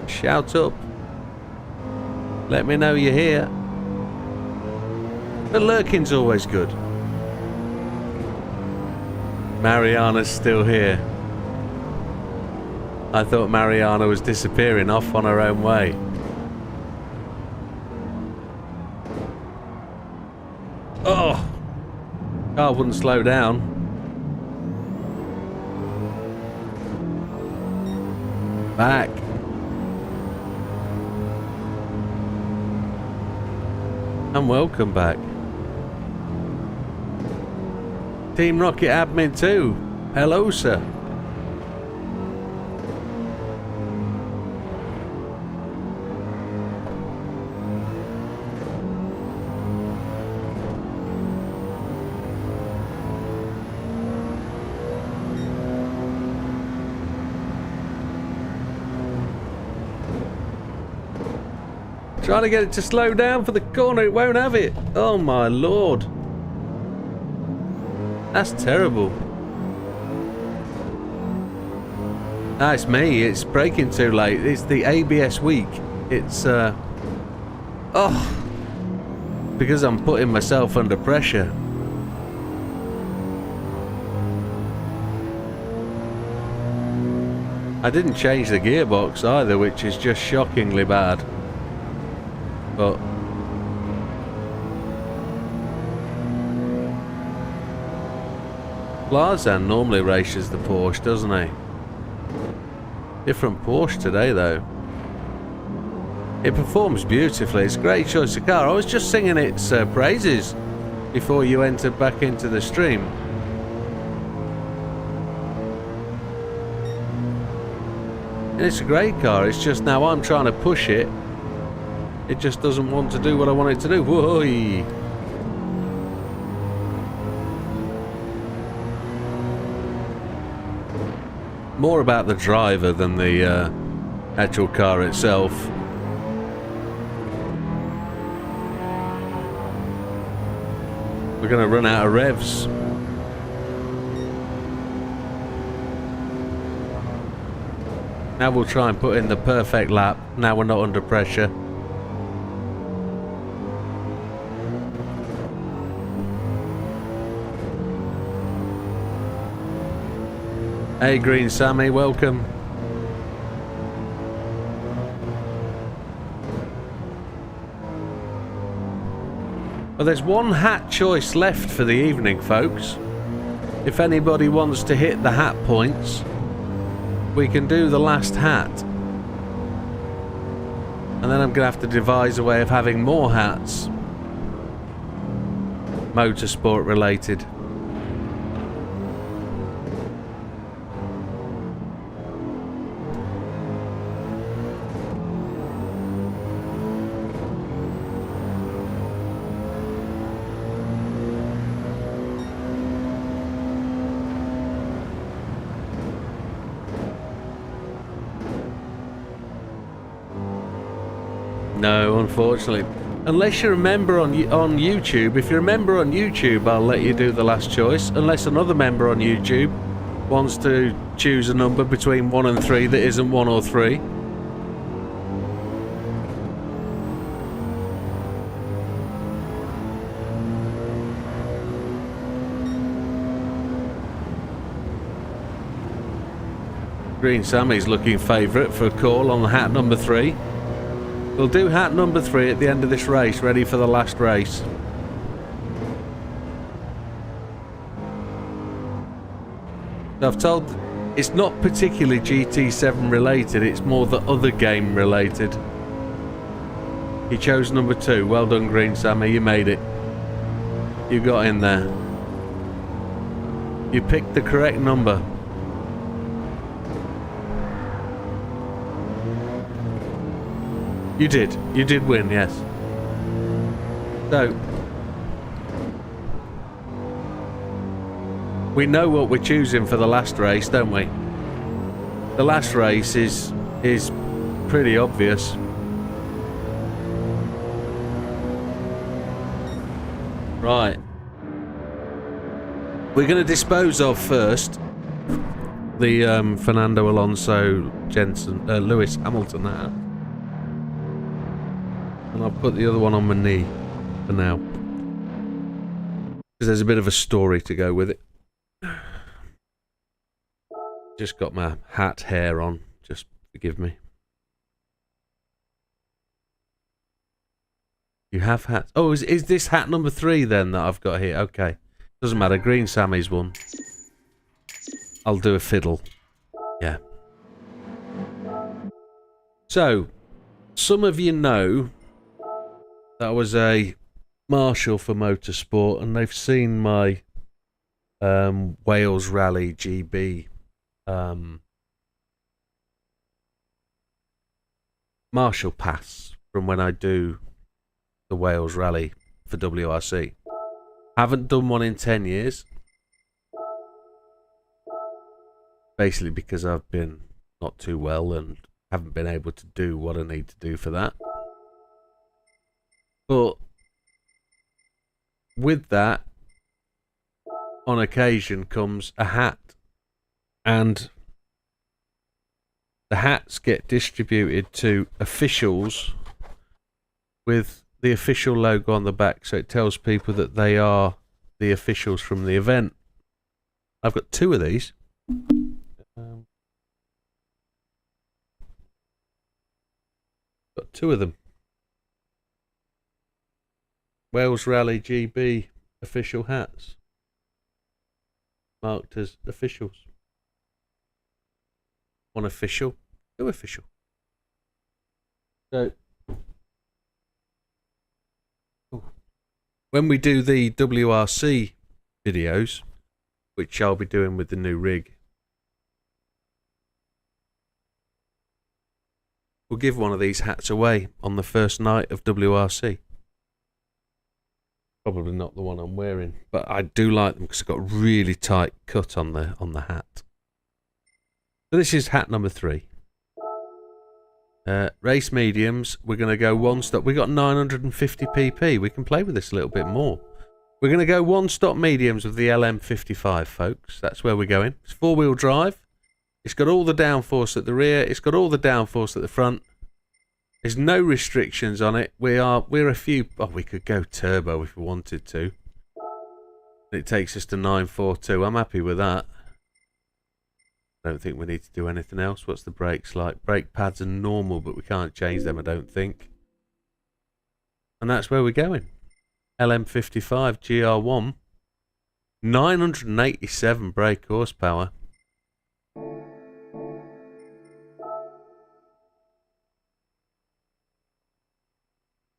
Shout up. Let me know you're here. But lurking's always good. Mariana's still here. I thought Mariana was disappearing off on her own way. Oh! Car wouldn't slow down. Back. And welcome back. Team Rocket Admin 2. Hello, sir. Trying to get it to slow down for the corner, it won't have it. Oh my lord. That's terrible. No, it's me. It's braking too late. It's the ABS week. It's, because I'm putting myself under pressure. I didn't change the gearbox either, which is just shockingly bad. But Blazan normally races the Porsche, doesn't he? Different Porsche today though. It performs beautifully. It's a great choice of car. I was just singing its praises before you entered back into the stream. And it's a great car. It's just now I'm trying to push it. It just doesn't want to do what I want it to do. Whoa! More about the driver than the actual car itself. We're going to run out of revs. Now we'll try and put in the perfect lap. Now we're not under pressure. Hey Green Sammy, welcome. Well, there's one hat choice left for the evening, folks. If anybody wants to hit the hat points, we can do the last hat. And then I'm going to have to devise a way of having more hats. Motorsport related. No, unfortunately. Unless you're a member on YouTube. If you're a member on YouTube, I'll let you do the last choice. Unless another member on YouTube wants to choose a number between 1 and 3 that isn't 1 or 3. Green Sammy's looking favourite for a call on hat number 3. We'll do hat number 3 at the end of this race, ready for the last race. So I've told it's not particularly GT7 related, it's more the other game related. He chose number 2. Well done, Green Sammy, you made it. You got in there. You picked the correct number. You did win, yes. So, we know what we're choosing for the last race, don't we? The last race is pretty obvious. Right. We're going to dispose of first the Fernando Alonso Jensen Lewis Hamilton hat. And I'll put the other one on my knee for now. Because there's a bit of a story to go with it. Just got my hat hair on. Just forgive me. You have hats. Oh, is this hat number 3 then that I've got here? Okay. Doesn't matter. Green Sammy's one. I'll do a fiddle. Yeah. So, some of you know that I was a marshal for motorsport, and they've seen my Wales Rally GB marshal pass from when I do the Wales Rally for WRC. Haven't done one in 10 years. Basically because I've been not too well and haven't been able to do what I need to do for that. But with that, on occasion comes a hat. And the hats get distributed to officials with the official logo on the back, so it tells people that they are the officials from the event. I've got 2 of these. Got 2 of them. Wales Rally GB official hats. Marked as officials. 1 official, 2 official. So, when we do the WRC videos, which I'll be doing with the new rig, we'll give one of these hats away on the first night of WRC. Probably not the one I'm wearing, but I do like them because it's got a really tight cut on the hat. So this is hat number 3. Race mediums, we're going to go 1 stop. We got 950 pp. We can play with this a little bit more. We're going to go one-stop mediums with the LM55, folks. That's where we're going. It's four-wheel drive. It's got all the downforce at the rear. It's got all the downforce at the front. There's no restrictions on it. We're a few... Oh, we could go turbo if we wanted to. It takes us to 942. I'm happy with that. I don't think we need to do anything else. What's the brakes like? Brake pads are normal, but we can't change them, I don't think. And that's where we're going. LM55 GR1. 987 brake horsepower.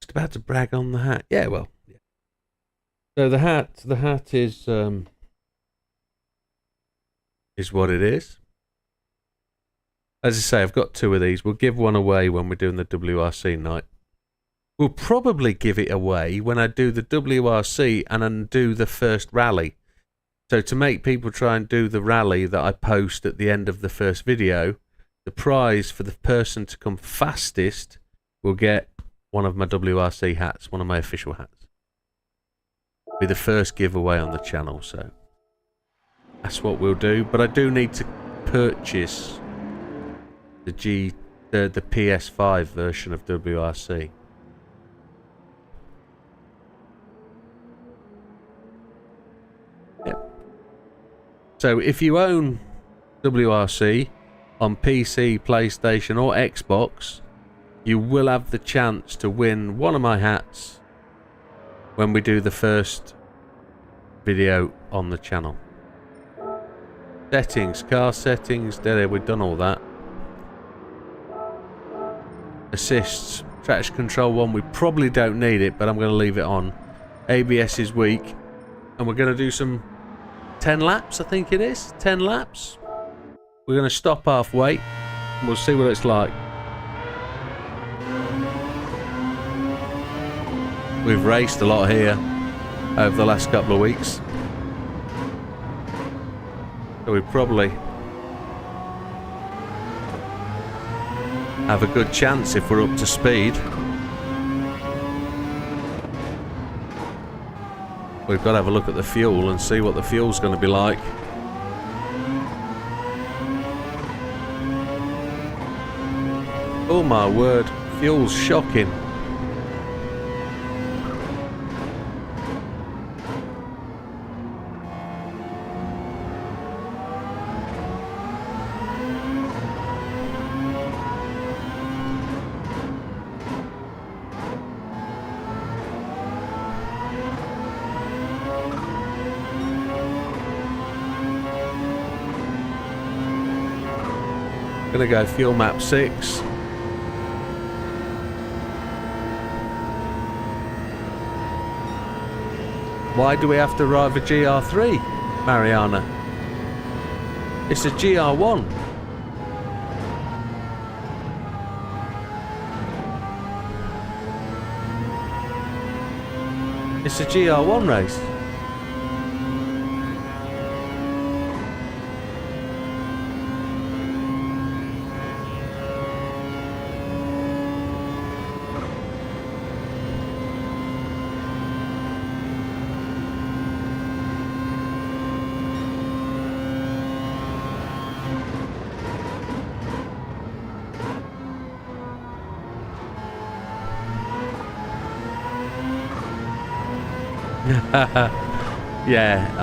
Just about to brag on the hat. Yeah, well. Yeah. So the hat is what it is. As I say, I've got two of these. We'll give one away when we're doing the WRC night. We'll probably give it away when I do the WRC and then do the first rally. So to make people try and do the rally that I post at the end of the first video, the prize for the person to come fastest will get one of my WRC hats, one of my official hats. It'll be the first giveaway on the channel, so that's what we'll do. But I do need to purchase the PS5 version of WRC. So if you own WRC on PC, PlayStation or Xbox, you will have the chance to win one of my hats when we do the first video on the channel. Settings, car settings, there, we've done all that. Assists, traction control 1, we probably don't need it, but I'm going to leave it on. ABS is weak, and we're going to do some 10 laps, I think it is. 10 laps. We're going to stop halfway. And we'll see what it's like. We've raced a lot here over the last couple of weeks. So we probably have a good chance if we're up to speed. We've got to have a look at the fuel and see what the fuel's going to be like. Oh my word, fuel's shocking. Gonna go fuel map 6. Why do we have to drive a GR3, Mariana? It's a GR1. It's a GR1 race. Yeah,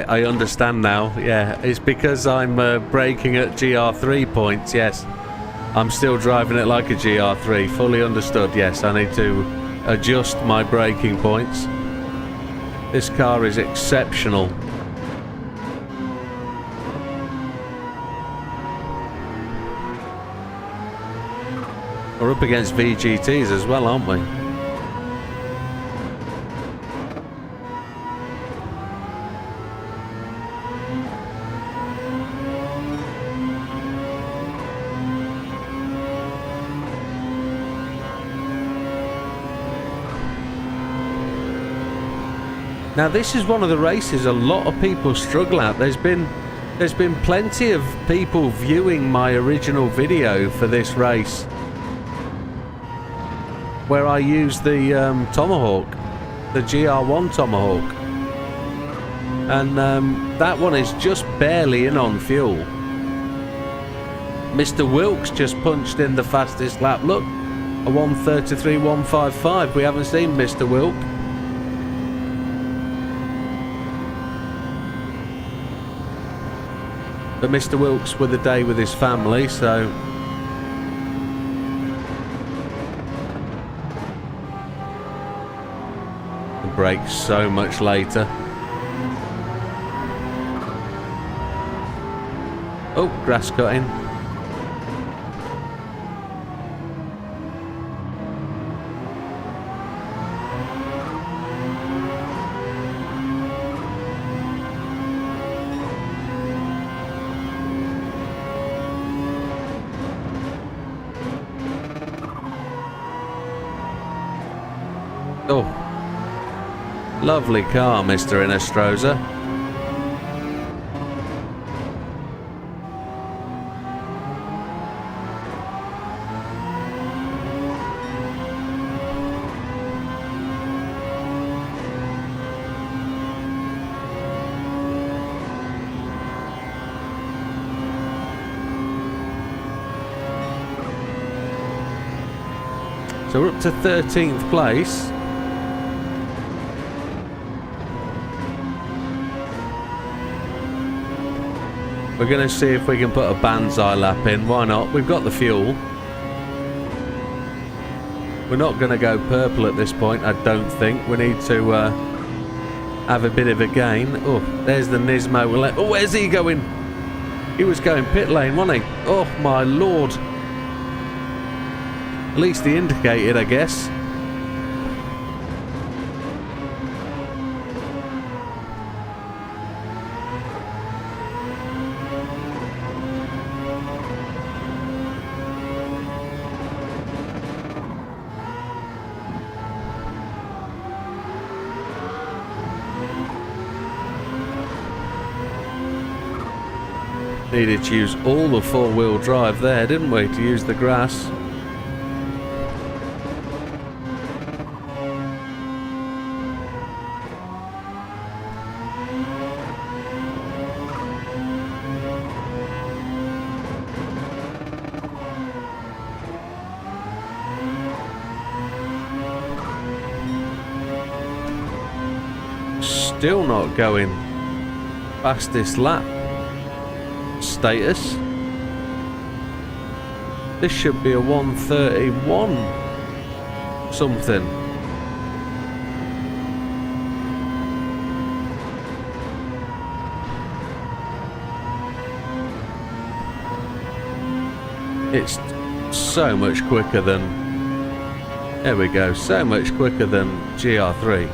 I understand now. Yeah, it's because I'm braking at GR3 points. Yes, I'm still driving it like a GR3. Fully understood. Yes, I need to adjust my braking points. This car is exceptional. We're up against VGTs as well, aren't we? Now this is one of the races a lot of people struggle at. There's been plenty of people viewing my original video for this race where I used the Tomahawk, the GR1 Tomahawk. And that one is just barely in on fuel. Mr. Wilkes just punched in the fastest lap. Look, a 1:33.155. We haven't seen Mr. Wilk. But Mr. Wilkes with a day with his family, so... the break's so much later. Oh, grass cutting. Oh, lovely car, Mr. Inestrosa. So we're up to 13th place. We're going to see if we can put a banzai lap in. Why not? We've got the fuel. We're not going to go purple at this point, I don't think. We need to have a bit of a gain. Oh, there's the Nismo. Oh, where's he going? He was going pit lane, wasn't he? Oh, my lord. At least he indicated, I guess. Needed to use all the four-wheel drive there, didn't we, to use the grass. Still not going fastest lap status. This should be a 1:31 something. It's so much quicker than, there we go, so much quicker than GR3.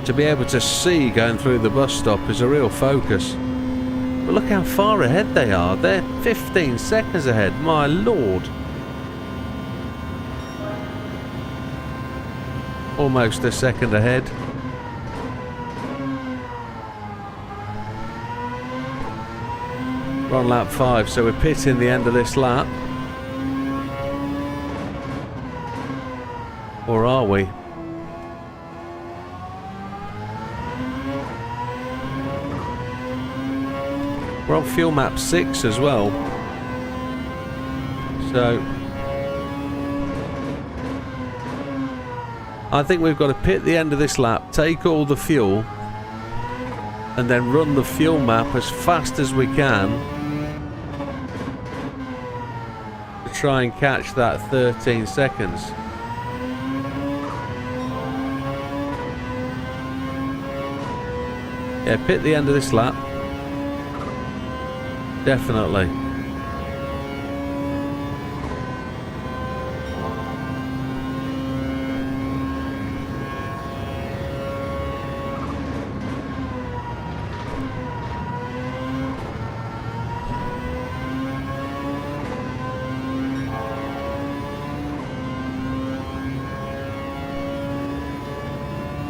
To be able to see going through the bus stop is a real focus. But look how far ahead they are. They're 15 seconds ahead. My lord. Almost a second ahead. We're on lap 5, so we're pitting the end of this lap. Or are we? We're on fuel map 6 as well. So I think we've got to pit the end of this lap, take all the fuel, and then run the fuel map as fast as we can to try and catch that 13 seconds. Yeah, pit the end of this lap. Definitely.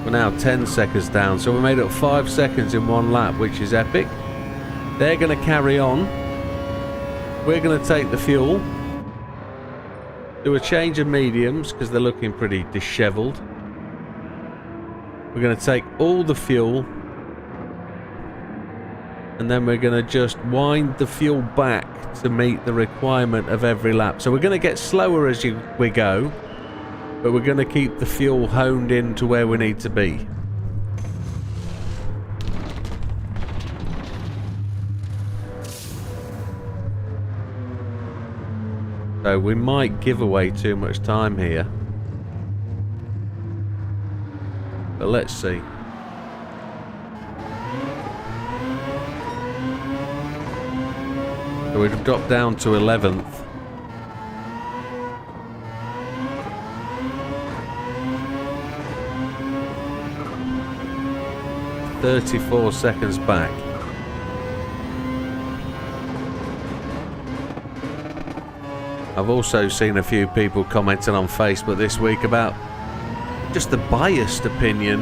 We're now 10 seconds down, so we made up 5 seconds in one lap, which is epic. They're going to carry on. We're going to take the fuel, do a change of mediums because they're looking pretty dishevelled. We're going to take all the fuel, and then we're going to just wind the fuel back to meet the requirement of every lap. So we're going to get slower as we go, but we're going to keep the fuel honed in to where we need to be. So we might give away too much time here. But let's see. So we've dropped down to 11th. "34 seconds back." I've also seen a few people commenting on Facebook this week about just the biased opinion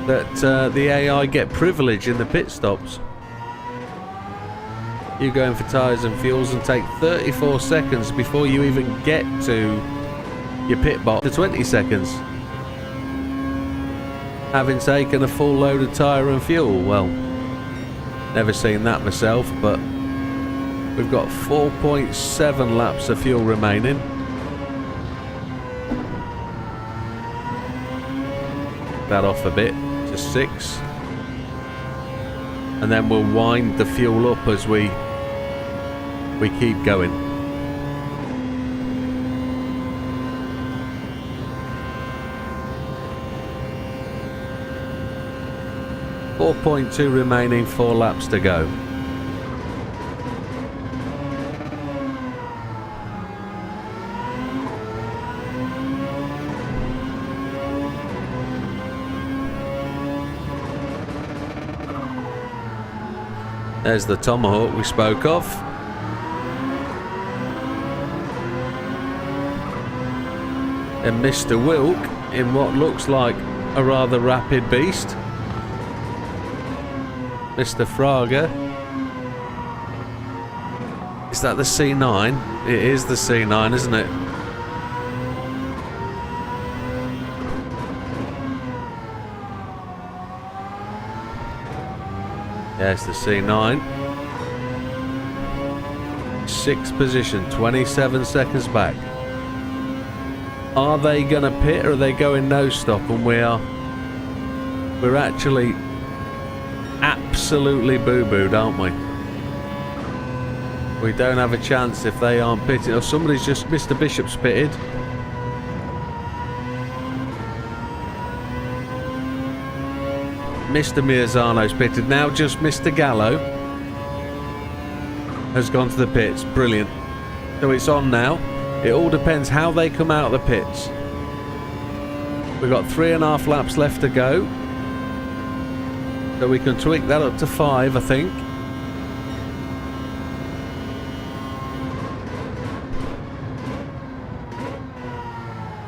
that the AI get privilege in the pit stops. You go in for tyres and fuels and take 34 seconds before you even get to your pit box to 20 seconds. Having taken a full load of tyre and fuel. Well, never seen that myself, but we've got 4.7 laps of fuel remaining. That off a bit to 6. And then we'll wind the fuel up as we keep going. .2 remaining, 4 laps to go. There's the Tomahawk we spoke of. And Mr. Wilk in what looks like a rather rapid beast. Mr. Fraga. Is that the C9? It is the C9, isn't it? There's the C9. 6th position, 27 seconds back. Are they gonna pit or are they going no stop? And we're actually absolutely boo-booed, aren't we? We don't have a chance if they aren't pitting. Or somebody's just... Mr. Bishop's pitted. Mr. Mirzano's pitted. Now just Mr. Gallo has gone to the pits. Brilliant. So it's on now. It all depends how they come out of the pits. We've got 3.5 laps left to go. So we can tweak that up to 5, I think.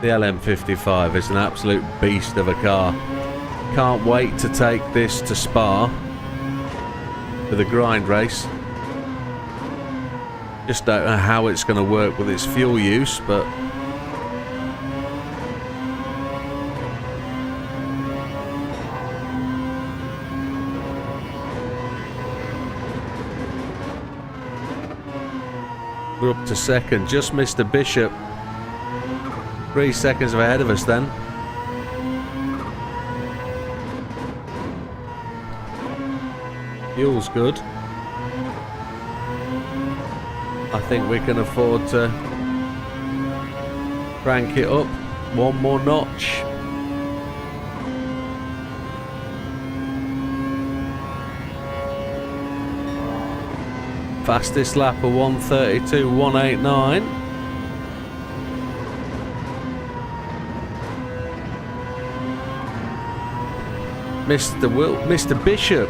The LM55 is an absolute beast of a car. Can't wait to take this to Spa for the grind race. Just don't know how it's going to work with its fuel use, but we're up to second. Just Mr. Bishop. 3 seconds ahead of us then. Fuel's good. I think we can afford to crank it up one more notch. Fastest lap of 1:32.189. Mr. Bishop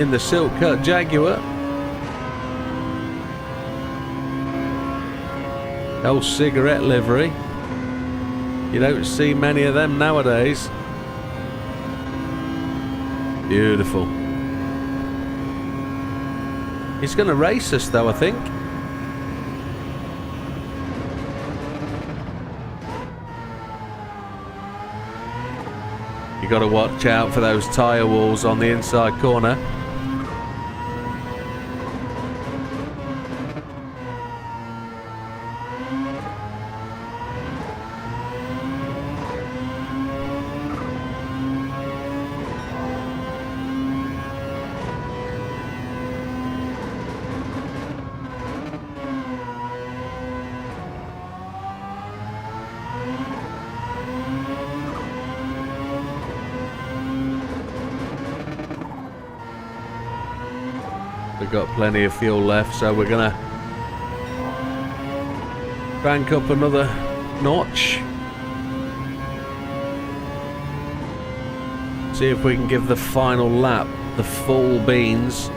in the silk cut Jaguar. Old cigarette livery. You don't see many of them nowadays. Beautiful. He's going to race us though, I think. You got to watch out for those tyre walls on the inside corner. We've got plenty of fuel left, so we're gonna crank up another notch. See if we can give the final lap the full beans,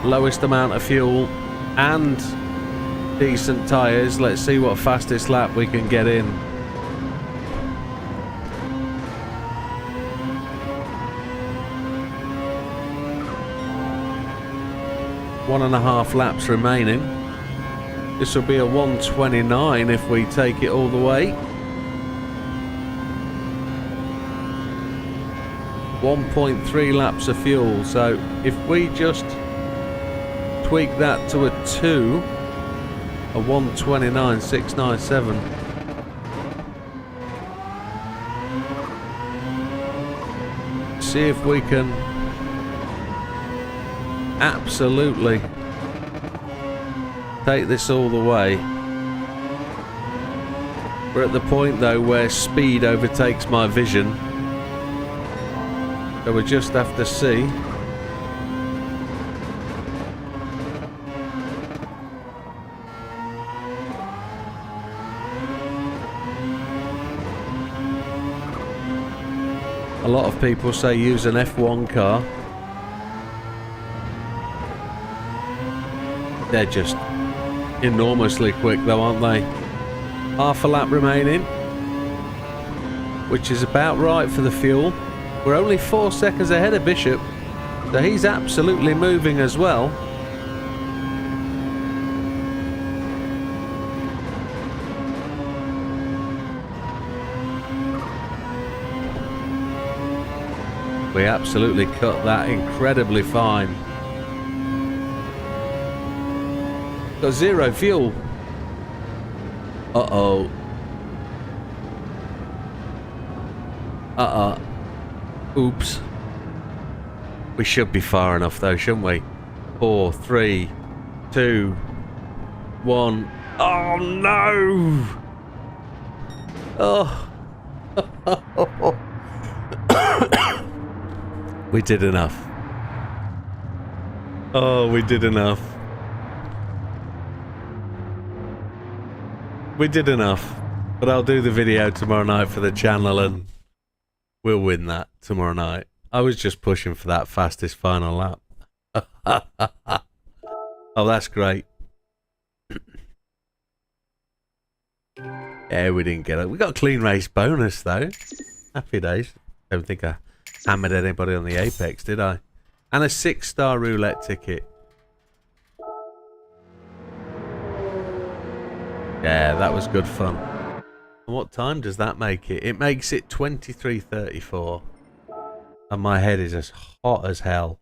lowest amount of fuel and decent tyres. Let's see what fastest lap we can get in. One and a half laps remaining. This will be a 1:29 if we take it all the way. 1.3 laps of fuel, so if we just tweak that to a 2, a 1:29.697. See if we can absolutely take this all the way. We're at the point though where speed overtakes my vision, so we just have to see. A lot of people say use an F1 car. They're just enormously quick though, aren't they? Half a lap remaining, which is about right for the fuel. We're only 4 seconds ahead of Bishop, so he's absolutely moving as well. We absolutely cut that incredibly fine. Got zero fuel. Uh-oh. Oops. We should be far enough though, shouldn't we? 4, 3, 2, 1. Oh no! Oh. We did enough. Oh, we did enough. We did enough. But I'll do the video tomorrow night for the channel and we'll win that tomorrow night. I was just pushing for that fastest final lap. Oh, that's great. Yeah, we didn't get it. We got a clean race bonus though. Happy days. Don't think I hammered anybody on the Apex, did I? And a 6-star roulette ticket. Yeah, that was good fun. And what time does that make it? It makes it 23:34. And my head is as hot as hell.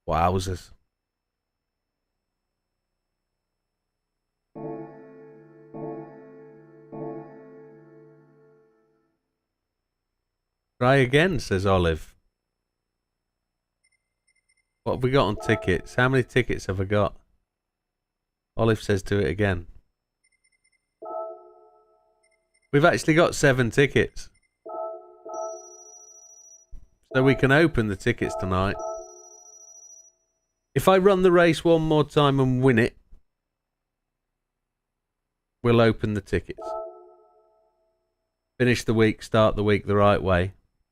Wowzers. Try again, says Olive. What have we got on tickets? How many tickets have I got? Olive says do it again. We've actually got 7 tickets. So we can open the tickets tonight. If I run the race one more time and win it, we'll open the tickets. Finish the week, start the week the right way.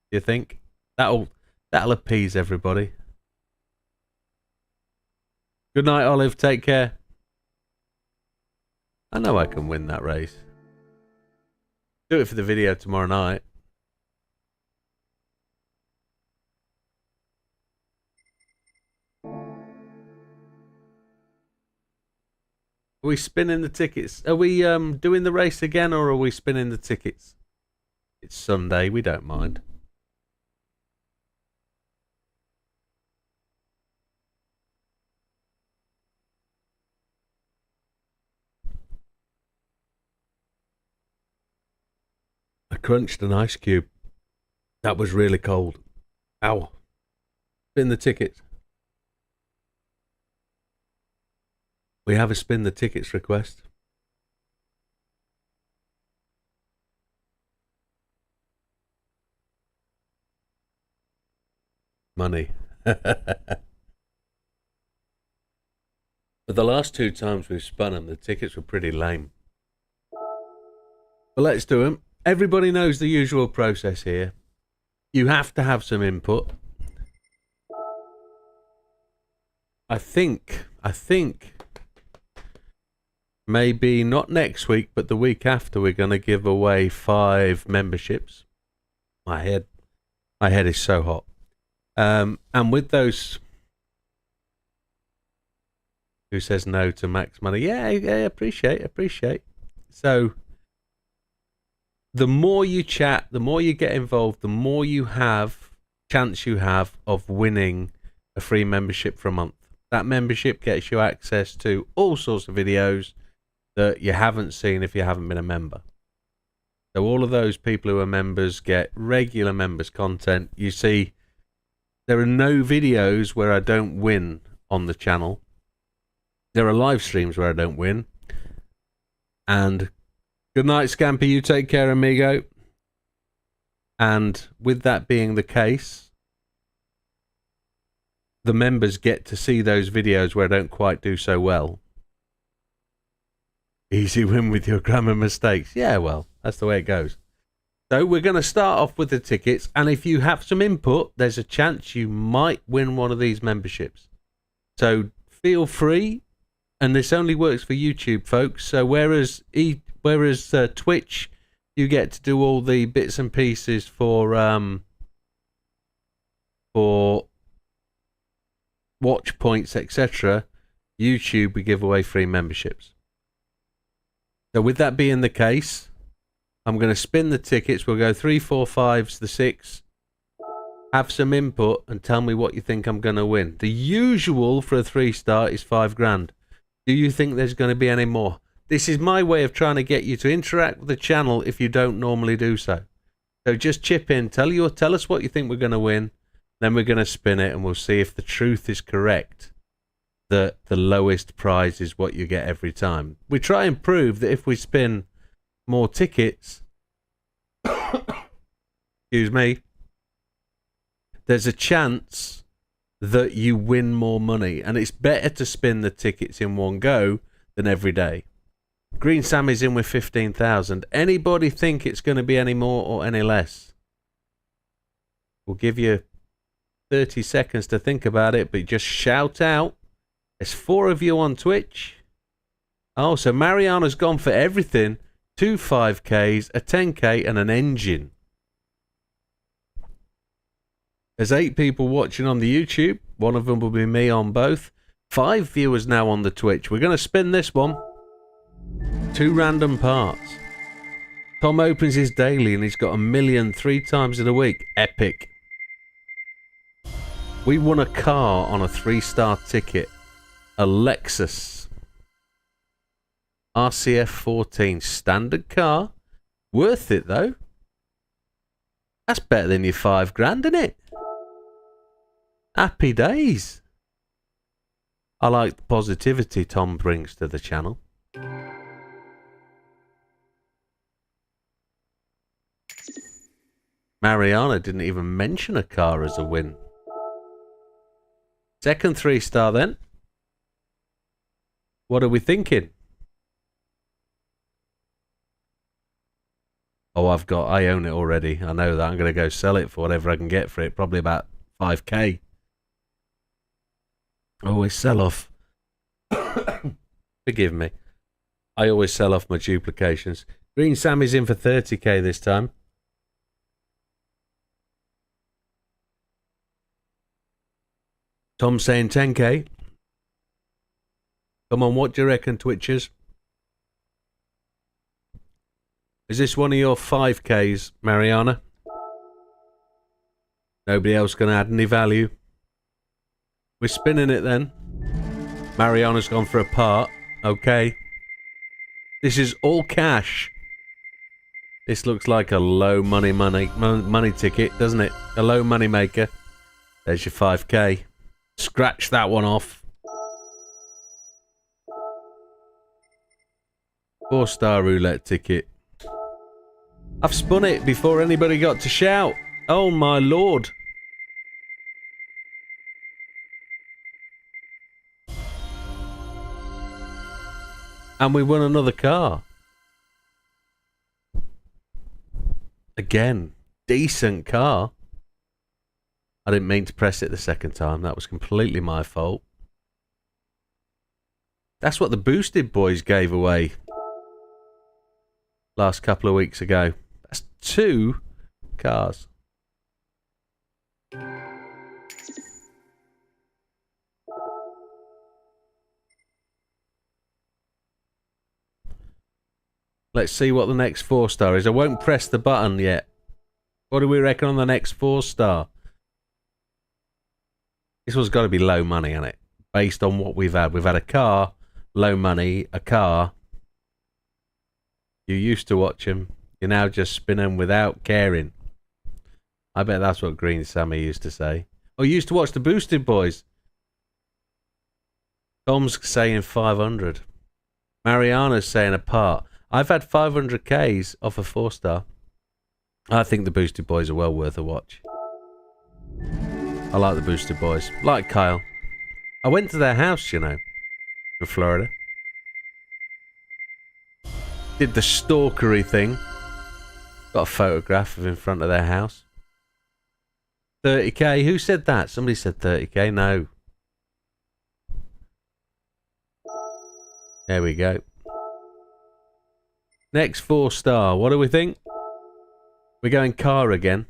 Do you think? That'll appease everybody. Good night, Olive. Take care. I know I can win that race. Do it for the video tomorrow night. Are we spinning the tickets? Are we doing the race again or are we spinning the tickets? It's Sunday, we don't mind. crunched an ice cube. That was really cold. Ow. Spin the tickets. We have a spin the tickets request. Money. But the last 2 times we've spun them, the tickets were pretty lame. But let's do them. Everybody knows the usual process here. You have to have some input. I think maybe not next week, but the week after, we're going to give away 5 memberships. My head is so hot. And with those, who says no to max money? Yeah, appreciate. So the more you chat, the more you get involved, the more chance you have of winning a free membership for a month. That membership gets you access to all sorts of videos that you haven't seen if you haven't been a member. So all of those people who are members get regular members content. You see, there are no videos where I don't win on the channel. There are live streams where I don't win. And good night, Scampi. You take care, amigo. And with that being the case, the members get to see those videos where I don't quite do so well. Easy win with your grammar mistakes. Yeah, well, that's the way it goes. So we're going to start off with the tickets, and if you have some input, there's a chance you might win one of these memberships. So feel free, and this only works for YouTube, folks. So whereas Twitch, you get to do all the bits and pieces for watch points, etc. YouTube, we give away free memberships. So with that being the case, I'm going to spin the tickets. We'll go 3, 4, 5s, the 6. Have some input and tell me what you think I'm going to win. The usual for a 3-star is 5 grand. Do you think there's going to be any more? This is my way of trying to get you to interact with the channel if you don't normally do so. So just chip in, tell us what you think we're going to win. Then we're going to spin it and we'll see if the truth is correct, that the lowest prize is what you get every time. We try and prove that if we spin more tickets, excuse me, there's a chance that you win more money, and it's better to spin the tickets in one go than every day. Green Sammy's in with 15,000. Anybody think it's going to be any more or any less? We'll give you 30 seconds to think about it, but just shout out. There's 4 of you on Twitch. Oh, so Mariana's gone for everything. 2 5Ks, a 10K, and an engine. There's 8 people watching on the YouTube. One of them will be me on both. 5 viewers now on the Twitch. We're going to spin this one. 2 random parts. Tom opens his daily and he's got 1 million 3 times in a week. Epic. We won a car on a 3-star ticket. A Lexus RCF 14 standard car. Worth it though. That's better than your 5 grand, isn't it? Happy days. I like the positivity Tom brings to the channel. Mariana didn't even mention a car as a win. Second 3-star then. What are we thinking? Oh, I own it already. I know that. I'm going to go sell it for whatever I can get for it. Probably about 5k. I always sell off. Forgive me. I always sell off my duplications. Green Sammy's in for 30k this time. Tom saying 10k. Come on, what do you reckon, Twitchers? Is this one of your 5Ks, Mariana? Nobody else going to add any value? We're spinning it then. Mariana's gone for a part. Okay. This is all cash. This looks like a low money ticket, doesn't it? A low money maker. There's your 5k. Scratch that one off. 4-star roulette ticket. I've spun it before anybody got to shout. Oh my lord. And we won another car. Again, decent car. I didn't mean to press it the second time. That was completely my fault. That's what the Boosted Boys gave away last couple of weeks ago. That's 2 cars. Let's see what the next 4-star is. I won't press the button yet. What do we reckon on the next 4-star? This one's got to be low money, hasn't it? Based on what we've had. We've had a car, low money, a car. You used to watch them. You're now just spinning without caring. I bet that's what Green Sammy used to say. Oh, you used to watch the Boosted Boys. Tom's saying 500. Mariana's saying a part. I've had 500Ks off a 4-star. I think the Boosted Boys are well worth a watch. I like the Boosted Boys. Like Kyle. I went to their house, you know, in Florida. Did the stalkery thing. Got a photograph of in front of their house. 30k. Who said that? Somebody said 30k. No. There we go. Next 4-star. What do we think? We're going car again.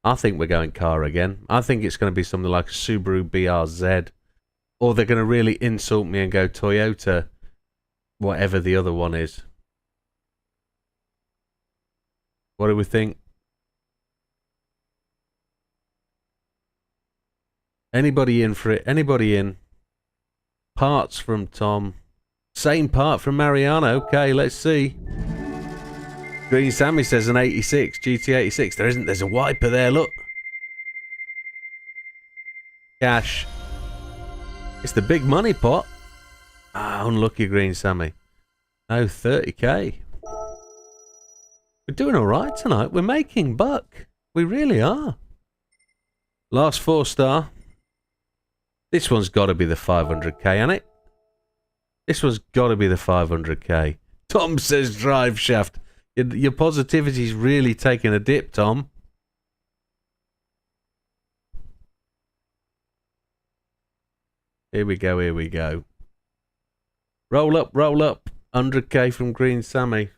I think we're going car again. I think it's going to be something like a Subaru BRZ. Or they're going to really insult me and go Toyota. Whatever the other one is. What do we think? Anybody in for it? Anybody in? Parts from Tom. Same part from Mariano. Okay, let's see. Green Sammy says an 86. GT86. There isn't. There's a wiper there. Look. Cash. It's the big money pot. Ah, unlucky Green Sammy. No, 30k. We're doing alright tonight. We're making buck. We really are. Last 4-star. This one's got to be the 500k, hasn't it? This one's got to be the 500k. Tom says drive shaft. Your positivity's really taking a dip, Tom. Here we go, here we go. Roll up, roll up. 100k from Green Sammy.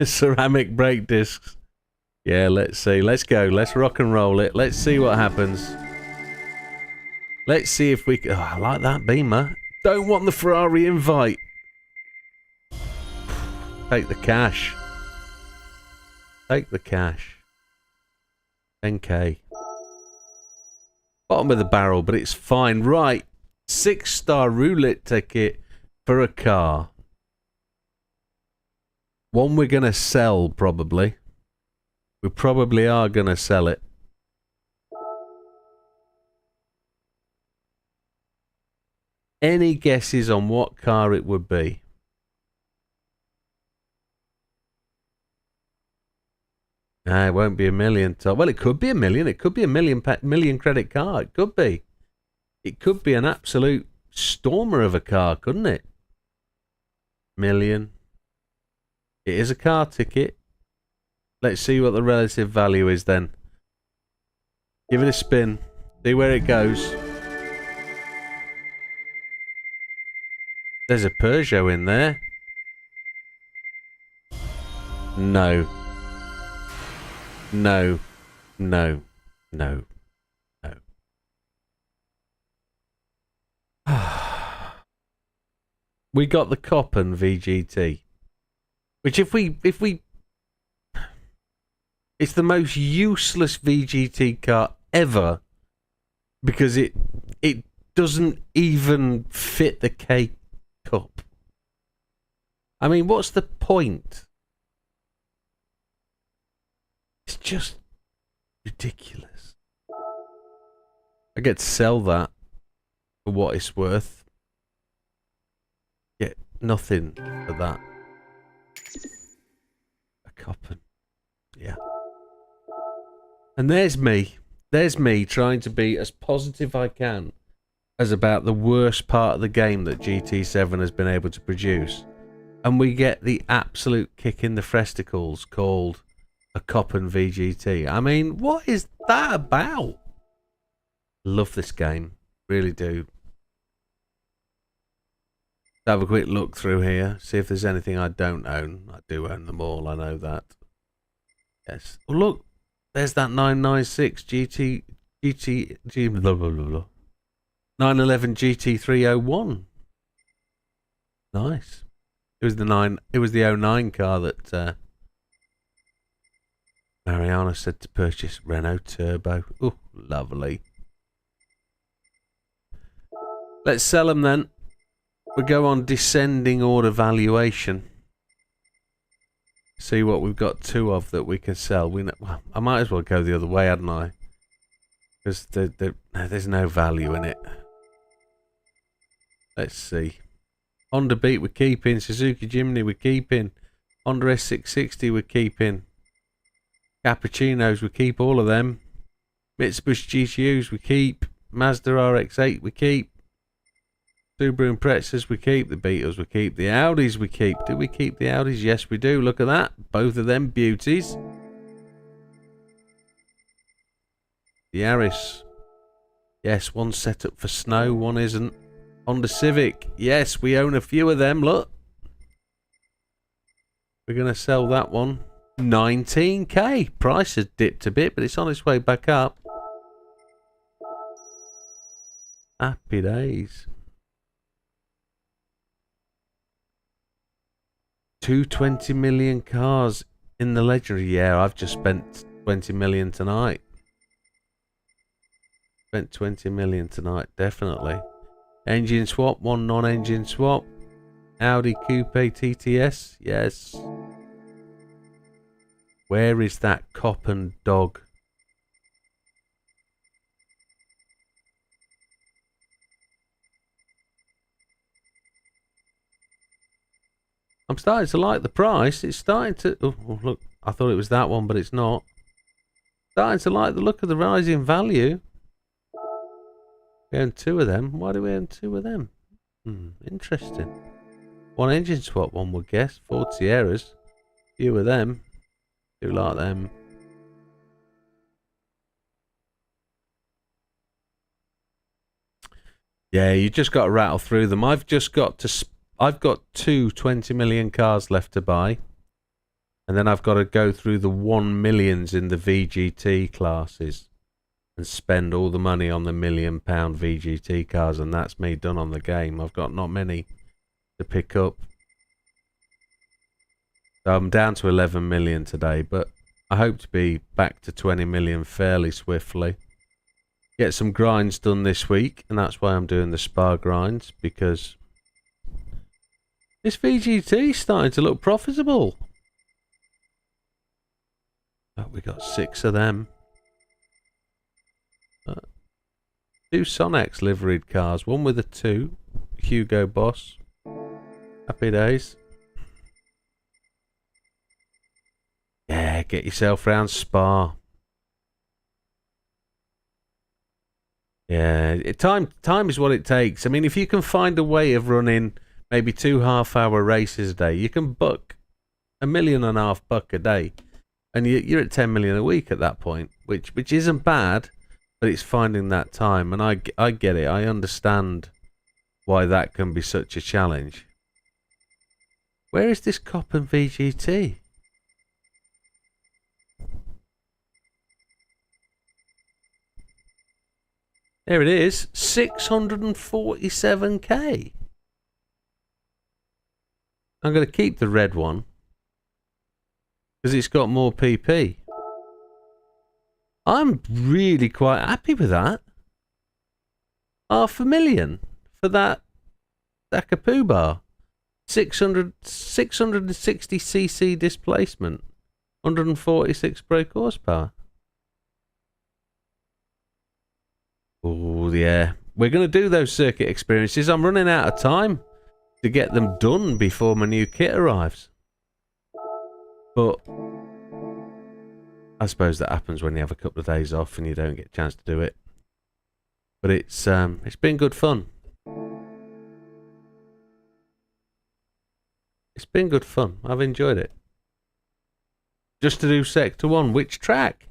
Ceramic brake discs. Yeah, let's see. Let's go. Let's rock and roll it. Let's see what happens. Let's see if we can... Oh, I like that Beamer. Don't want the Ferrari invite. Take the cash. Take the cash. 10k. Bottom of the barrel, but it's fine. Right. 6-star roulette ticket for a car. One we're going to sell, probably. We probably are going to sell it. Any guesses on what car it would be? Nah, it won't be a million. Well, it could be a million. It could be a million credit car. It could be. It could be an absolute stormer of a car, couldn't it? Million. It is a car ticket. Let's see what the relative value is then. Give it a spin. See where it goes. There's a Peugeot in there. No. No. No. No. No. We got the Coppen VGT. Which if we... It's the most useless VGT car ever. Because it doesn't even fit the K Cup. I mean, what's the point just ridiculous. I get to sell that for what it's worth. Get nothing for that. A coppin. Yeah. And there's me. There's me trying to be as positive I can as about the worst part of the game that Gt7 has been able to produce. And we get the absolute kick in the fresticles called a Coppin VGT. I mean, what is that about? Love this game. Really do. Have a quick look through here. See if there's anything I don't own. I do own them all. I know that. Yes. Oh, look. There's that 996 GT blah, blah, blah, blah. 911 GT301. Nice. It was the 09 car that Mariana said to purchase. Renault Turbo. Oh, lovely. Let's sell them then. We go on descending order valuation. See what we've got two of that we can sell. Well, I might as well go the other way, hadn't I? Because there's no value in it. Let's see. Honda Beat we're keeping. Suzuki Jimny we're keeping. Honda S660 we're keeping. Cappuccinos we keep all of them. Mitsubishi GTUs we keep. Mazda RX-8 we keep. Subaru Imprezas we keep. The Beetles we keep. The Audis we keep. Do we keep the Audis? Yes, we do. Look at that. Both of them beauties. The Yaris. Yes, one's set up for snow, one isn't. Honda Civic. Yes, we own a few of them. Look. We're going to sell that one. 19k. Price has dipped a bit, but it's on its way back up. Happy days. 220 million cars in the ledger. Yeah, I've just spent 20 million tonight. Spent 20 million tonight, definitely. Engine swap, one non-engine swap. Audi Coupe TTS, yes. Where is that Coppin dog? I'm starting to like the price. It's starting to... Oh, look, I thought it was that one, but it's not. Starting to like the look of the rising value. We own two of them. Why do we own two of them? Interesting. One engine swap, one would guess. Ford Sierras. Few of them. Do like them. Yeah, you just got to rattle through them. I've got two 20 million cars left to buy. And then I've got to go through the 1 millions in the VGT classes and spend all the money on the £1 million VGT cars, and that's me done on the game. I've got not many to pick up. So I'm down to 11 million today, but I hope to be back to 20 million fairly swiftly. Get some grinds done this week, and that's why I'm doing the Spa grinds, because this VGT is starting to look profitable. But we got 6 of them. 2 Sonex liveried cars, one with a 2, Hugo Boss. Happy days. Yeah, get yourself round Spa. Yeah, time is what it takes. I mean, if you can find a way of running maybe 2 half-hour races a day, you can buck $1.5 million a day, and you're at 10 million a week at that point, which isn't bad, but it's finding that time. And I get it. I understand why that can be such a challenge. Where is this Coppin VGT? There it is, 647k. I'm going to keep the red one because it's got more PP. I'm really quite happy with that. $500,000 for that Kapoo bar. 660cc displacement. 146 brake horsepower. Oh, yeah. We're going to do those circuit experiences. I'm running out of time to get them done before my new kit arrives. But I suppose that happens when you have a couple of days off and you don't get a chance to do it. But it's been good fun. It's been good fun. I've enjoyed it. Just to do Sector 1. Which track?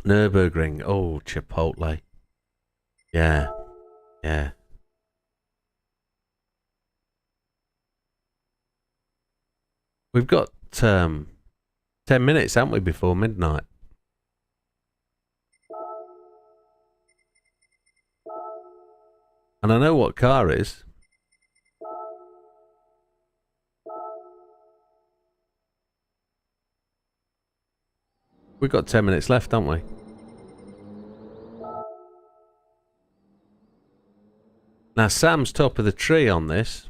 Nürburgring. Oh, Chipotle. Yeah. Yeah. We've got 10 minutes, haven't we, before midnight? And I know what car is. We've got 10 minutes left, haven't we? Now, Sam's top of the tree on this.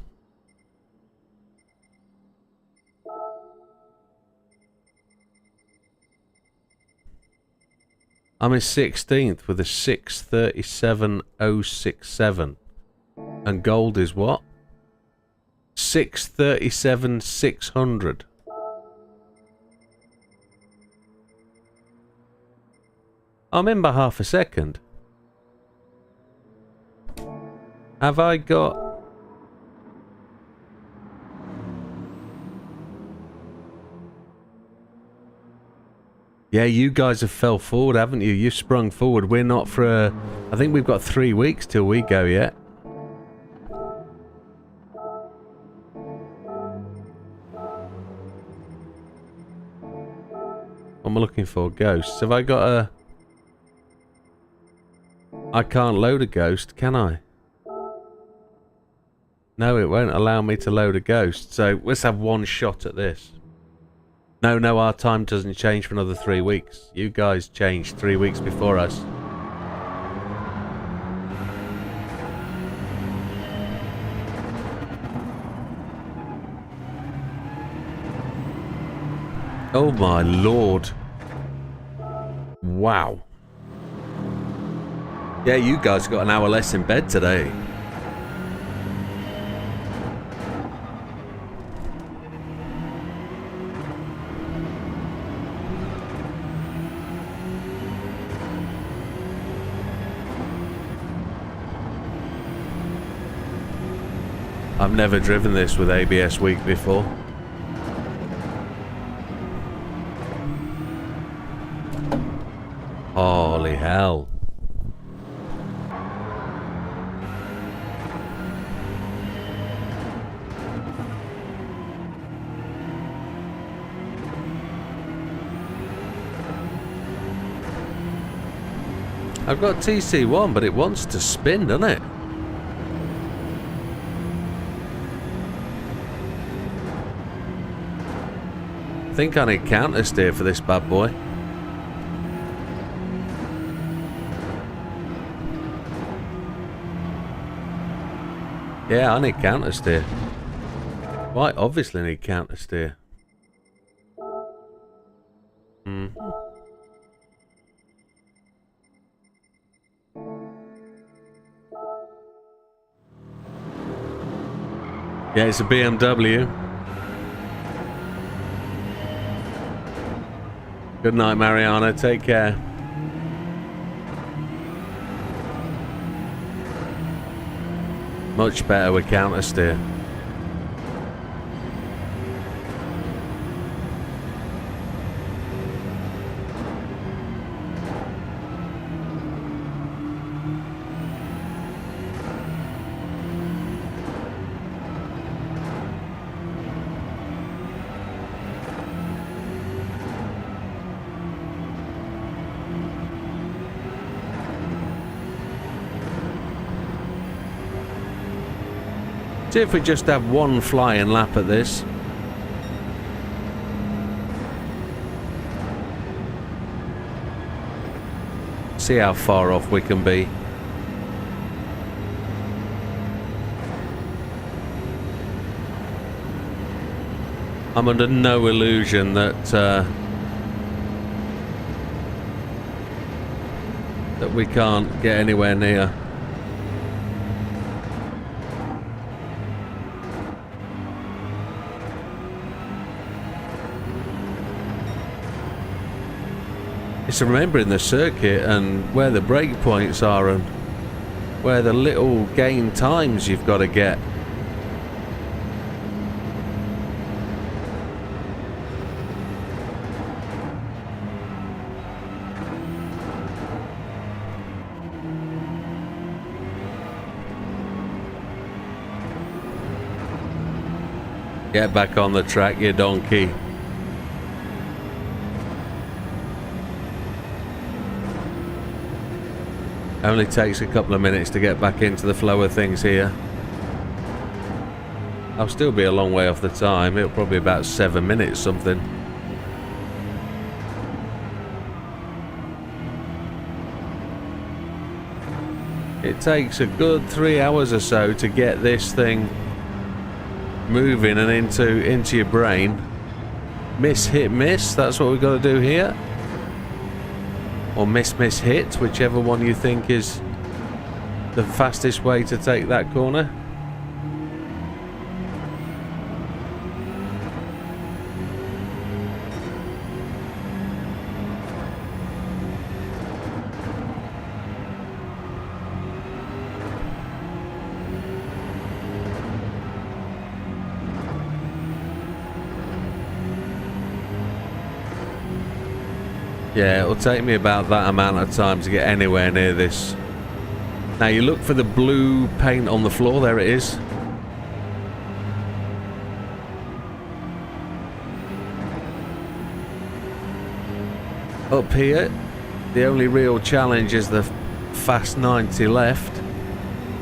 I'm in 16th with a 637.067. And gold is what? 637.600. I'm in by half a second. Have I got... Yeah, you guys have fell forward, haven't you? You've sprung forward. We're not for I think we've got 3 weeks till we go yet. What am I looking for? Ghosts. Have I got a... I can't load a ghost, can I? No, it won't allow me to load a ghost. So let's have one shot at this. No, our time doesn't change for another 3 weeks. You guys changed 3 weeks before us. Oh my lord. Wow. Yeah, you guys got an hour less in bed today. I've never driven this with ABS weak before. Holy hell. I've got TC1, but it wants to spin, doesn't it? I think I need counter steer for this bad boy. Yeah, I need counter steer. Quite obviously need counter steer. Yeah, it's a BMW. Good night, Mariana. Take care. Much better with counter steer. See if we just have one flying lap at this. See how far off we can be. I'm under no illusion that that we can't get anywhere near. It's remembering the circuit and where the brake points are and where the little gain times you've got to get. Get back on the track, you donkey. Only takes a couple of minutes to get back into the flow of things here. I'll still be a long way off the time. It'll probably be about 7 minutes something. It takes a good 3 hours or so to get this thing moving and into your brain. Miss, hit, miss. That's what we've got to do here. Or miss, miss, hit, whichever one you think is the fastest way to take that corner. Yeah, it'll take me about that amount of time to get anywhere near this. Now you look for the blue paint on the floor, there it is. Up here, the only real challenge is the fast 90 left,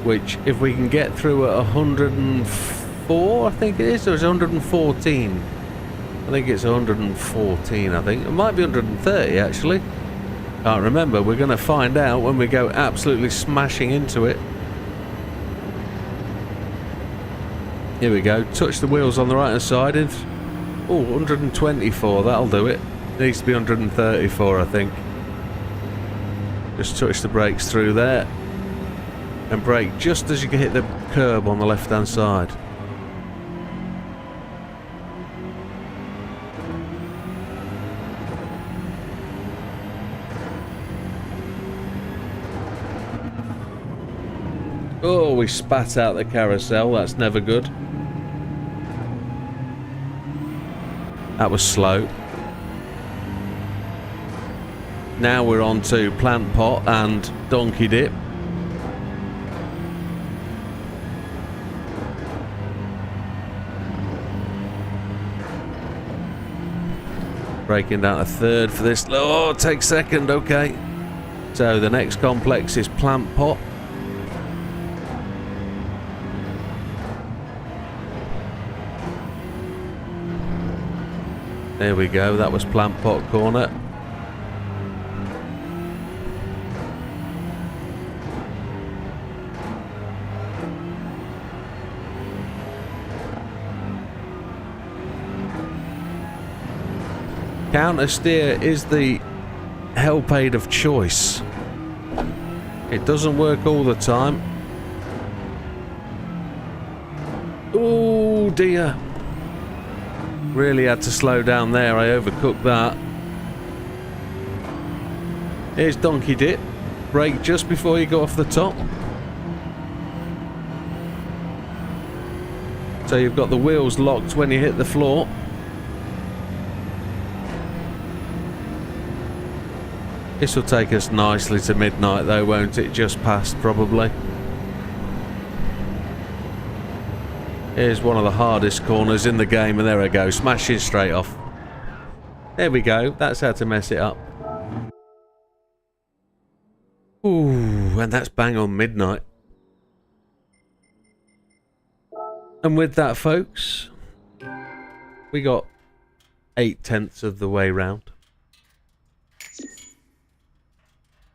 which if we can get through at 104, I think it is, or it's 114. I think it's 114, I think. It might be 130, actually. Can't remember. We're going to find out when we go absolutely smashing into it. Here we go. Touch the wheels on the right-hand side. Oh, 124. That'll do it. Needs to be 134, I think. Just touch the brakes through there. And brake just as you can hit the curb on the left-hand side. Oh, we spat out the carousel. That's never good. That was slow. Now we're on to plant pot and donkey dip. Breaking down a third for this. Oh, take second. Okay. So the next complex is plant pot. There we go, that was plant pot corner. Counter steer is the help aid of choice. It doesn't work all the time. Oh dear. Really had to slow down there, I overcooked that. Here's donkey dip. Brake just before you go off the top. So you've got the wheels locked when you hit the floor. This will take us nicely to midnight though, won't it? Just past, probably. Here's one of the hardest corners in the game, and there I go, smashing straight off. There we go, that's how to mess it up. Ooh, and that's bang on midnight. And with that, folks, we got 8/10 of the way round.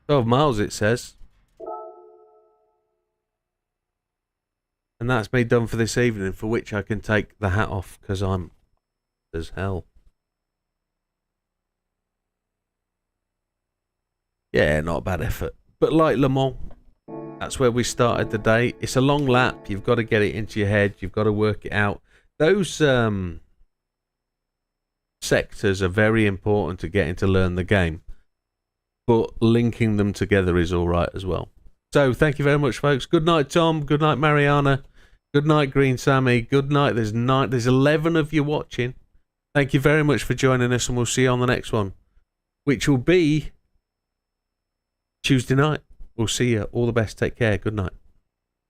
12 miles it says. And that's me done for this evening, for which I can take the hat off because I'm as hell. Yeah, not a bad effort. But like Le Mans, that's where we started the day. It's a long lap. You've got to get it into your head. You've got to work it out. Those sectors are very important to getting to learn the game. But linking them together is all right as well. So thank you very much, folks. Good night, Tom. Good night, Mariana. Good night, Green Sammy. Good night. There's 11 of you watching. Thank you very much for joining us, and we'll see you on the next one, which will be Tuesday night. We'll see you. All the best. Take care. Good night.